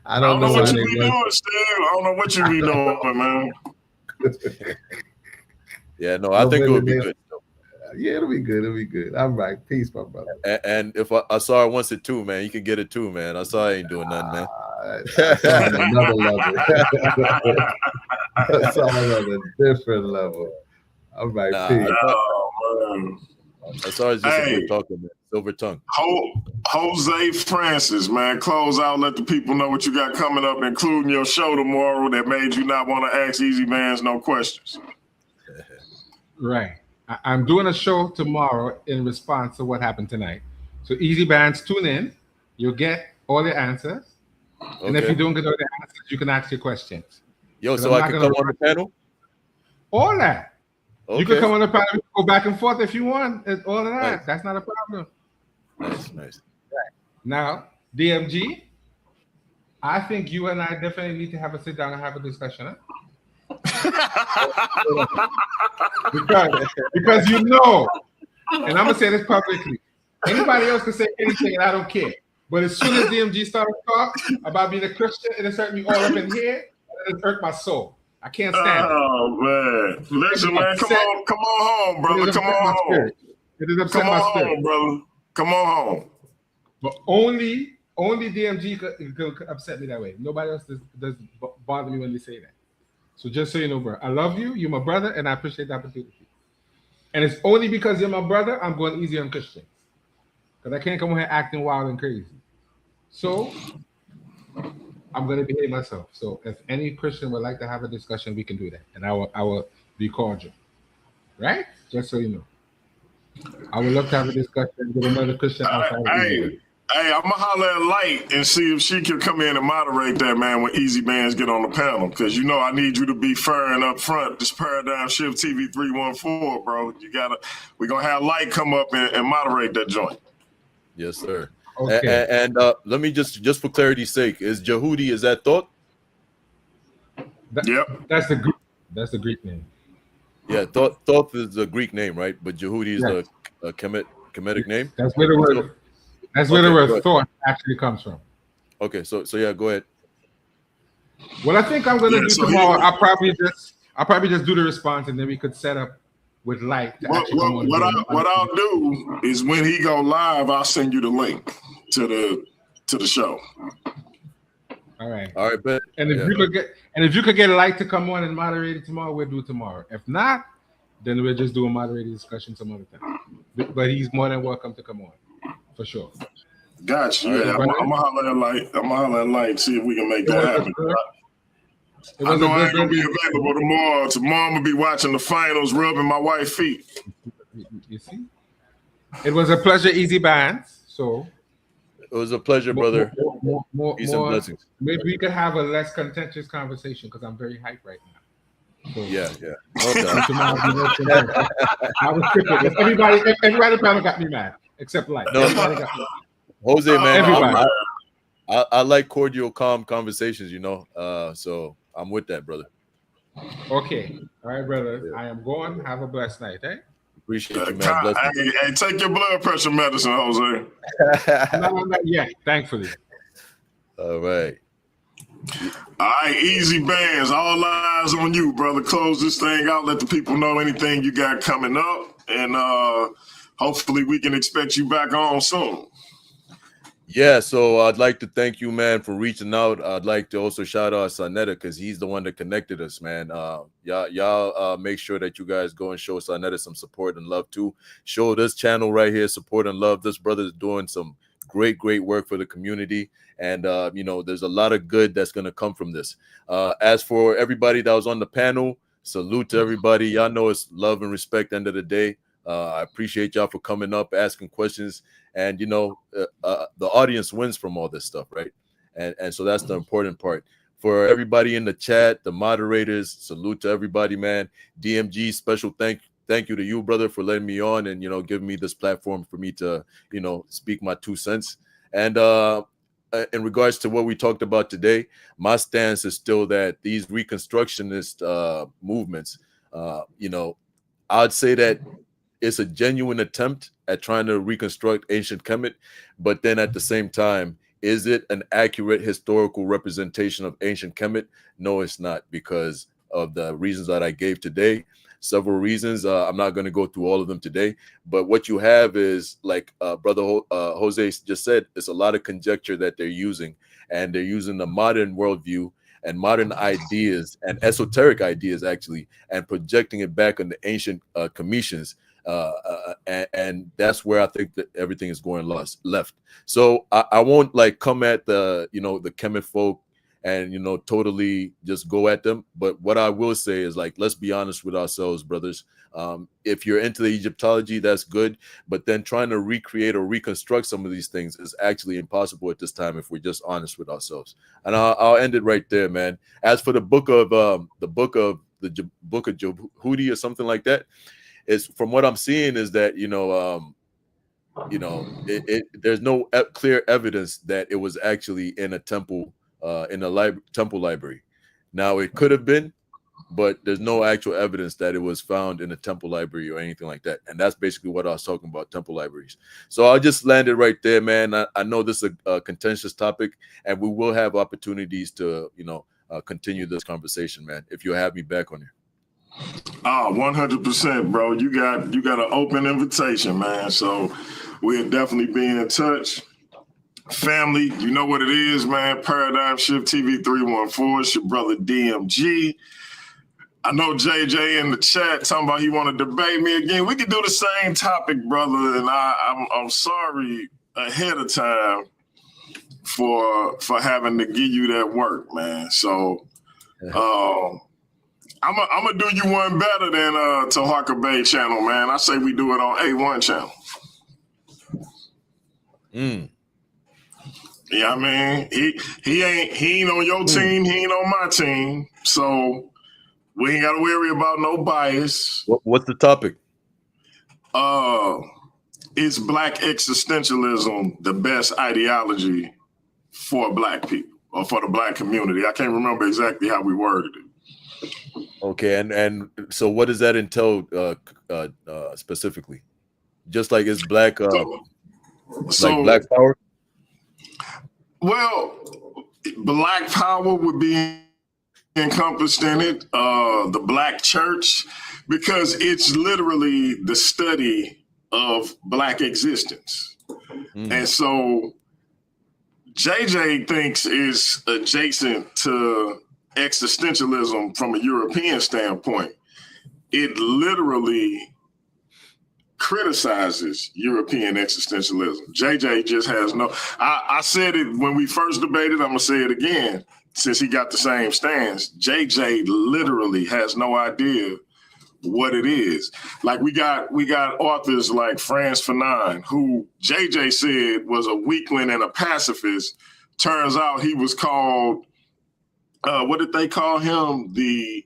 I don't know what you be doing, Steve. I don't know what you be doing, man. Yeah, no, I think it would be good. Yeah, it'll be good. I'm right. Peace, my brother. And if I saw it once at 2, man, you can get it too, man. I saw I ain't doing nothing, man. On another level. That's on a different level. All right, peace. As far as just a good talker, man. Silver tongue. Jose Francis, man, close out. Let the people know what you got coming up, including your show tomorrow that made you not want to ask Easy Bandz no questions. Right. I'm doing a show tomorrow in response to what happened tonight. So Easy Bandz, tune in. You'll get all the answers. Okay. And if you don't get all the answers, you can ask your questions. Yo, so I can come on the panel? All that. Okay. You can come on the panel, go back and forth if you want. All of that. Nice. That's not a problem. Nice. Right. Now, DMG, I think you and I definitely need to have a sit down and have a discussion. Huh? because you know, and I'm gonna say this publicly. Anybody else can say anything, and I don't care. But as soon as DMG started to talk about being a Christian, it has hurt me all up in here, and it hurt my soul. I can't stand it. Oh man, listen, man, come on home, brother. Come on home. It is upset my spirit, home, brother. Come on home. But only DMG could upset me that way. Nobody else does bother me when they say that. So just so you know, bro, I love you. You're my brother, and I appreciate the opportunity. And it's only because you're my brother, I'm going easy on Christians. Because I can't come here acting wild and crazy. So I'm going to behave myself. So if any Christian would like to have a discussion, we can do that. And I will be cordial. Right? Just so you know. I would love to have a discussion with another Christian outside of Hey, I'm going to holler at Light and see if she can come in and moderate that, man, when Easy Bandz get on the panel. Because, I need you to be fair and up front. This Paradigm Shift TV 314, bro. We're going to have Light come up and moderate that joint. Yes, sir. Okay. And let me just for clarity's sake, is that thought? Yep. That's the Greek name. Yeah, thought is the Greek name, right? But Jehudi is a Kemetic name. That's where the word. That's where the word thought actually comes from. Okay, so yeah, go ahead. What I think I'm gonna do tomorrow, I'll probably just do the response, and then we could set up with Light. What I'll do is when he go live, I'll send you the link to the show. All right, bet. And if you could get Light to come on and moderate it tomorrow, we'll do it tomorrow. If not, then we'll just do a moderated discussion some other time. But he's more than welcome to come on, for sure. Gotcha. Yeah, I'm gonna holler at Light. I'm gonna holler at Light, see if we can make that happen. I know I ain't gonna be available tomorrow. Tomorrow I'm gonna be watching the finals, rubbing my wife's feet. You see, it was a pleasure, Easy Bandz. So it was a pleasure, brother. Peace and blessings. Maybe we could have a less contentious conversation because I'm very hyped right now. So, yeah. I was tripping. Everybody panel got me mad except Light. No, everybody got me. Jose, man. I like cordial, calm conversations, so I'm with that, brother. Okay. All right, brother. I am going. Have a blessed night, eh? Appreciate you, man. Bless you. Hey, take your blood pressure medicine, Jose. No, not yet, thankfully. All right. All right, easy Bandz. All eyes on you, brother. Close this thing out. Let the people know anything you got coming up. And hopefully we can expect you back on soon. Yeah, so I'd like to thank you, man, for reaching out. I'd like to also shout out Sanetta because he's the one that connected us, man. Y'all make sure that you guys go and show Sanetta some support and love too. Show this channel right here support and love. This brother is doing some great work for the community, and there's a lot of good that's gonna come from this. As for everybody that was on the panel, salute to everybody. Y'all know it's love and respect. End of the day. I appreciate y'all for coming up, asking questions, and the audience wins from all this stuff, right? And so that's the important part. For everybody in the chat, the moderators, salute to everybody, man. DMG, special thank you to you, brother, for letting me on and giving me this platform for me to speak my 2 cents. And in regards to what we talked about today, my stance is still that these reconstructionist movements, I'd say that it's a genuine attempt at trying to reconstruct ancient Kemet, but then at the same time, is it an accurate historical representation of ancient Kemet? No, it's not, because of the reasons that I gave today. Several reasons. I'm not going to go through all of them today, but what you have is, like Brother Jose just said, it's a lot of conjecture that they're using, and they're using the modern worldview and modern ideas and esoteric ideas, actually, and projecting it back on the ancient Cometians. And that's where I think that everything is going left. So I won't come at the the Kemet folk and totally just go at them. But what I will say is, let's be honest with ourselves, brothers. If you're into the Egyptology, that's good, but then trying to recreate or reconstruct some of these things is actually impossible at this time if we're just honest with ourselves. And I'll end it right there, man. As for the book of Jehudi or something like that, is, from what I'm seeing, is that there's no clear evidence that it was actually in a temple, in a temple library. Now it could have been, but there's no actual evidence that it was found in a temple library or anything like that. And that's basically what I was talking about, temple libraries. So I'll just land it right there, man. I know this is a contentious topic, and we will have opportunities to continue this conversation, man, if you have me back on here. 100%, bro. You got an open invitation, man. So we'll definitely be in touch. Family, you know what it is, man. Paradigm Shift TV 314. It's your brother DMG. I know JJ in the chat talking about he want to debate me again. We could do the same topic, brother. And I'm sorry ahead of time for having to give you that work, man. So I'm gonna do you one better than Taharka Bay channel, man. I say we do it on A1 channel. Yeah, I mean, he ain't on your team, he ain't on my team, so we ain't gotta worry about no bias. What's the topic? Is Black existentialism the best ideology for Black people or for the Black community? I can't remember exactly how we worded it. Okay, and so what does that entail specifically? Just like, is Black like Black power? Well, Black power would be encompassed in it. The Black church, because it's literally the study of Black existence. And so JJ thinks is adjacent to existentialism from a European standpoint. It literally criticizes European existentialism. JJ just has no, I said it when we first debated, I'm gonna say it again, since he got the same stance. JJ literally has no idea what it is. Like we got authors like Frantz Fanon, who JJ said was a weakling and a pacifist. Turns out he was called, what did they call him? The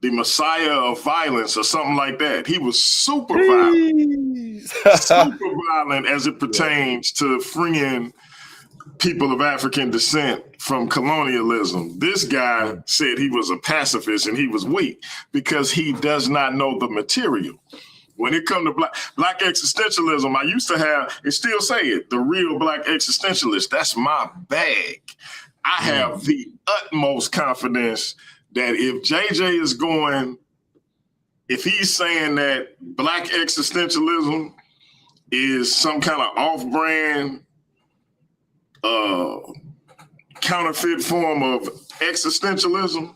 Messiah of violence or something like that. He was super violent, super violent as it pertains to freeing people of African descent from colonialism. This guy said he was a pacifist and he was weak because he does not know the material. When it comes to black existentialism, I used to have, and still say it, the real black existentialist, that's my bag. I have the utmost confidence that if JJ is going, if he's saying that black existentialism is some kind of off-brand, counterfeit form of existentialism,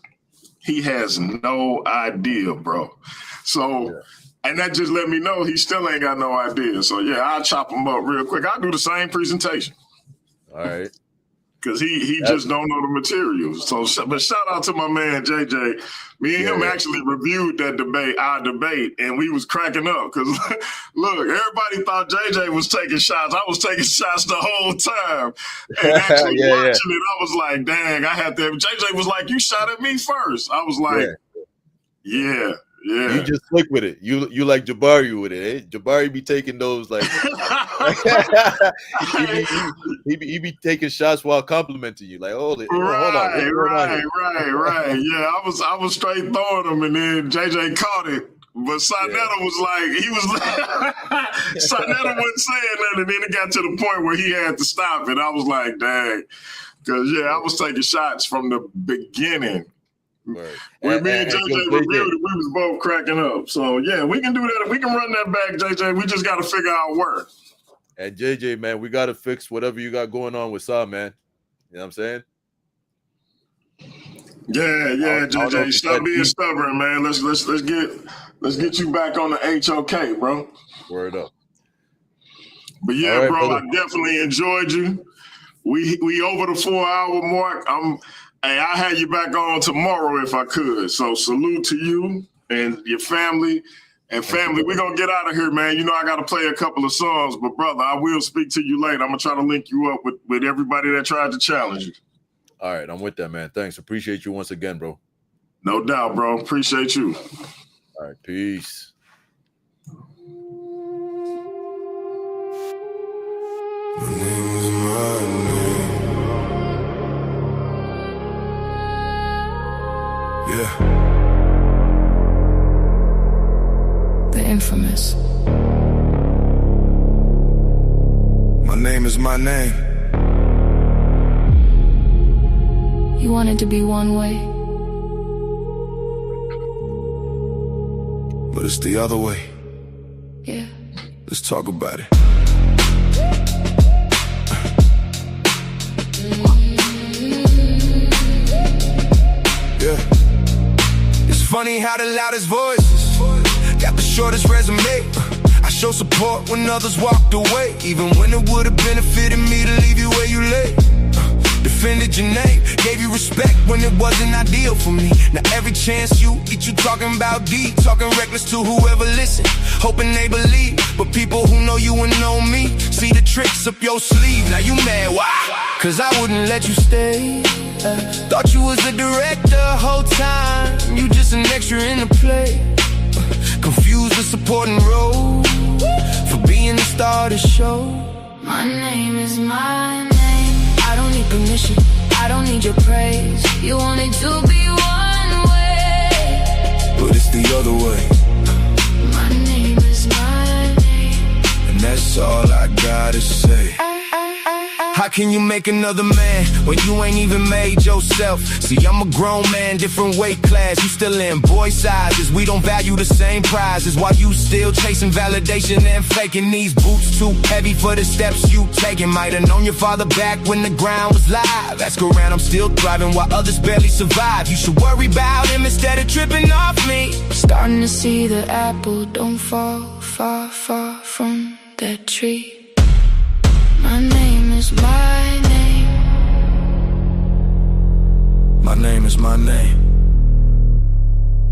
he has no idea, bro. So, and that just let me know he still ain't got no idea. So yeah, I'll chop him up real quick. I'll do the same presentation. All right. Because he just don't know the materials. So, but shout out to my man JJ. Me and him actually reviewed that debate, our debate, and we was cracking up. Because look, everybody thought JJ was taking shots. I was taking shots the whole time. And actually watching it, I was like, dang, I had to. JJ was like, you shot at me first. I was like, yeah. You just slick with it. You like Jabari with it. Eh? Jabari be taking those like he be taking shots while complimenting you. Like, hold on. Right. Yeah, I was straight throwing them, and then JJ caught it. But Sarnetta was like, Sarnetta wasn't saying nothing, and then it got to the point where he had to stop it. I was like, dang. Because I was taking shots from the beginning. Right. When me and JJ reviewed it, we was both cracking up. So yeah, we can do that. We can run that back, JJ. We just got to figure out where. And JJ, man, we got to fix whatever you got going on with Saw, man. You know what I'm saying? Yeah, JJ. Stop being stubborn, man. Let's get you back on the HOK, bro. Word up. But yeah, right, bro, brother. I definitely enjoyed you. We over the 4-hour mark. Hey, I'll have you back on tomorrow if I could. So salute to you and your family. And family, we're going to get out of here, man. You know I got to play a couple of songs. But, brother, I will speak to you later. I'm going to try to link you up with everybody that tried to challenge you. All right, I'm with that, man. Thanks. Appreciate you once again, bro. No doubt, bro. Appreciate you. All right, peace. Yeah. The infamous. My name is my name. You wanted to be one way, but it's the other way. Yeah. Let's talk about it. Yeah. It's funny how the loudest voices got the shortest resume. I show support when others walked away, even when it would have benefited me to leave you where you lay. Defended your name, gave you respect when it wasn't ideal for me. Now every chance you get, you talking about D, talking reckless to whoever listen, hoping they believe. But people who know you and know me see the tricks up your sleeve. Now you mad, why? Cause I wouldn't let you stay. Thought you was the director whole time, you just an extra in the play. Confused the supporting role for being the star of the show. My name is my name. I don't need permission, I don't need your praise. You wanted to be one way, but it's the other way. My name is my name, and that's all I gotta say. How can you make another man when you ain't even made yourself? See, I'm a grown man, different weight class. You still in boy sizes. We don't value the same prizes, while you still chasing validation and faking. These boots too heavy for the steps you taking. Might have known your father back when the ground was live. Ask around, I'm still thriving while others barely survive. You should worry about him instead of tripping off me. Starting to see the apple don't fall far, far from that tree. My name is my name. My name is my name.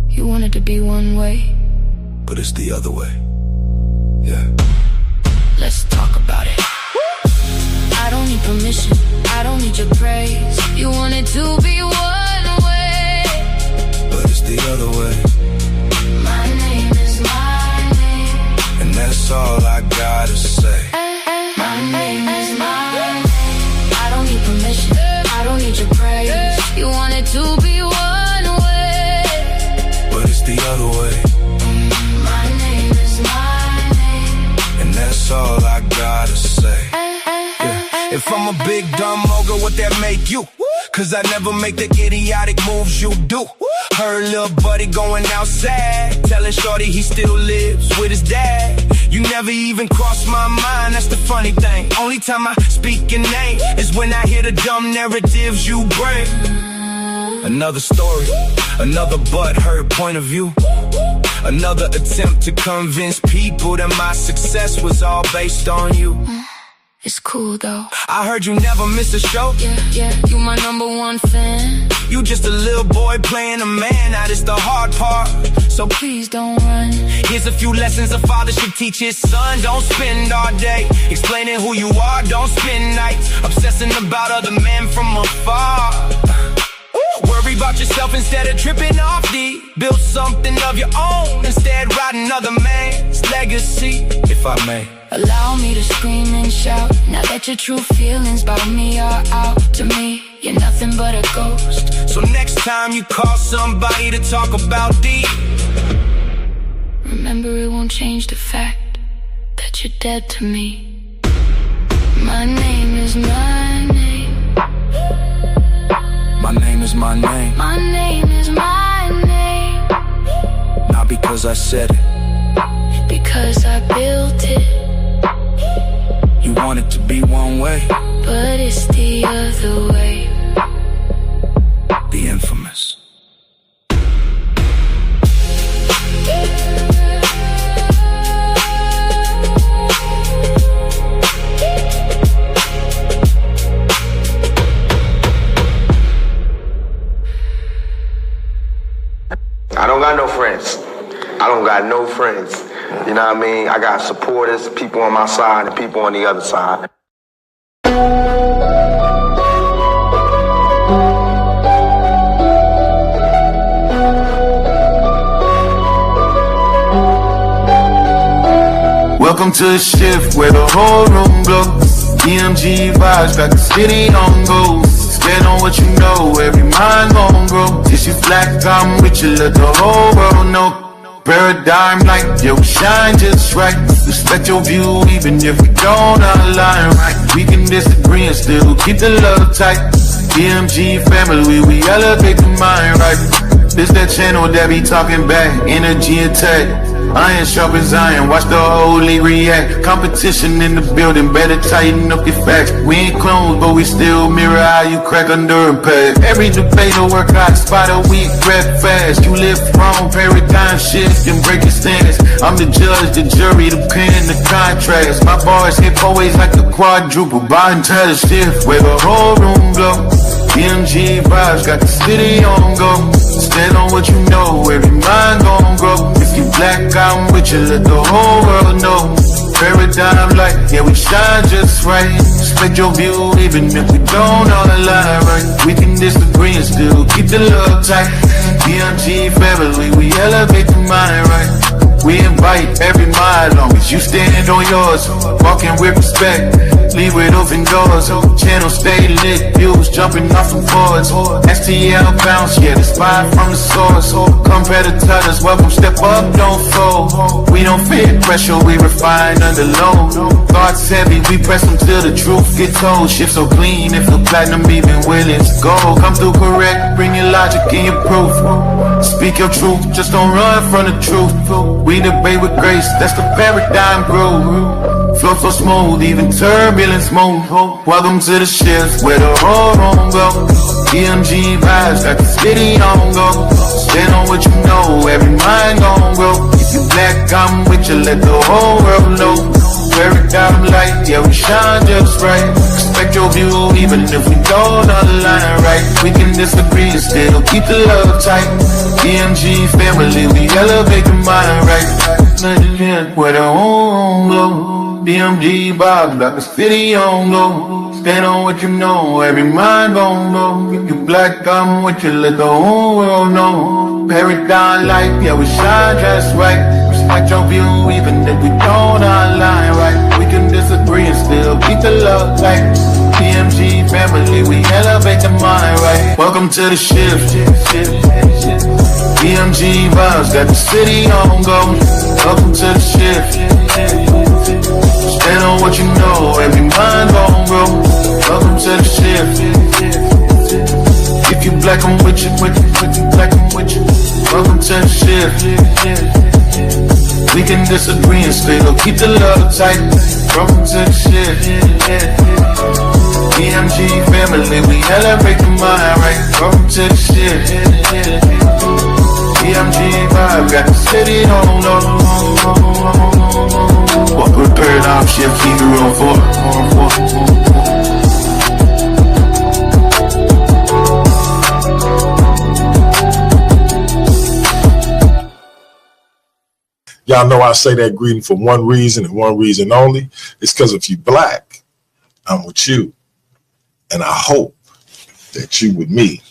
You wanted to be one way, but it's the other way. Yeah. Let's talk about it. I don't need permission, I don't need your praise. You wanted to be one way, but it's the other way. My name is my name, and that's all I gotta say. My name is my name. I don't need If I'm a big dumb mogul, what that make you? Cause I never make the idiotic moves you do. Heard little buddy going outside, telling shorty he still lives with his dad. You never even crossed my mind, that's the funny thing. Only time I speak your name is when I hear the dumb narratives you bring. Another story, another butthurt point of view. Another attempt to convince people that my success was all based on you. It's cool though. I heard you never miss a show. Yeah, you my #1 fan. You just a little boy playing a man, now this the hard part. So please don't run. Here's a few lessons a father should teach his son. Don't spend all day explaining who you are. Don't spend nights obsessing about other men from afar. Worry about yourself instead of tripping off the. Build something of your own instead riding another man's legacy, if I may. Allow me to scream and shout. Now that your true feelings about me are out. To me, you're nothing but a ghost. So next time you call somebody to talk about D, remember it won't change the fact that you're dead to me. My name is my name. My name is my name. My name is my name. Not because I said it, because I built it. You want it to be one way, but it's the other way. The infamous. I don't got no friends. I don't got no friends. You know what I mean? I got supporters, people on my side and people on the other side. Welcome to the shift where the whole room glows. EMG vibes got the city on go. Stand on what you know, every mind gon' grow. This you flat, I'm with you, let the whole world know. Paradigm light, yo, shine just right. Respect your view, even if we don't align right. We can disagree and still keep the love tight. EMG family, we elevate the mind right. This that channel that be talking back, energy attack. Iron sharp as iron, watch the holy react. Competition in the building, better tighten up your facts. We ain't clones, but we still mirror how you crack under impact. Every debate will work out, spot a weak, rap fast. You live wrong, paradigm shift, and break your stance. I'm the judge, the jury, the pen, the contrast. My bars hit always like a quadruple, by entire shift, where the whole room glow. EMG vibes got the city on go. Stand on what you know, every mind gon' grow. If you black, I'm with you, let the whole world know. Paradigm light, yeah, we shine just right. Respect your view, even if we don't all align right. We can disagree and still keep the love tight. EMG family, we elevate the mind right. We invite every mind, long as you stand on yours. Walking with respect, leave with open doors. Channel stay lit, views jumping off from Fords. STL bounce, yeah, the spot from the source. Competitors, welcome, step up, don't fold. We don't fear pressure, we refine under load. Thoughts heavy, we press them till the truth gets told. Shift so clean, if the platinum even willing to go. Come through correct, bring your logic and your proof. Speak your truth, just don't run from the truth. We debate with grace, that's the paradigm groove. Flow so smooth, even turbulence move. Welcome to the shift where the whole room go. EMG vibes got the city on go. Stand on what you know, every mind gon' grow. If you black, I'm with you, let the whole world know. Paradigm light, yeah, we shine just right. Respect your view, even if we don't align right. We can disagree and still keep the love tight. EMG family, we elevate the mind right. Where the whole glow. DMG vibes like the city on go. Stand on what you know, every mind gon' go. If you black, I'm with you, let the whole world know. Paradigm light, yeah, we shine just right. Respect your view, even if we don't align right. We can disagree and still keep the love tight. DMG family, we elevate the mind right. Welcome to the shift. DMG vibes got the city on go. Welcome to the shift. Stand on what you know, every mind gon' grow. Welcome to the shift. If you black, I'm with you, black, I'm with you. Welcome to the shift. We can disagree and still keep the love tight. Welcome to the shift. DMG family, we elevate the mind, right? Welcome to the shift. DMG vibe, got the city on. Walk with paradigm shift, keep it real for. Y'all know I say that greeting for one reason and one reason only. It's because if you black, I'm with you. And I hope that you with me.